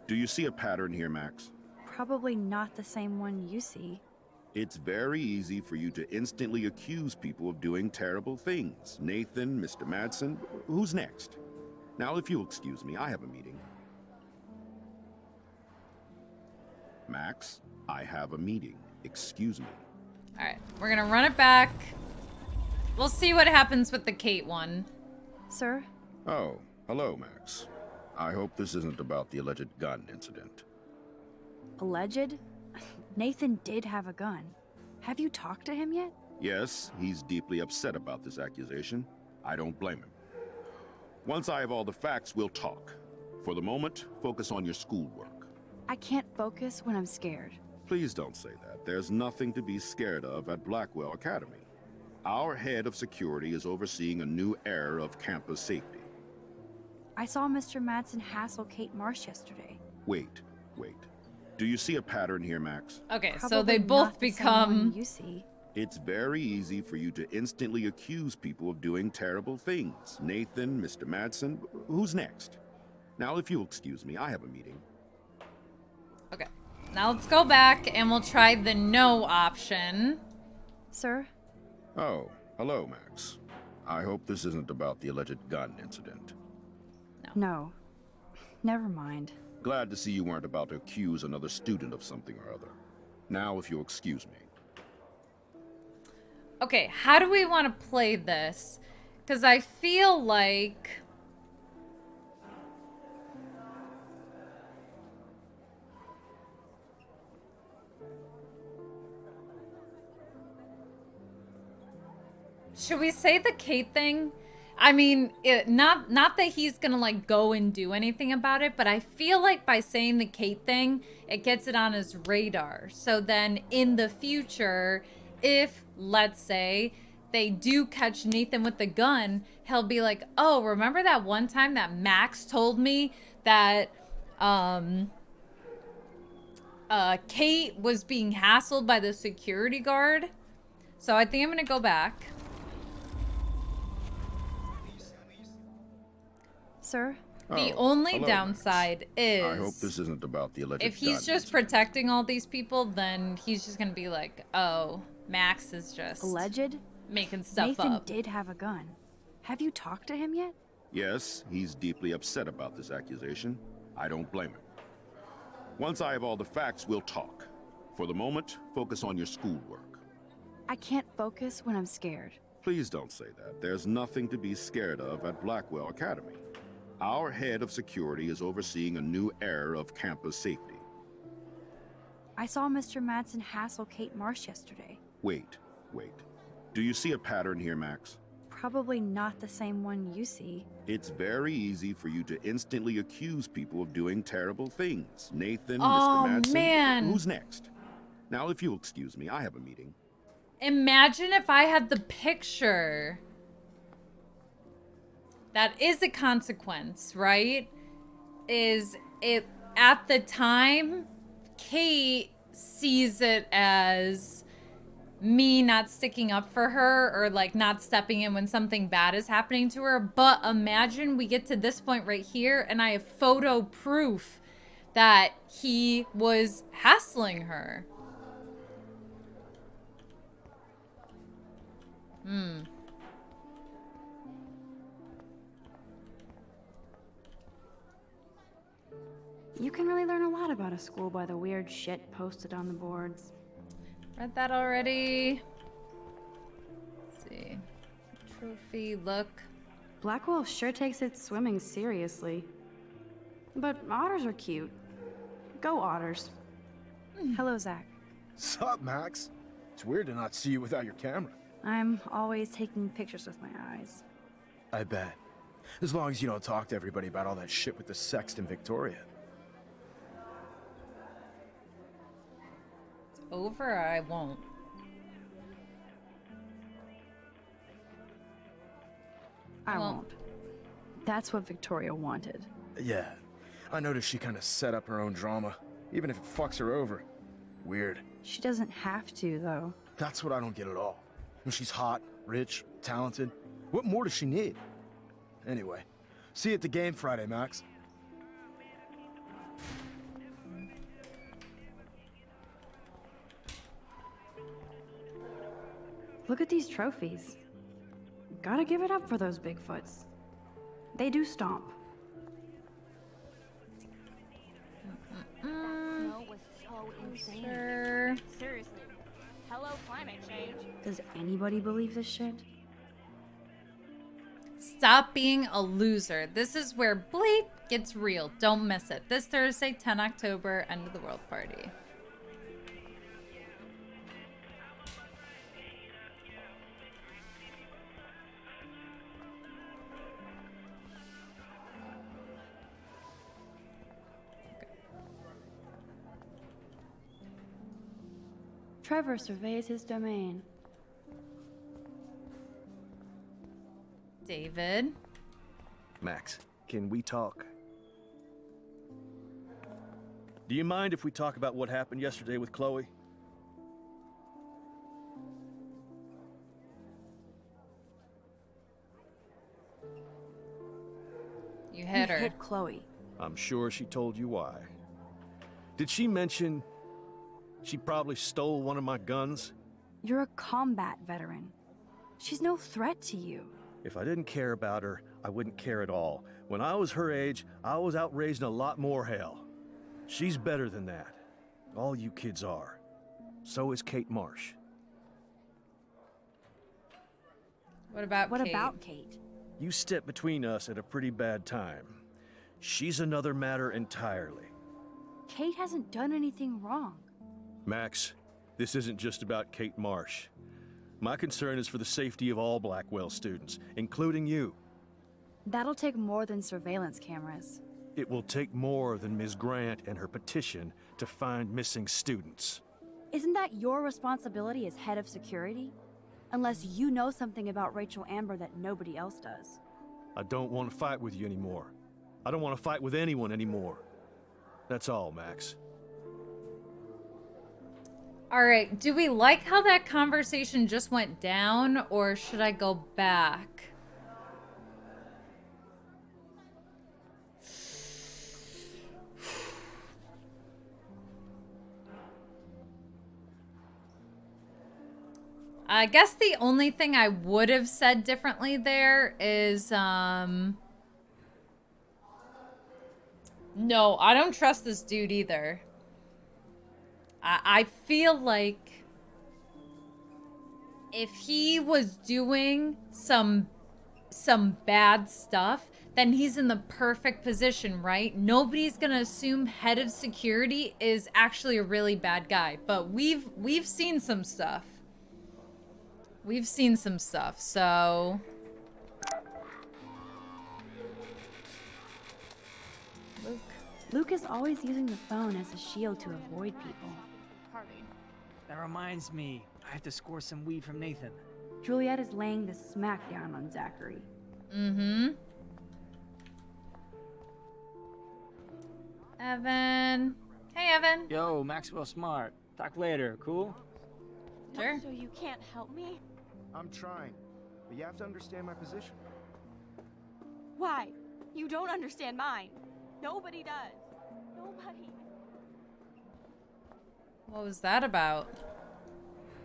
Do you see a pattern here, Max? Probably not the same one you see. It's very easy for you to instantly accuse people of doing terrible things. Nathan, Mr. Madsen, who's next? Now, if you'll excuse me, I have a meeting. Max, I have a meeting. Excuse me. All right, we're gonna run it back. We'll see what happens with the Kate one. Sir? Oh, hello, Max. I hope this isn't about the alleged gun incident. Alleged? Nathan did have a gun. Have you talked to him yet? Yes, he's deeply upset about this accusation. I don't blame him. Once I have all the facts, we'll talk. For the moment, focus on your schoolwork. I can't focus when I'm scared. Please don't say that. There's nothing to be scared of at Blackwell Academy. Our head of security is overseeing a new era of campus safety. I saw Mr. Madsen hassle Kate Marsh yesterday. Wait. Do you see a pattern here, Max? Okay, so Probably they both not the same become... one you see. It's very easy for you to instantly accuse people of doing terrible things. Nathan, Mr. Madsen, who's next? Now, if you'll excuse me, I have a meeting. Okay, now let's go back and we'll try the no option. Sir? Oh, hello, Max. I hope this isn't about the alleged gun incident. No. Never mind. Glad to see you weren't about to accuse another student of something or other. Now, if you'll excuse me. Okay, how do we want to play this? Because I feel like... Should we say the Kate thing? I mean, not that he's gonna like go and do anything about it, but I feel like by saying the Kate thing, it gets it on his radar. So then in the future, if, let's say, they do catch Nathan with the gun, he'll be like, oh, remember that one time that Max told me that Kate was being hassled by the security guard? So I think I'm gonna go back. Sir? The only hello, downside is... I hope this isn't about the alleged if he's gun just protecting all these people, then he's just gonna be like, oh, Max is just... Alleged? Making stuff Nathan up. did have a gun. Have you talked to him yet? Yes, he's deeply upset about this accusation. I don't blame him. Once I have all the facts, we'll talk. For the moment, focus on your schoolwork. I can't focus when I'm scared. Please don't say that. There's nothing to be scared of at Blackwell Academy. Our head of security is overseeing a new era of campus safety. I saw Mr. Madsen hassle Kate Marsh yesterday. Wait. Do you see a pattern here, Max? Probably not the same one you see. It's very easy for you to instantly accuse people of doing terrible things. Nathan, Oh, Mr. Madsen, man. who's next? Now, if you'll excuse me, I have a meeting. Imagine if I had the picture. That is a consequence, right? Is it at the time, Kate sees it as me not sticking up for her or like not stepping in when something bad is happening to her. But imagine we get to this point right here and I have photo proof that he was hassling her. You can really learn a lot about a school by the weird shit posted on the boards. Read that already. Let's see. Trophy, look. Blackwell sure takes its swimming seriously. But otters are cute. Go otters. Hello, Zach. Sup, Max? It's weird to not see you without your camera. I'm always taking pictures with my eyes. I bet. As long as you don't talk to everybody about all that shit with the Sext and Victoria. It's over or I won't. I won't. That's what Victoria wanted. Yeah. I noticed she kind of set up her own drama, even if it fucks her over. Weird. She doesn't have to, though. That's what I don't get at all. When she's hot, rich, talented, what more does she need? Anyway, see you at the game Friday, Max. Look at these trophies. Gotta give it up for those Bigfoots. They do stomp. Snow was so insane. Sure. Seriously. Hello, climate change. Does anybody believe this shit? Stop being a loser. This is where bleep gets real. Don't miss it. This Thursday, 10 October, end of the world party. Trevor surveys his domain. David. Max, can we talk? Do you mind if we talk about what happened yesterday with Chloe? You hit her. Hit Chloe. I'm sure she told you why. Did she mention she probably stole one of my guns? You're a combat veteran. She's no threat to you. If I didn't care about her, I wouldn't care at all. When I was her age, I was out raising a lot more hell. She's better than that. All you kids are. So is Kate Marsh. What about What Kate? about Kate? You stepped between us at a pretty bad time. She's another matter entirely. Kate hasn't done anything wrong. Max, this isn't just about Kate Marsh. My concern is for the safety of all Blackwell students, including you. That'll take more than surveillance cameras. It will take more than Ms. Grant and her petition to find missing students. Isn't that your responsibility as head of security? Unless you know something about Rachel Amber that nobody else does. I don't want to fight with you anymore. I don't want to fight with anyone anymore. That's all, Max. All right, do we like how that conversation just went down, or should I go back? I guess the only thing I would have said differently there is, no, I don't trust this dude either. I feel like if he was doing some bad stuff, then he's in the perfect position, right? Nobody's gonna assume head of security is actually a really bad guy, but we've seen some stuff. We've seen some stuff, so Luke is always using the phone as a shield to avoid people. Harvey. That reminds me, I have to score some weed from Nathan. Juliet is laying the smackdown on Zachary. mm-hmm. Evan. Hey, Evan. Yo, Maxwell Smart. Talk later, cool? Sure. So you can't help me? I'm trying, but you have to understand my position. Why? You don't understand mine. Nobody does. Nobody. What was that about?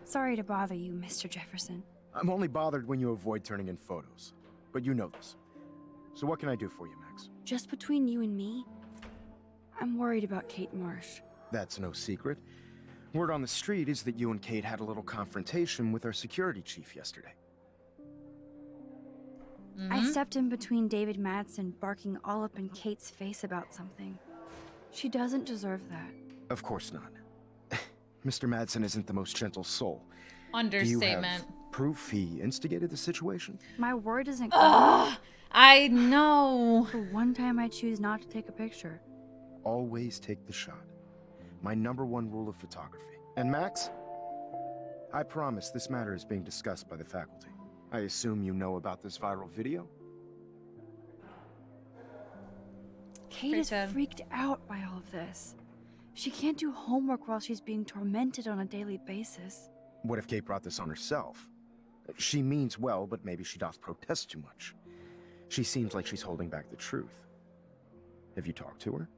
Sorry to bother you, Mr. Jefferson. I'm only bothered when you avoid turning in photos. But you know this. So what can I do for you, Max? Just between you and me, I'm worried about Kate Marsh. That's no secret. Word on the street is that you and Kate had a little confrontation with our security chief yesterday. I stepped in between David Madsen barking all up in Kate's face about something. She doesn't deserve that. Of course not. Mr. Madsen isn't the most gentle soul. Understatement. Do you have proof he instigated the situation? My word isn't Ugh, I know. For one time I choose not to take a picture. Always take the shot. My #1 rule of photography. And Max, I promise this matter is being discussed by the faculty. I assume you know about this viral video? Kate is freaked out by all of this. She can't do homework while she's being tormented on a daily basis. What if Kate brought this on herself? She means well, but maybe she doth protest too much. She seems like she's holding back the truth. Have you talked to her?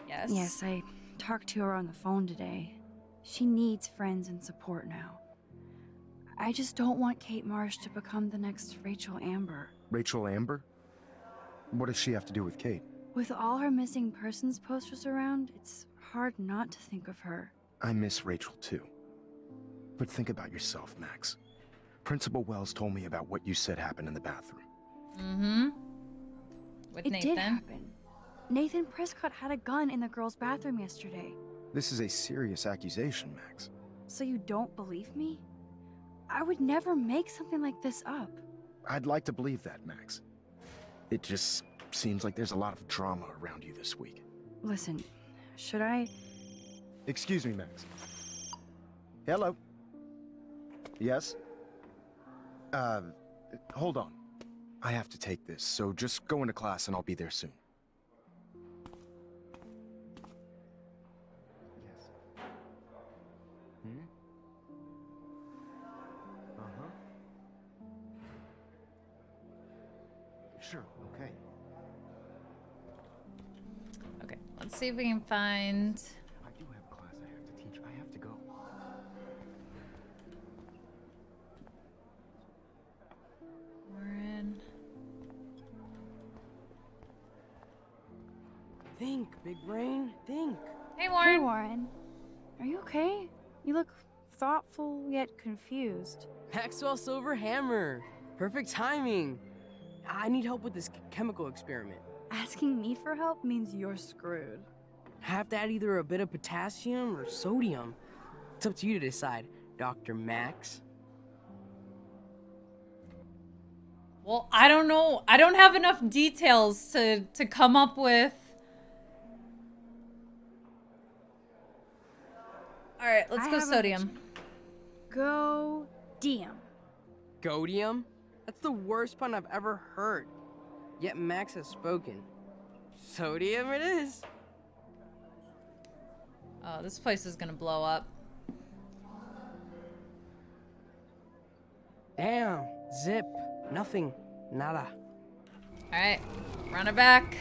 Yes. Yes, I talked to her on the phone today. She needs friends and support now. I just don't want Kate Marsh to become the next Rachel Amber. Rachel Amber? What does she have to do with Kate? With all her missing persons posters around, it's hard not to think of her. I miss Rachel too. But think about yourself, Max. Principal Wells told me about what you said happened in the bathroom. Mm-hmm. With It Nathan. did happen. Nathan Prescott had a gun in the girls' bathroom yesterday. This is a serious accusation, Max. So you don't believe me? I would never make something like this up. I'd like to believe that, Max. It just seems like there's a lot of drama around you this week. Listen, should I... Excuse me, Max. Hello? Yes? Hold on. I have to take this, so just go into class and I'll be there soon. Yes. Hmm? Uh-huh. Sure, okay. Okay, let's see if we can find... I do have a class I have to teach. I have to go. Warren. Think, big brain, think. Hey, Warren. Hey, Warren. Are you okay? You look thoughtful yet confused. Maxwell Silver Hammer. Perfect timing. I need help with this chemical experiment. Asking me for help means you're screwed. Have to add either a bit of potassium or sodium. It's up to you to decide, Dr. Max. Well, I don't know. I don't have enough details to come up with. All right, let's go sodium. Go DM. Godium? That's the worst pun I've ever heard. Yet Max has spoken. Sodium it is. Oh, this place is gonna blow up. Damn. Zip. Nothing. Nada. All right, run it back.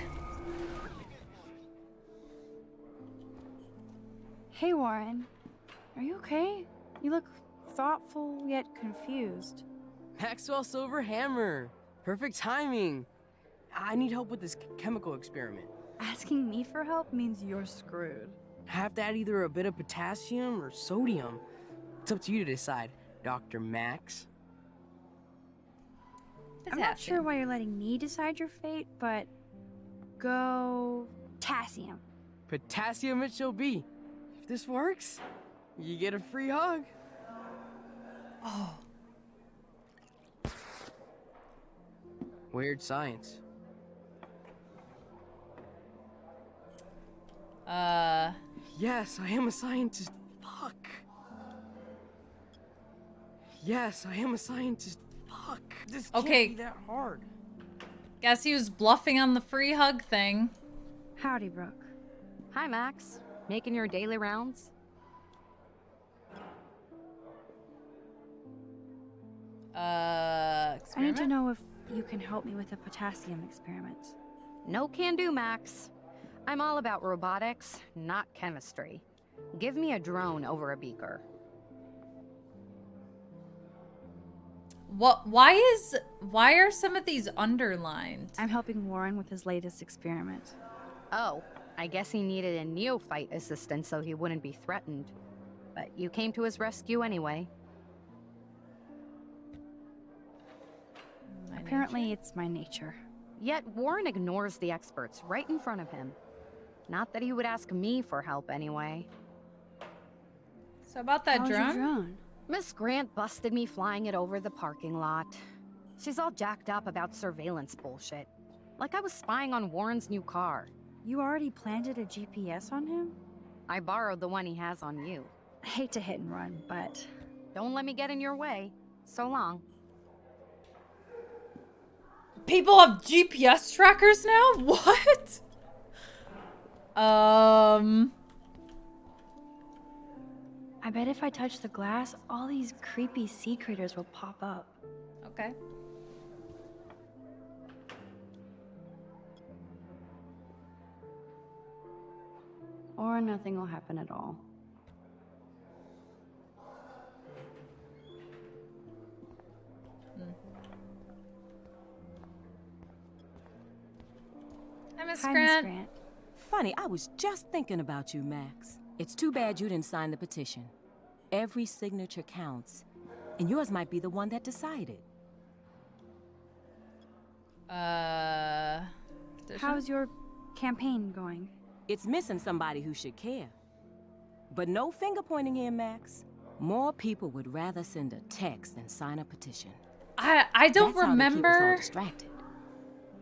Hey, Warren. Are you okay? You look thoughtful yet confused. Maxwell Silver Hammer. Perfect timing. I need help with this chemical experiment. Asking me for help means you're screwed. Have to add either a bit of potassium or sodium. It's up to you to decide, Dr. Max. I'm not sure why you're letting me decide your fate, but go potassium. Potassium it shall be. If this works, you get a free hug. Oh. Weird science. Yes, I am a scientist. Fuck. Yes, I am a scientist. Fuck. This Okay. can't be that hard. Guess he was bluffing on the free hug thing. Howdy, Brooke. Hi, Max. Making your daily rounds? I need Experiment? to know if you can help me with the potassium experiment. No can do, Max. I'm all about robotics, not chemistry. Give me a drone over a beaker. What? Why are some of these underlined? I'm helping Warren with his latest experiment. Oh, I guess he needed a neophyte assistant so he wouldn't be threatened. But you came to his rescue anyway. Apparently, it's my nature. Yet Warren ignores the experts right in front of him. Not that he would ask me for help anyway. So about that How's your drone? drone? Miss Grant busted me flying it over the parking lot. She's all jacked up about surveillance bullshit. Like I was spying on Warren's new car. You already planted a GPS on him? I borrowed the one he has on you. I hate to hit and run, but... Don't let me get in your way. So long. People have GPS trackers now? What? I bet if I touch the glass, all these creepy sea critters will pop up. Okay. Or nothing will happen at all. Hi, Miss Hi, Grant. Miss Grant. Funny, I was just thinking about you, Max. It's too bad you didn't sign the petition. Every signature counts, and yours might be the one that decided. How's your campaign going? It's missing somebody who should care. But no finger pointing here, Max. More people would rather send a text than sign a petition. I don't That's remember. How they keep us all distracted.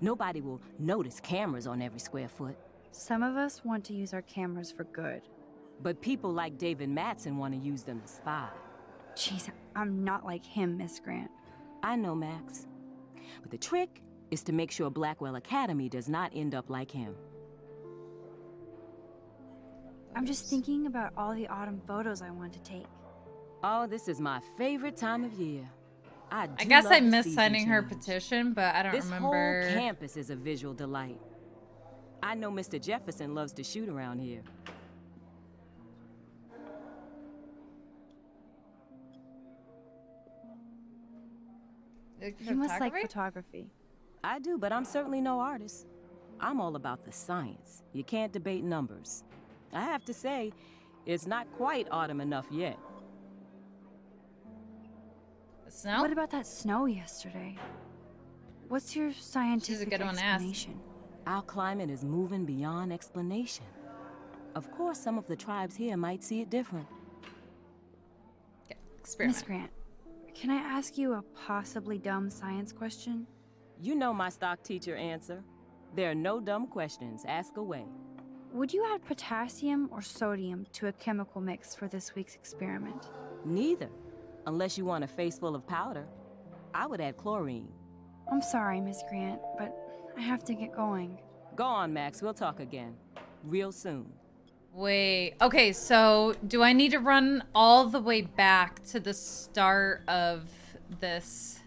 Nobody will notice cameras on every square foot. Some of us want to use our cameras for good. But people like David Mattson want to use them to spy. Jeez, I'm not like him, Miss Grant. I know, Max. But the trick is to make sure Blackwell Academy does not end up like him. I'm just thinking about all the autumn photos I want to take. Oh, this is my favorite time of year. I guess I missed signing her petition, but I don't this remember. This whole campus is a visual delight. I know Mr. Jefferson loves to shoot around here. You must like photography. I do, but I'm certainly no artist. I'm all about the science. You can't debate numbers. I have to say, it's not quite autumn enough yet. Snow? What about that snow yesterday? What's your scientific explanation? Our climate is moving beyond explanation. Of course, some of the tribes here might see it different. Okay, experiment. Miss Grant, can I ask you a possibly dumb science question? You know my stock teacher answer. There are no dumb questions. Ask away. Would you add potassium or sodium to a chemical mix for this week's experiment? Neither. Unless you want a face full of powder. I would add chlorine. I'm sorry, Miss Grant, but I have to get going. Go on, Max. We'll talk again. Real soon. Wait. Okay, so do I need to run all the way back to the start of this?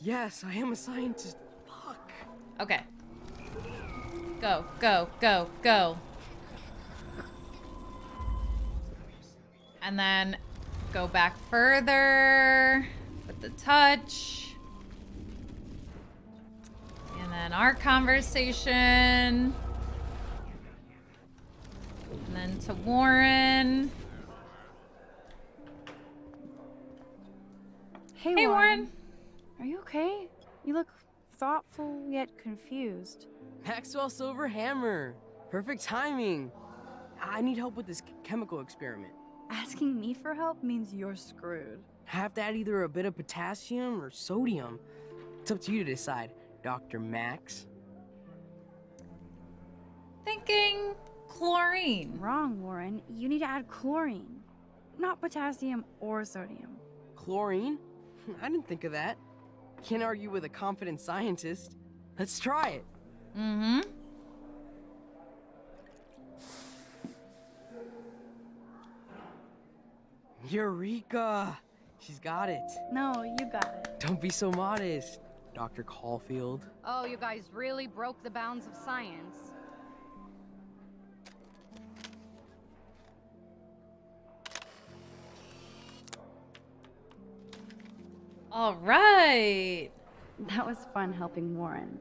Yes, I am a scientist. Fuck. Okay. Go, go, go, go. And then go back further with the touch. And then our conversation. And then to Warren. Hey, Warren. Are you okay? You look thoughtful yet confused. Maxwell Silver Hammer. Perfect timing. I need help with this chemical experiment. Asking me for help means you're screwed. I have to add either a bit of potassium or sodium. It's up to you to decide, Dr. Max. Thinking chlorine. Wrong, Warren. You need to add chlorine, not potassium or sodium. Chlorine? I didn't think of that. Can't argue with a confident scientist. Let's try it. Mm-hmm. Eureka! She's got it. No, you got it. Don't be so modest, Dr. Caulfield. Oh, you guys really broke the bounds of science. All right. That was fun helping Warren.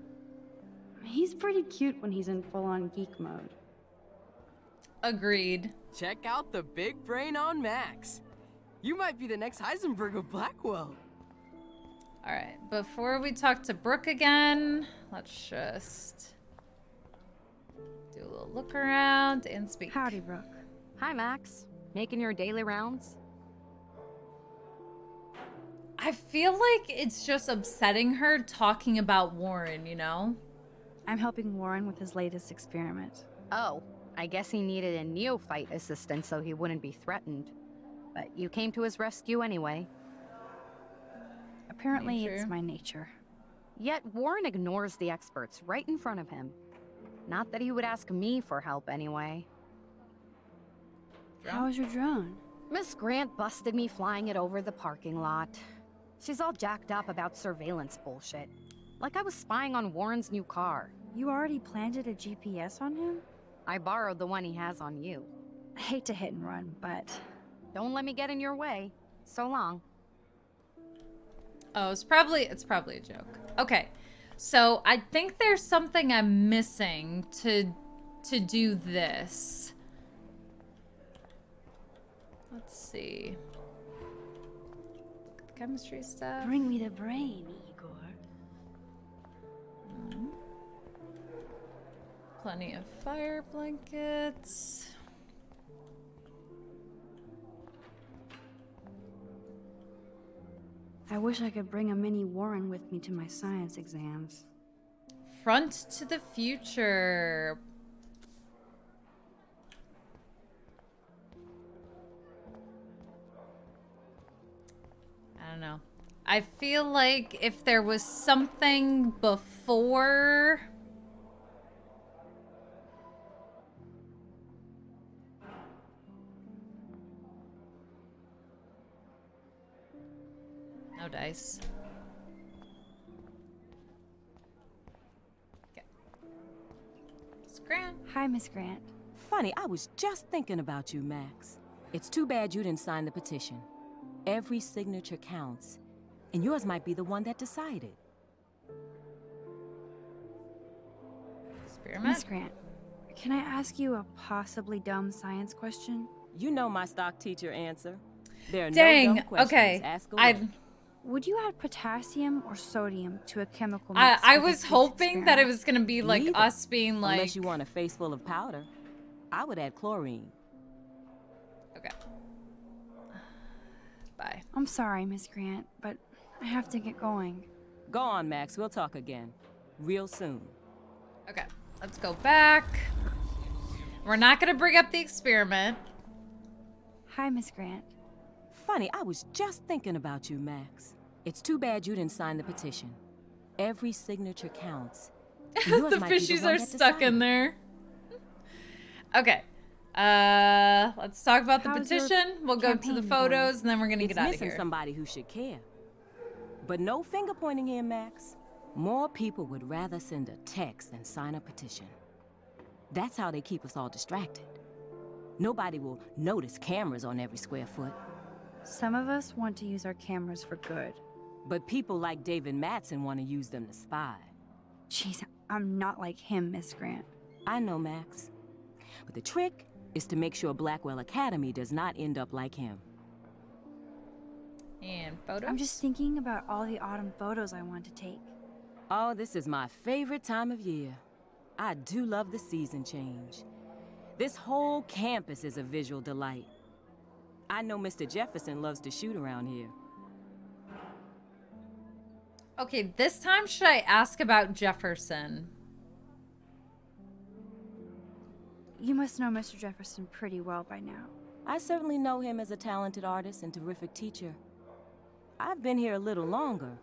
He's pretty cute when he's in full-on geek mode. Agreed. Check out the big brain on Max. You might be the next Heisenberg of Blackwell. All right, before we talk to Brooke again, let's just do a little look around and speak. Howdy, Brooke. Hi, Max. Making your daily rounds? I feel like it's just upsetting her talking about Warren, you know? I'm helping Warren with his latest experiment. Oh, I guess he needed a neophyte assistant so he wouldn't be threatened. But you came to his rescue anyway. Apparently, it's my nature. Yet Warren ignores the experts right in front of him. Not that he would ask me for help anyway. How was your drone? Miss Grant busted me flying it over the parking lot. She's all jacked up about surveillance bullshit. Like I was spying on Warren's new car. You already planted a GPS on him? I borrowed the one he has on you. I hate to hit and run, but... Don't let me get in your way. So long. Oh, it's probably a joke. Okay. So I think there's something I'm missing to do this. Let's see. Chemistry stuff. Bring me the brain, Igor. Plenty of fire blankets. I wish I could bring a mini Warren with me to my science exams. Front to the future. I don't know. I feel like if there was something before... No dice. Okay. Miss Grant. Hi, Miss Grant. Funny, I was just thinking about you, Max. It's too bad you didn't sign the petition. Every signature counts, and yours might be the one that decided. Experiment. Miss Grant, can I ask you a possibly dumb science question? You know my stock teacher answer. There are Dang, no dumb questions. okay. Ask away. Would you add potassium or sodium to a chemical mix? I for was this hoping that it experiment? was going to be like Neither. us being like... Unless you want a face full of powder. I would add chlorine. Okay. Bye. I'm sorry, Miss Grant, but I have to get going. Go on, Max. We'll talk again. Real soon. Okay. Let's go back. We're not going to bring up the experiment. Hi, Miss Grant. Funny, I was just thinking about you, Max. It's too bad you didn't sign the petition. Every signature counts. The fishies are stuck in there. Okay. Let's talk about the How's your petition. We'll go to the campaign photos, going? and then we're gonna It's get out of missing here. somebody who should care. But no finger pointing here, Max. More people would rather send a text than sign a petition. That's how they keep us all distracted. Nobody will notice cameras on every square foot. Some of us want to use our cameras for good. But people like David Mattson want to use them to spy. Jeez, I'm not like him, Miss Grant. I know, Max. But the trick is to make sure Blackwell Academy does not end up like him. And photos. I'm just thinking about all the autumn photos I want to take. Oh, this is my favorite time of year. I do love the season change. This whole campus is a visual delight. I know Mr. Jefferson loves to shoot around here. Okay, this time should I ask about Jefferson? You must know Mr. Jefferson pretty well by now. I certainly know him as a talented artist and terrific teacher. I've been here a little longer,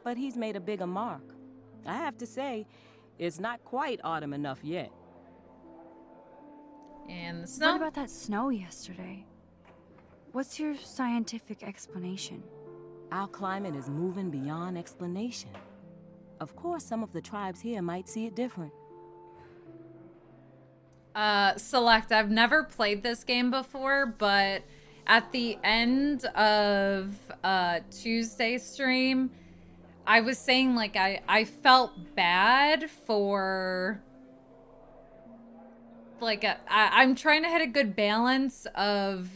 but he's made a bigger mark. I have to say, it's not quite autumn enough yet. And the snow? What about that snow yesterday? What's your scientific explanation? Our climate is moving beyond explanation. Of course, some of the tribes here might see it different. Select. I've never played this game before, but at the end of Tuesday's stream, I was saying like I felt bad for like I'm trying to hit a good balance of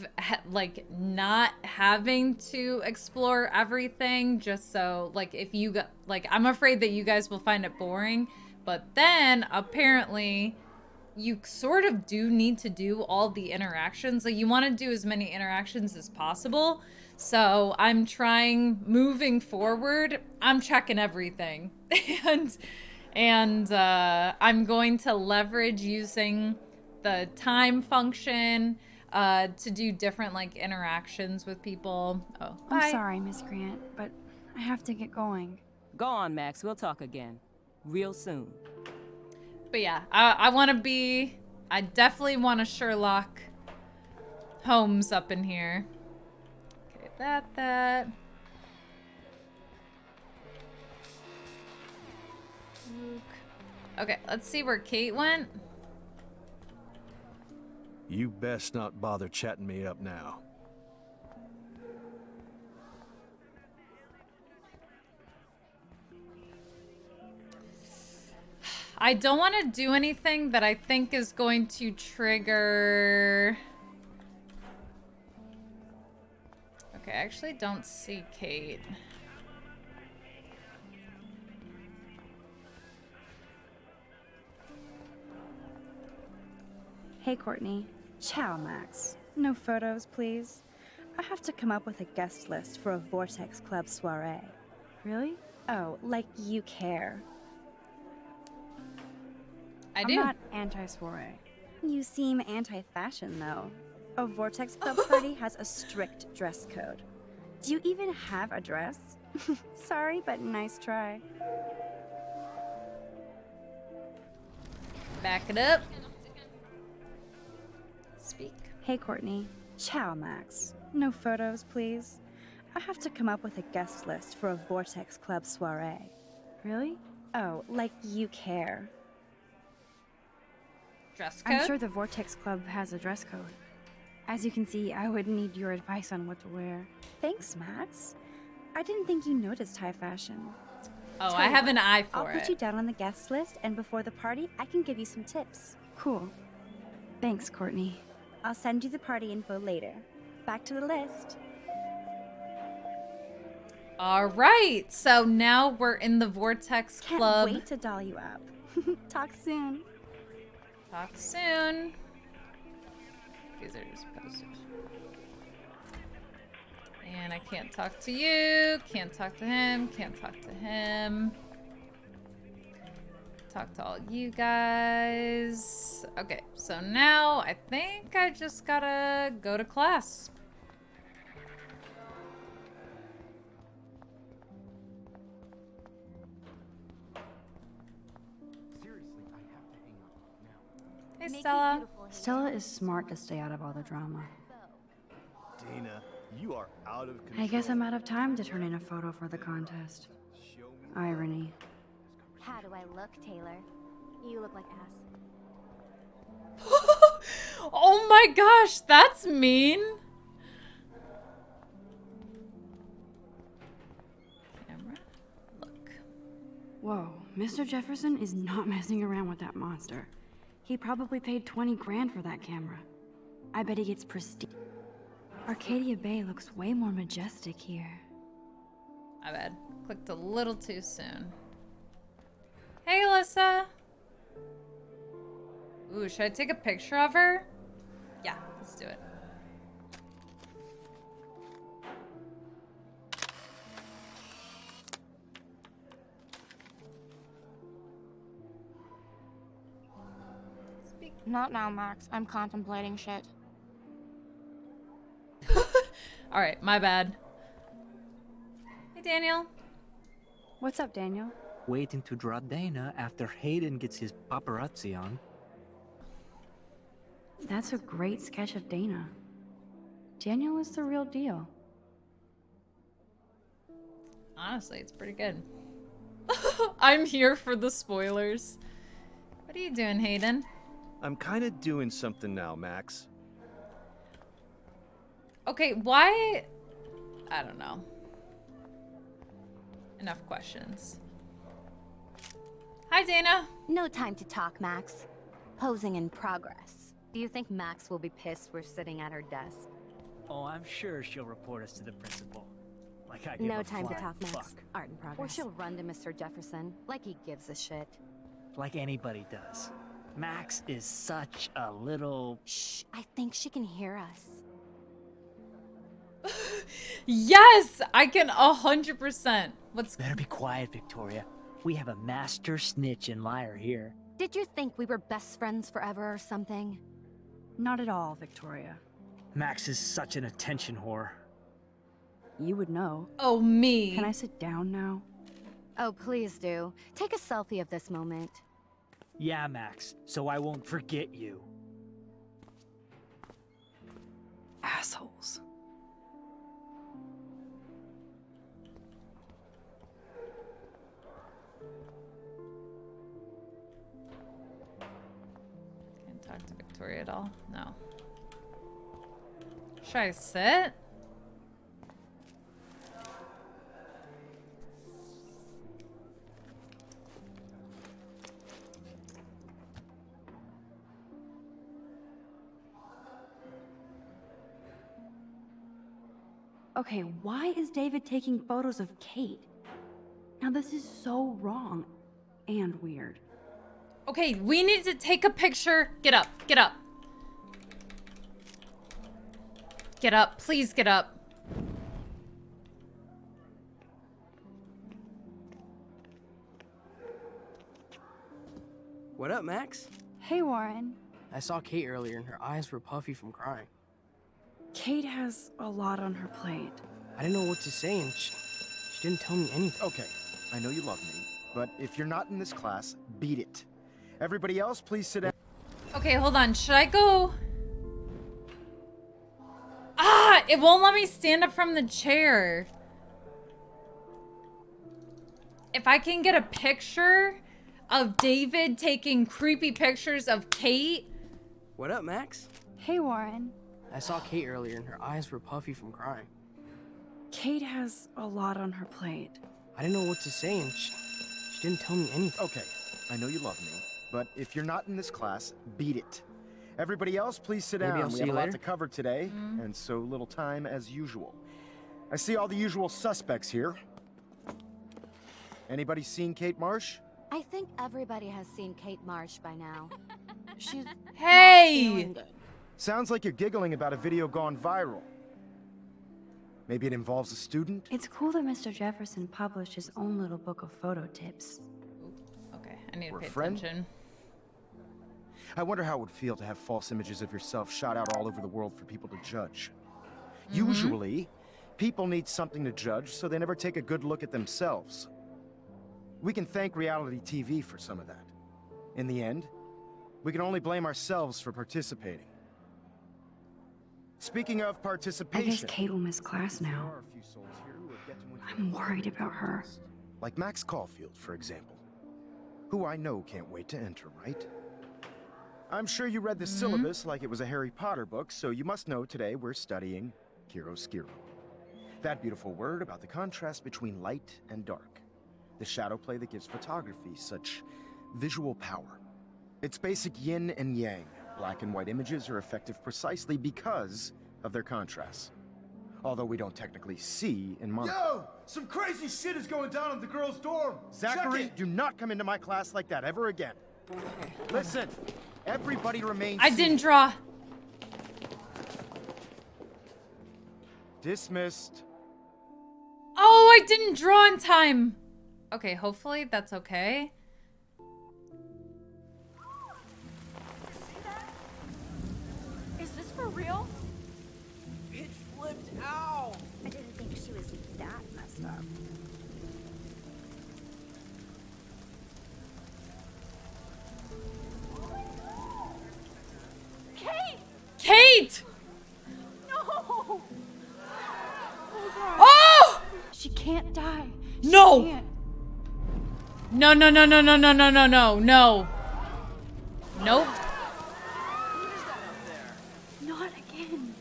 like not having to explore everything, just so like if you got like I'm afraid that you guys will find it boring, but then apparently you sort of do need to do all the interactions. Like, you want to do as many interactions as possible. So I'm trying, moving forward, I'm checking everything. and I'm going to leverage using the time function to do different like interactions with people. Oh, bye. I'm sorry, Miss Grant, but I have to get going. Go on, Max. We'll talk again. Real soon. But yeah, I want to be... I definitely want a Sherlock Holmes up in here. Okay, that. Okay, let's see where Kate went. You best not bother chatting me up now. I don't want to do anything that I think is going to trigger... Okay, I actually don't see Kate. Hey, Courtney. Ciao, Max. No photos, please. I have to come up with a guest list for a Vortex Club soiree. Really? Oh, like you care. I I'm do. not anti-soiree. You seem anti-fashion, though. A Vortex Club party has a strict dress code. Do you even have a dress? Sorry, but nice try. Back it up. Speak. Hey, Courtney. Ciao, Max. No photos, please. I have to come up with a guest list for a Vortex Club soiree. Really? Oh, like you care. Dress code? I'm sure the Vortex Club has a dress code. As you can see, I would need your advice on what to wear. Thanks, Max. I didn't think you noticed high fashion. Oh, Tell I you have what, an eye for I'll it. put you down on the guest list, and before the party, I can give you some tips. Cool. Thanks, Courtney. I'll send you the party info later. Back to the list. All right, so now we're in the Vortex Club. Can't wait to doll you up. Talk soon. Talk soon. These are just posters. And I can't talk to you. Can't talk to him. Can't talk to him. Talk to all you guys. Okay, so now I think I just gotta go to class. Hey, Stella. Stella is smart to stay out of all the drama. Dana, you are out of control. I guess I'm out of time to turn in a photo for the contest. Irony. How do I look, Taylor? You look like ass. Oh my gosh, that's mean. Camera, look. Whoa, Mr. Jefferson is not messing around with that monster. He probably paid 20 grand for that camera. I bet he gets prestige. Arcadia Bay looks way more majestic here. My bad. Clicked a little too soon. Hey, Alyssa. Ooh, should I take a picture of her? Yeah, let's do it. Not now, Max. I'm contemplating shit. All right, my bad. Hey, Daniel. What's up, Daniel? Waiting to draw Dana after Hayden gets his paparazzi on. That's a great sketch of Dana. Daniel is the real deal. Honestly, it's pretty good. I'm here for the spoilers. What are you doing, Hayden? I'm kind of doing something now, Max. Okay, why? I don't know. Enough questions. Hi, Dana. No time to talk, Max. Posing in progress. Do you think Max will be pissed we're sitting at her desk? Oh, I'm sure she'll report us to the principal. Like I give No a time to flying talk, Max. fuck. Art in progress. Or she'll run to Mr. Jefferson, like he gives a shit. Like anybody does. Max is such a little... Shh, I think she can hear us. Yes, I can 100%. What's... Better be quiet, Victoria. We have a master snitch and liar here. Did you think we were best friends forever or something? Not at all, Victoria. Max is such an attention whore. You would know. Oh, me. Can I sit down now? Oh, please do. Take a selfie of this moment. Yeah, Max, so I won't forget you. Assholes. Can't talk to Victoria at all? No. Should I sit? Okay, why is David taking photos of Kate? Now this is so wrong and weird. Okay, we need to take a picture. Get up, get up. Get up, please get up. What up, Max? Hey, Warren. I saw Kate earlier and her eyes were puffy from crying. Kate has a lot on her plate. I didn't know what to say and she didn't tell me anything. Okay, I know you love me, but if you're not in this class, beat it. Everybody else, please sit down. Okay, hold on. Should I go? Ah, it won't let me stand up from the chair. If I can get a picture of David taking creepy pictures of Kate. What up, Max? Hey, Warren. I saw Kate earlier and her eyes were puffy from crying. Kate has a lot on her plate. I didn't know what to say and she didn't tell me anything. Okay, I know you love me, but if you're not in this class, beat it. Everybody else, please sit Maybe down. I'll We see have a you lot later. to cover today, and so little time as usual. I see all the usual suspects here. Anybody seen Kate Marsh? I think everybody has seen Kate Marsh by now. She's Hey! feeling good. Sounds like you're giggling about a video gone viral. Maybe it involves a student? It's cool that Mr. Jefferson published his own little book of photo tips. Okay, I need to We're pay friends? attention. I wonder how it would feel to have false images of yourself shot out all over the world for people to judge. Usually, people need something to judge, so they never take a good look at themselves. We can thank reality TV for some of that. In the end, we can only blame ourselves for participating. Speaking of I participation... guess Kate will miss class there now. are a few souls here who have yet to win I'm worried about her. like Max Caulfield, for example. Who I know can't wait to enter, right? I'm sure you read the syllabus like it was a Harry Potter book, so you must know today we're studying chiaroscuro. That beautiful word about the contrast between light and dark. The shadow play that gives photography such visual power. It's basic yin and yang. Black and white images are effective precisely because of their contrast. Although we don't technically see in monocle. Yo! Some crazy shit is going down in the girls' dorm! Zachary, do not come into my class like that ever again. Listen, everybody remains I didn't draw. dismissed. Oh, I didn't draw in time. Okay, hopefully that's okay. Is this for real? Pitch flipped out. I didn't think she was that messed up. Kate! Kate! No! Oh! She can't die. She No! can't. No, no, no, no, no, no, no, no, no, no. Nope. Not again.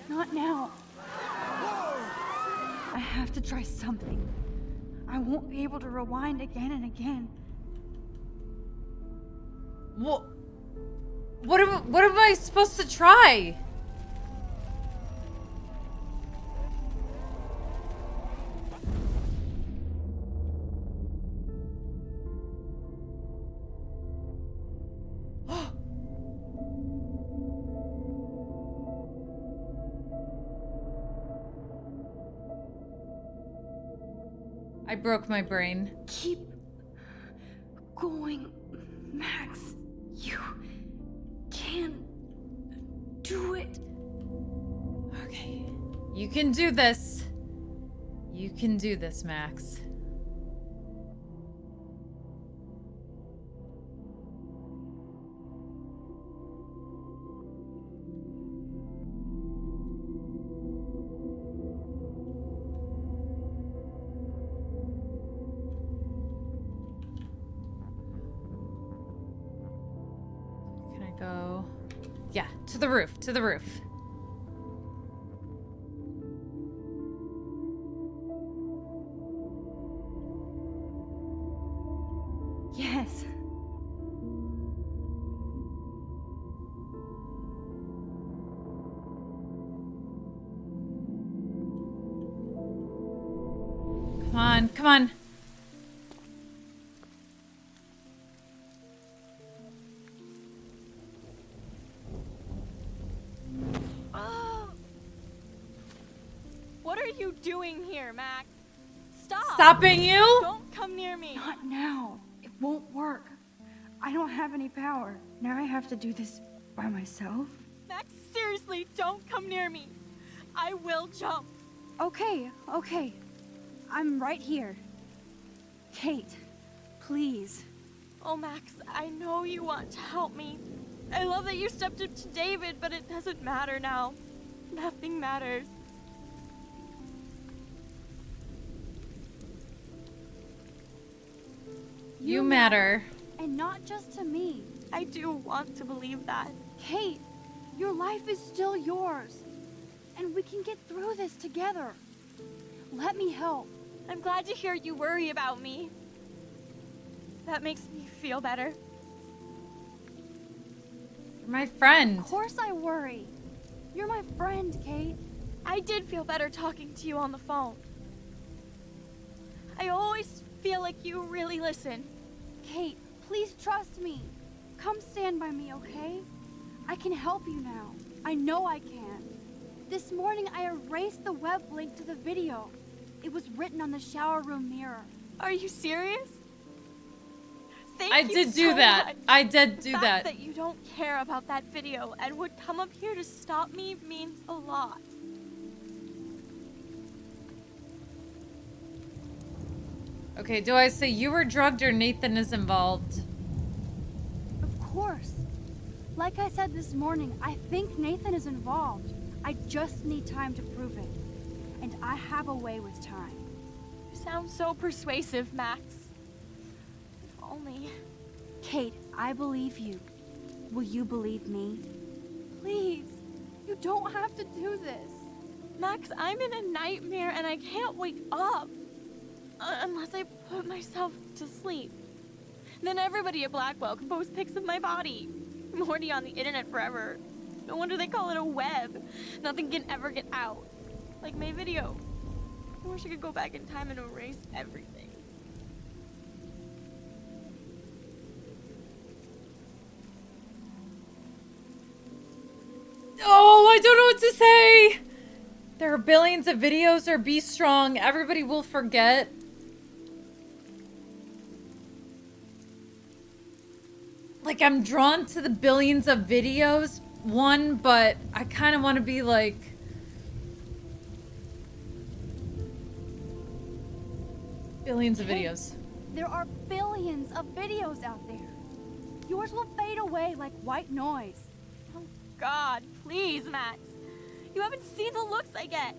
Not now. I have to try something. I won't be able to rewind again and again. What am I supposed to try? I broke my brain. Keep going, Max. You can do it. Okay. You can do this. You can do this, Max. Can I go? Yeah, to the roof, to the roof. Yes. Come on, come on. What are you doing here, Max? Stop! Stopping you? Don't come near me. Not now. It won't work. I don't have any power. Now I have to do this by myself. Max, seriously, don't come near me. I will jump. Okay, okay. I'm right here. Kate, please. Oh, Max, I know you want to help me. I love that you stepped up to David, but it doesn't matter now. Nothing matters. You matter. And not just to me. I do want to believe that. Kate, your life is still yours. And we can get through this together. Let me help. I'm glad to hear you worry about me. That makes me feel better. You're my friend. Of course I worry. You're my friend, Kate. I did feel better talking to you on the phone. I always feel like you really listen. Kate, please trust me. Come stand by me, okay? I can help you now. I know I can. This morning I erased the web link to the video. It was written on the shower room mirror. Are you serious? Thank I you did do so that. much. I did do The that. fact that you don't care about that video and would come up here to stop me means a lot. Okay, do I say you were drugged or Nathan is involved? Of course. Like I said this morning, I think Nathan is involved. I just need time to prove it. And I have a way with time. You sound so persuasive, Max. If only. Kate, I believe you. Will you believe me? Please, you don't have to do this. Max, I'm in a nightmare and I can't wake up. Unless I put myself to sleep. Then everybody at Blackwell can post pics of my body. I'm already on the internet forever. No wonder they call it a web. Nothing can ever get out. Like my video. I wish I could go back in time and erase everything. Oh, I don't know what to say. There are billions of videos or be strong. Everybody will forget. Like, I'm drawn to the billions of videos, one, but I kind of want to be like... Billions of videos. There are billions of videos out there. Yours will fade away like white noise. Oh God, please, Max. You haven't seen the looks I get.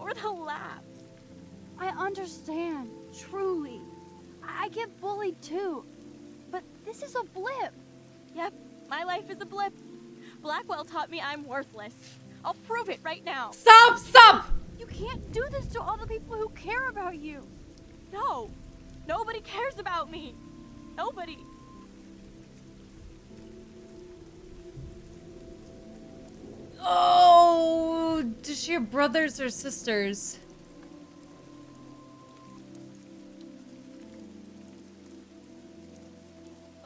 Or the laughs. I understand, truly. I get bullied too. But this is a blip. Yep, my life is a blip. Blackwell taught me I'm worthless. I'll prove it right now. Stop! Stop! You can't do this to all the people who care about you. No, nobody cares about me. Nobody. Oh, does she have brothers or sisters?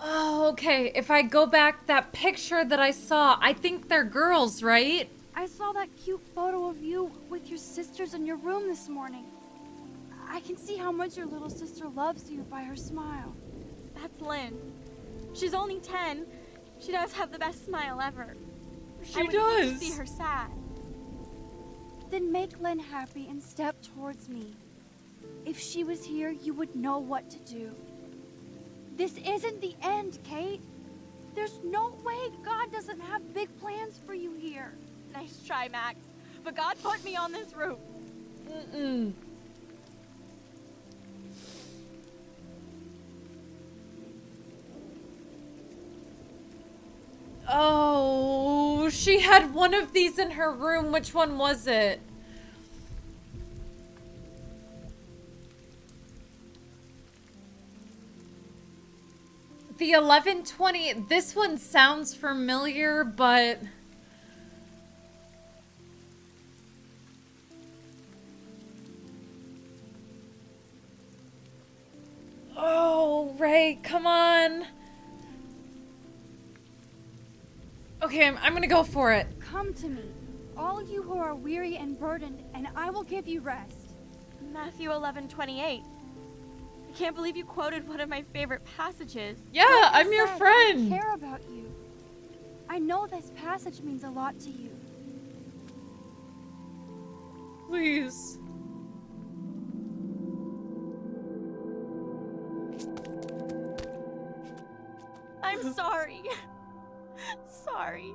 Oh, okay. If I go back, that picture that I saw, I think they're girls, right? I saw that cute photo of you with your sisters in your room this morning. I can see how much your little sister loves you by her smile. That's Lynn. She's only 10. She does have the best smile ever. She I would hate to does. see her sad. Then make Lynn happy and step towards me. If she was here, you would know what to do. This isn't the end, Kate. There's no way God doesn't have big plans for you here. Nice try, Max. But God put me on this roof. Mm-mm. Oh, she had one of these in her room. Which one was it? The 1120. This one sounds familiar, but... Oh, Ray, come on. Okay, I'm gonna go for it. Come to me, all you who are weary and burdened, and I will give you rest. Matthew 11:28. I can't believe you quoted one of my favorite passages. Yeah, Like I I'm your said, friend. I care about you. I know this passage means a lot to you. Please. I'm sorry. Sorry.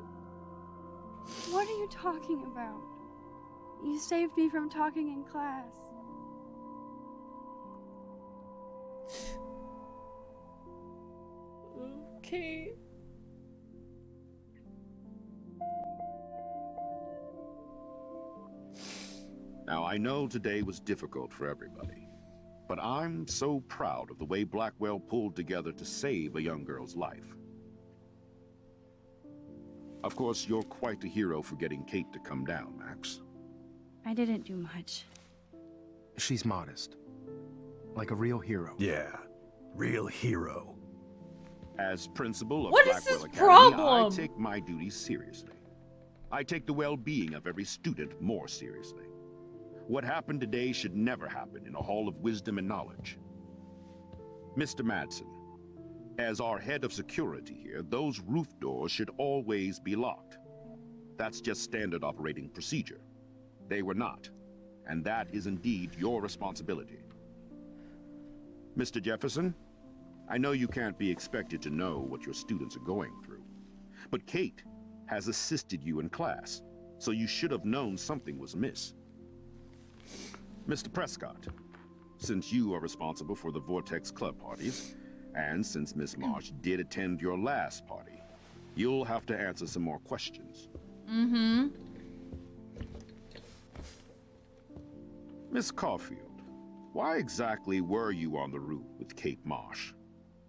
What are you talking about? You saved me from talking in class. Okay. Now, I know today was difficult for everybody, but I'm so proud of the way Blackwell pulled together to save a young girl's life. Of course, you're quite a hero for getting Kate to come down, Max. I didn't do much. She's modest. Like a real hero. Yeah, real hero. As principal of What is Blackwell his Academy, problem? I take my duties seriously. I take the well-being of every student more seriously. What happened today should never happen in a hall of wisdom and knowledge. Mr. Madsen, as our head of security here, those roof doors should always be locked. That's just standard operating procedure. They were not, and that is indeed your responsibility. Mr. Jefferson, I know you can't be expected to know what your students are going through, but Kate has assisted you in class, so you should have known something was amiss. Mr. Prescott, since you are responsible for the Vortex Club parties, and since Miss Marsh did attend your last party, you'll have to answer some more questions. Mm-hmm. Miss Caulfield, why exactly were you on the roof with Kate Marsh?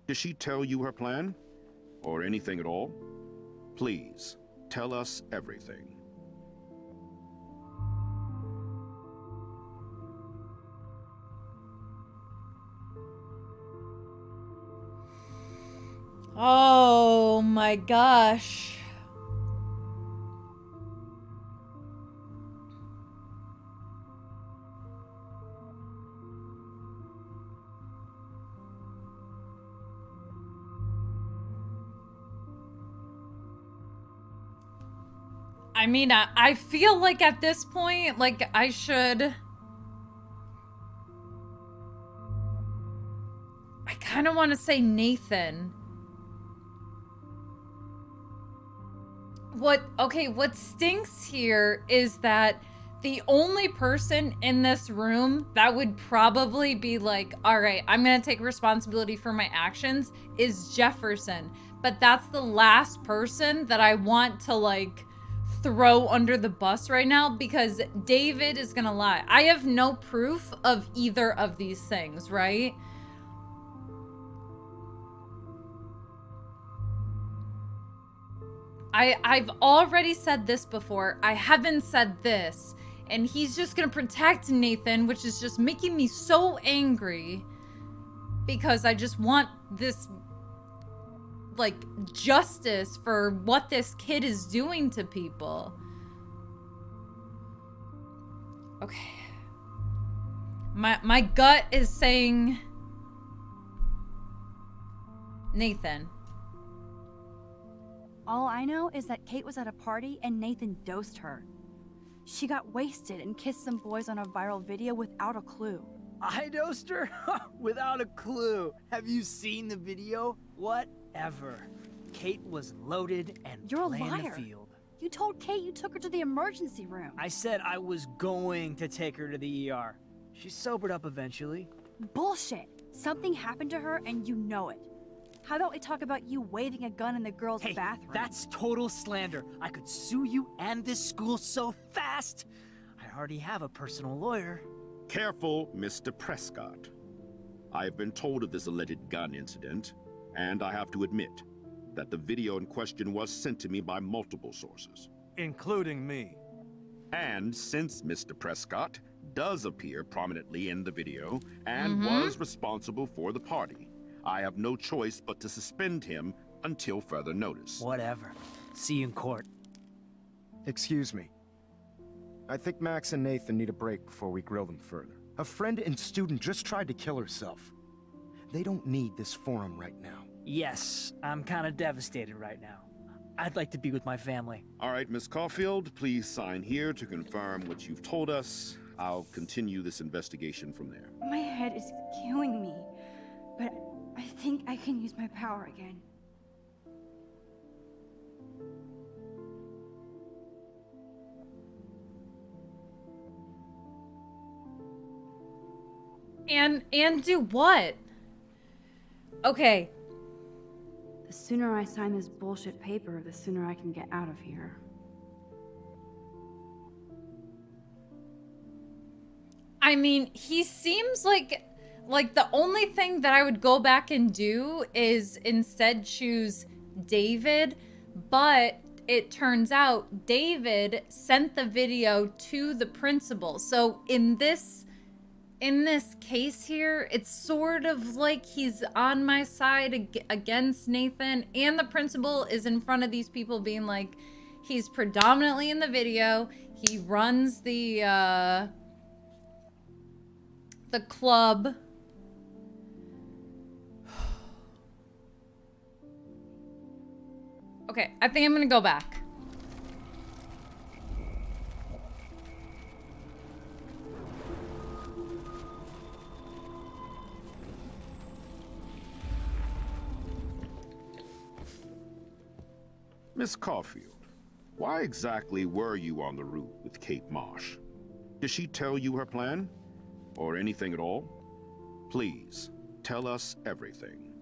Did she tell you her plan? Or anything at all? Please, tell us everything. Oh my gosh. I mean, I feel like at this point, like I should... I kind of want to say Nathan. What stinks here is that the only person in this room that would probably be like, all right, I'm going to take responsibility for my actions is Jefferson. But that's the last person that I want to like throw under the bus right now because David is going to lie. I have no proof of either of these things, right? I've already said this before. I haven't said this. And he's just going to protect Nathan, which is just making me so angry. Because I just want this, like, justice for what this kid is doing to people. Okay. My gut is saying Nathan. All I know is that Kate was at a party and Nathan dosed her. She got wasted and kissed some boys on a viral video without a clue. I dosed her? Without a clue. Have you seen the video? Whatever. Kate was loaded and You're a playing liar. the field. You told Kate you took her to the emergency room. I said I was going to take her to the ER. She sobered up eventually. Bullshit. Something happened to her and you know it. How about we talk about you waving a gun in the girls' bathroom? That's total slander. I could sue you and this school so fast. I already have a personal lawyer. Careful, Mr. Prescott. I have been told of this alleged gun incident, and I have to admit that the video in question was sent to me by multiple sources. Including me. And since Mr. Prescott does appear prominently in the video and was responsible for the party, I have no choice but to suspend him until further notice. Whatever. See you in court. Excuse me. I think Max and Nathan need a break before we grill them further. A friend and student just tried to kill herself. They don't need this forum right now. Yes, I'm kind of devastated right now. I'd like to be with my family. All right, Miss Caulfield, please sign here to confirm what you've told us. I'll continue this investigation from there. My head is killing me, but I think I can use my power again. And do what? Okay. The sooner I sign this bullshit paper, the sooner I can get out of here. I mean, he seems like the only thing that I would go back and do is instead choose David, but it turns out David sent the video to the principal. So in this case here, it's sort of like he's on my side against Nathan, and the principal is in front of these people being like, he's predominantly in the video, he runs the club. Okay, I think I'm gonna go back. Miss Caulfield, why exactly were you on the route with Kate Marsh? Did she tell you her plan? Or anything at all? Please, tell us everything.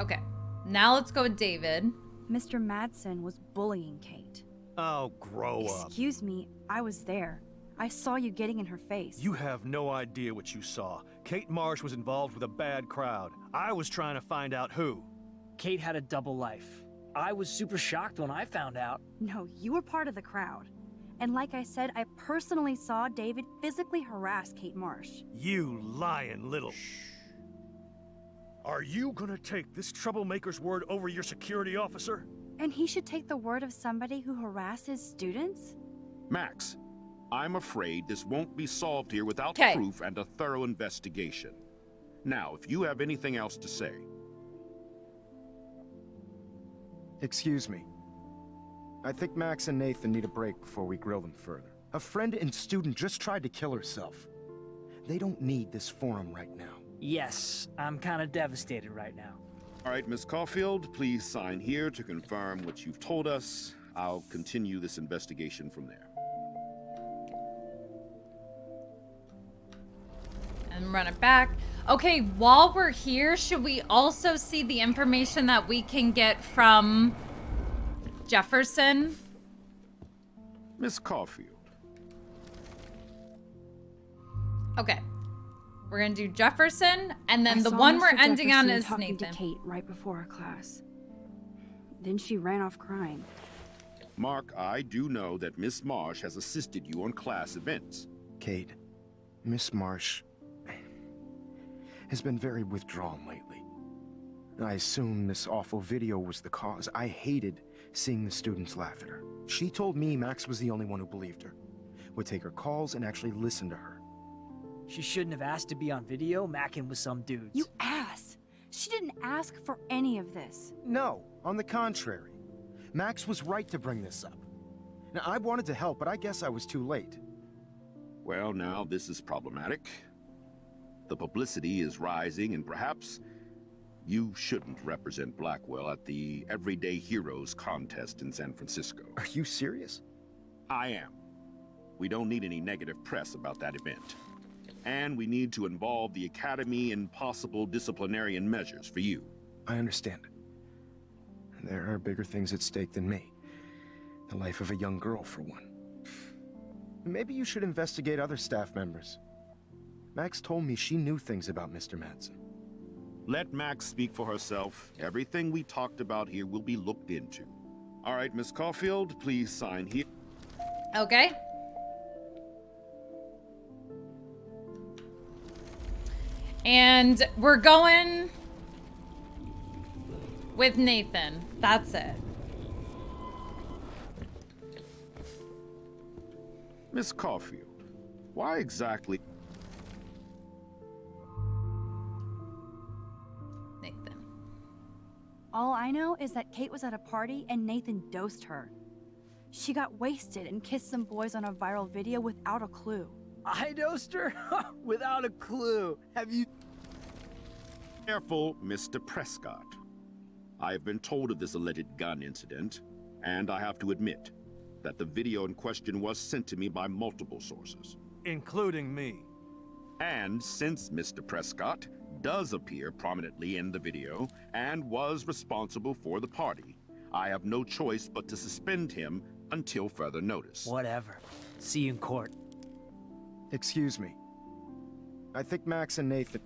Okay, now let's go with David. Mr. Madsen was bullying Kate. Oh, grow up. Excuse me, I was there. I saw you getting in her face. You have no idea what you saw. Kate Marsh was involved with a bad crowd. I was trying to find out who. Kate had a double life. I was super shocked when I found out. No, you were part of the crowd. And like I said, I personally saw David physically harass Kate Marsh. You lying little... Shh. Are you gonna take this troublemaker's word over your security officer? And he should take the word of somebody who harasses students? Max, I'm afraid this won't be solved here without proof and a thorough investigation. Now, if you have anything else to say... Excuse me. I think Max and Nathan need a break before we grill them further. A friend and student just tried to kill herself. They don't need this forum right now. Yes, I'm kind of devastated right now. All right, Miss Caulfield, please sign here to confirm what you've told us. I'll continue this investigation from there. And run it back. Okay, while we're here, should we also see the information that we can get from Jefferson? Miss Caulfield. Okay. We're gonna do Jefferson, and then I the saw one Mr. we're ending on Jefferson is talking to Nathan. Kate right before her class. Then she ran off crying. Mark, I do know that Miss Marsh has assisted you on class events. Kate, Miss Marsh has been very withdrawn lately. I assume this awful video was the cause. I hated seeing the students laugh at her. She told me Max was the only one who believed her, would take her calls and actually listen to her. She shouldn't have asked to be on video macking with some dudes. You ass! She didn't ask for any of this. No, on the contrary. Max was right to bring this up. Now, I wanted to help, but I guess I was too late. Well, now this is problematic. The publicity is rising, and perhaps you shouldn't represent Blackwell at the Everyday Heroes contest in San Francisco. Are you serious? I am. We don't need any negative press about that event. And we need to involve the Academy in possible disciplinarian measures for you. I understand. There are bigger things at stake than me. The life of a young girl, for one. Maybe you should investigate other staff members. Max told me she knew things about Mr. Madsen. Let Max speak for herself. Everything we talked about here will be looked into. All right, Miss Caulfield, please sign here. Okay. And we're going with Nathan. That's it. Miss Caulfield, why exactly? Nathan. All I know is that Kate was at a party and Nathan dosed her. She got wasted and kissed some boys on a viral video without a clue. I dosed her? Without a clue. Have you... Careful, Mr. Prescott. I have been told of this alleged gun incident, and I have to admit that the video in question was sent to me by multiple sources. Including me. And since Mr. Prescott does appear prominently in the video and was responsible for the party, I have no choice but to suspend him until further notice. Whatever. See you in court. Excuse me. I think Max and Nathan...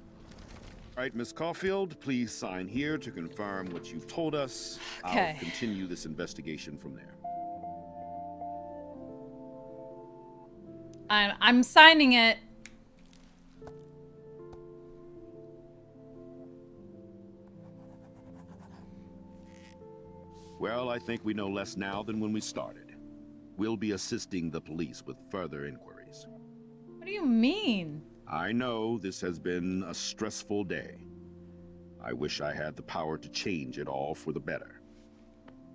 All right, Miss Caulfield, please sign here to confirm what you've told us. Okay. I'll continue this investigation from there. I'm signing it. Well, I think we know less now than when we started. We'll be assisting the police with further inquiries. What do you mean? I know this has been a stressful day. I wish I had the power to change it all for the better.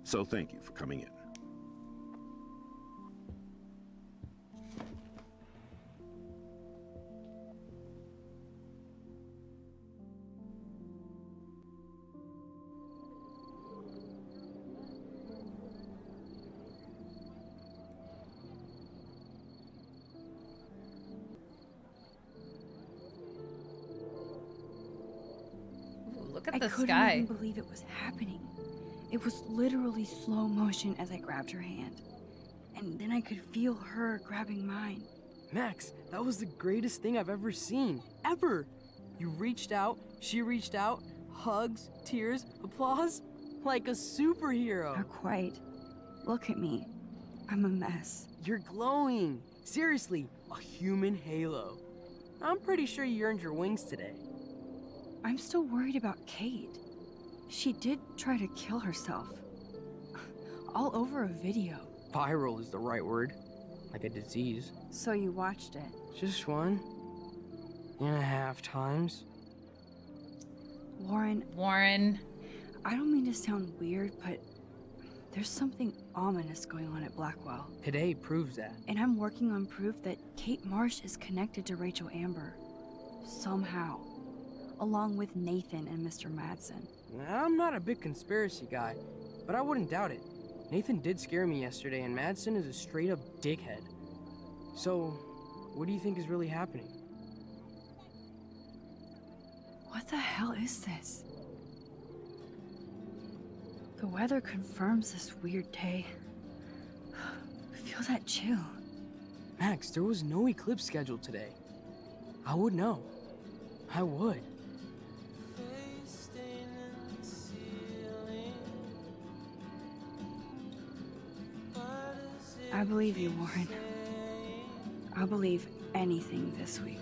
So thank you for coming in. Look at I the couldn't sky. even believe it was happening. It was literally slow motion as I grabbed her hand. And then I could feel her grabbing mine. Max, that was the greatest thing I've ever seen. Ever! You reached out, she reached out, hugs, tears, applause. Like a superhero. Not quite. Look at me. I'm a mess. You're glowing. Seriously, a human halo. I'm pretty sure you earned your wings today. I'm still worried about Kate. She did try to kill herself. All over a video. Viral is the right word. Like a disease. So you watched it? Just 1.5 times. Warren. I don't mean to sound weird, but there's something ominous going on at Blackwell. Today proves that. And I'm working on proof that Kate Marsh is connected to Rachel Amber. Somehow. Along with Nathan and Mr. Madsen. I'm not a big conspiracy guy, but I wouldn't doubt it. Nathan did scare me yesterday, and Madsen is a straight-up dickhead. So, what do you think is really happening? What the hell is this? The weather confirms this weird day. Feel that chill. Max, there was no eclipse scheduled today. I would know. I would. I believe you, Warren. I'll believe anything this week.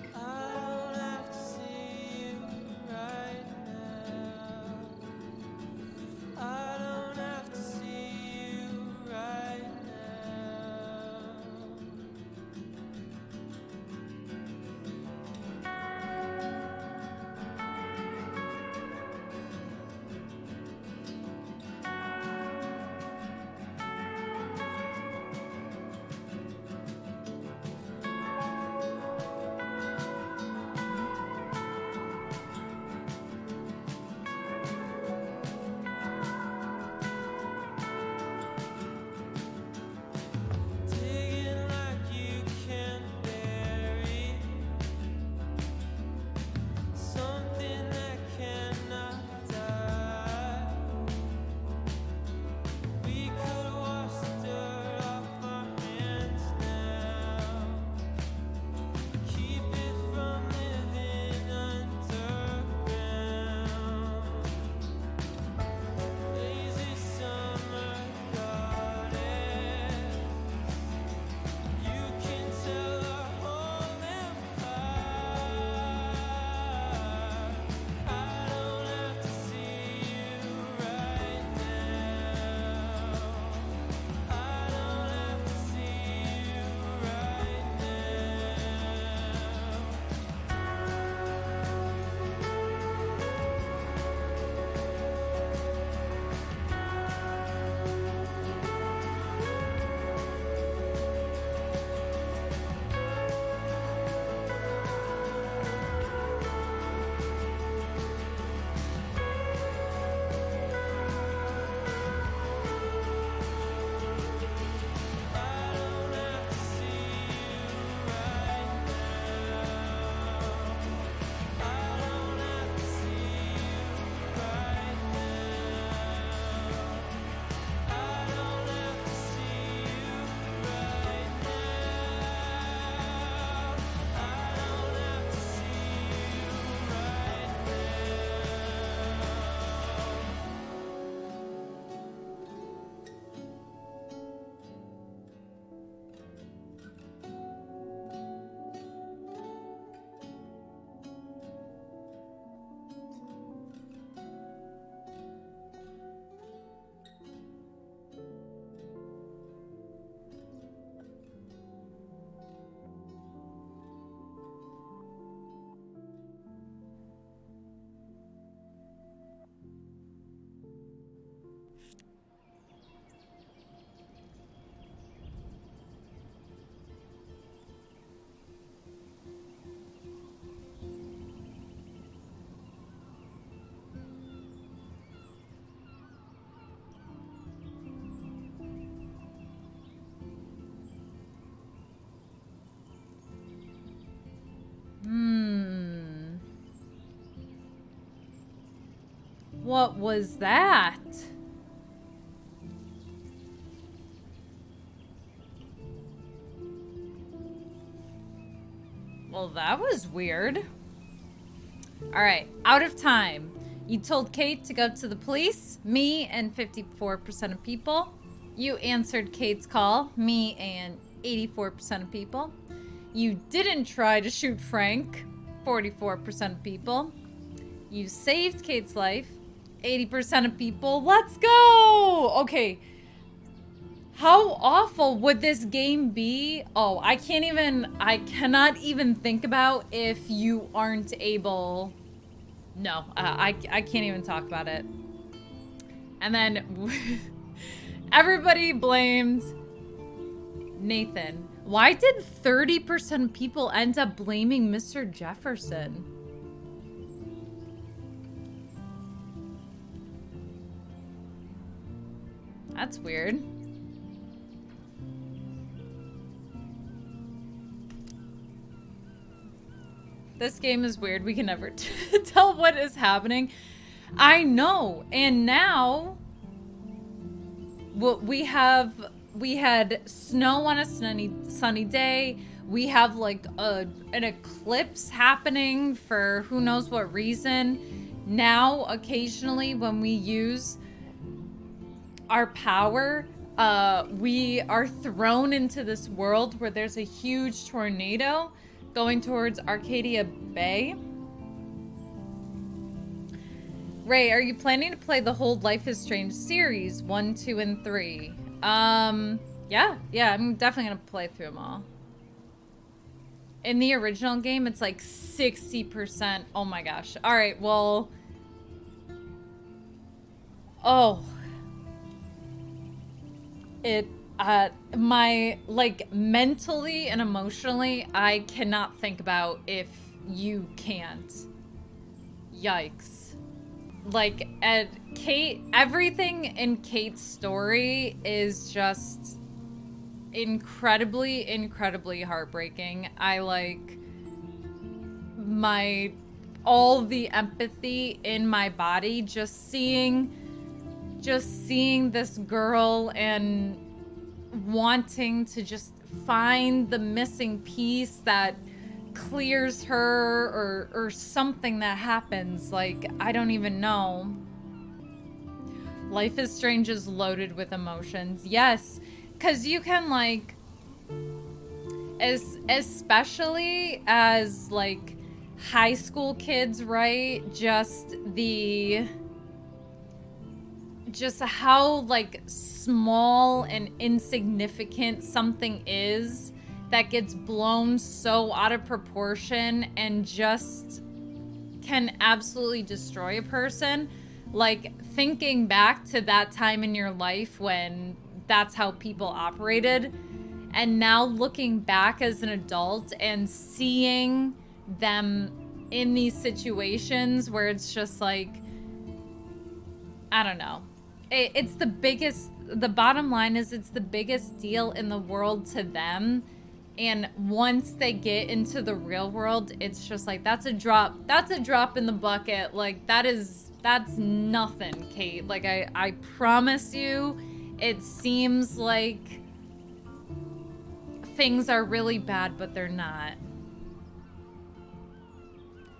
What was that? Well, that was weird. All right, out of time. You told Kate to go to the police, me and 54% of people. You answered Kate's call, me and 84% of people. You didn't try to shoot Frank, 44% of people. You saved Kate's life, 80% of people. Let's go! Okay. How awful would this game be? Oh, I cannot even think about if you aren't able. No, I can't even talk about it. And then everybody blamed Nathan. Why did 30% of people end up blaming Mr. Jefferson? That's weird. This game is weird. We can never tell what is happening. I know. And now we had snow on a sunny day. We have like an eclipse happening for who knows what reason. Now, occasionally when we use our power, we are thrown into this world where there's a huge tornado going towards Arcadia Bay. Ray, are you planning to play the whole Life is Strange series, 1, 2, and 3? Yeah, I'm definitely gonna play through them all. In the original game, it's like 60%. Oh my gosh. All right, well. Oh. Like, mentally and emotionally, I cannot think about if you can't. Yikes. Like, Kate, everything in Kate's story is just incredibly, incredibly heartbreaking. I like all the empathy in my body just seeing this girl and wanting to just find the missing piece that clears her or something that happens. Like, I don't even know. Life is Strange is loaded with emotions. Yes, because you can, like, especially as, like, high school kids, right? Just how, like, small and insignificant something is that gets blown so out of proportion and just can absolutely destroy a person. Like, thinking back to that time in your life when that's how people operated, and now looking back as an adult and seeing them in these situations where it's just like, I don't know. It's the bottom line is it's the biggest deal in the world to them. And once they get into the real world, it's just like, that's a drop in the bucket. Like, that's nothing, Kate. Like, I promise you, it seems like things are really bad, but they're not.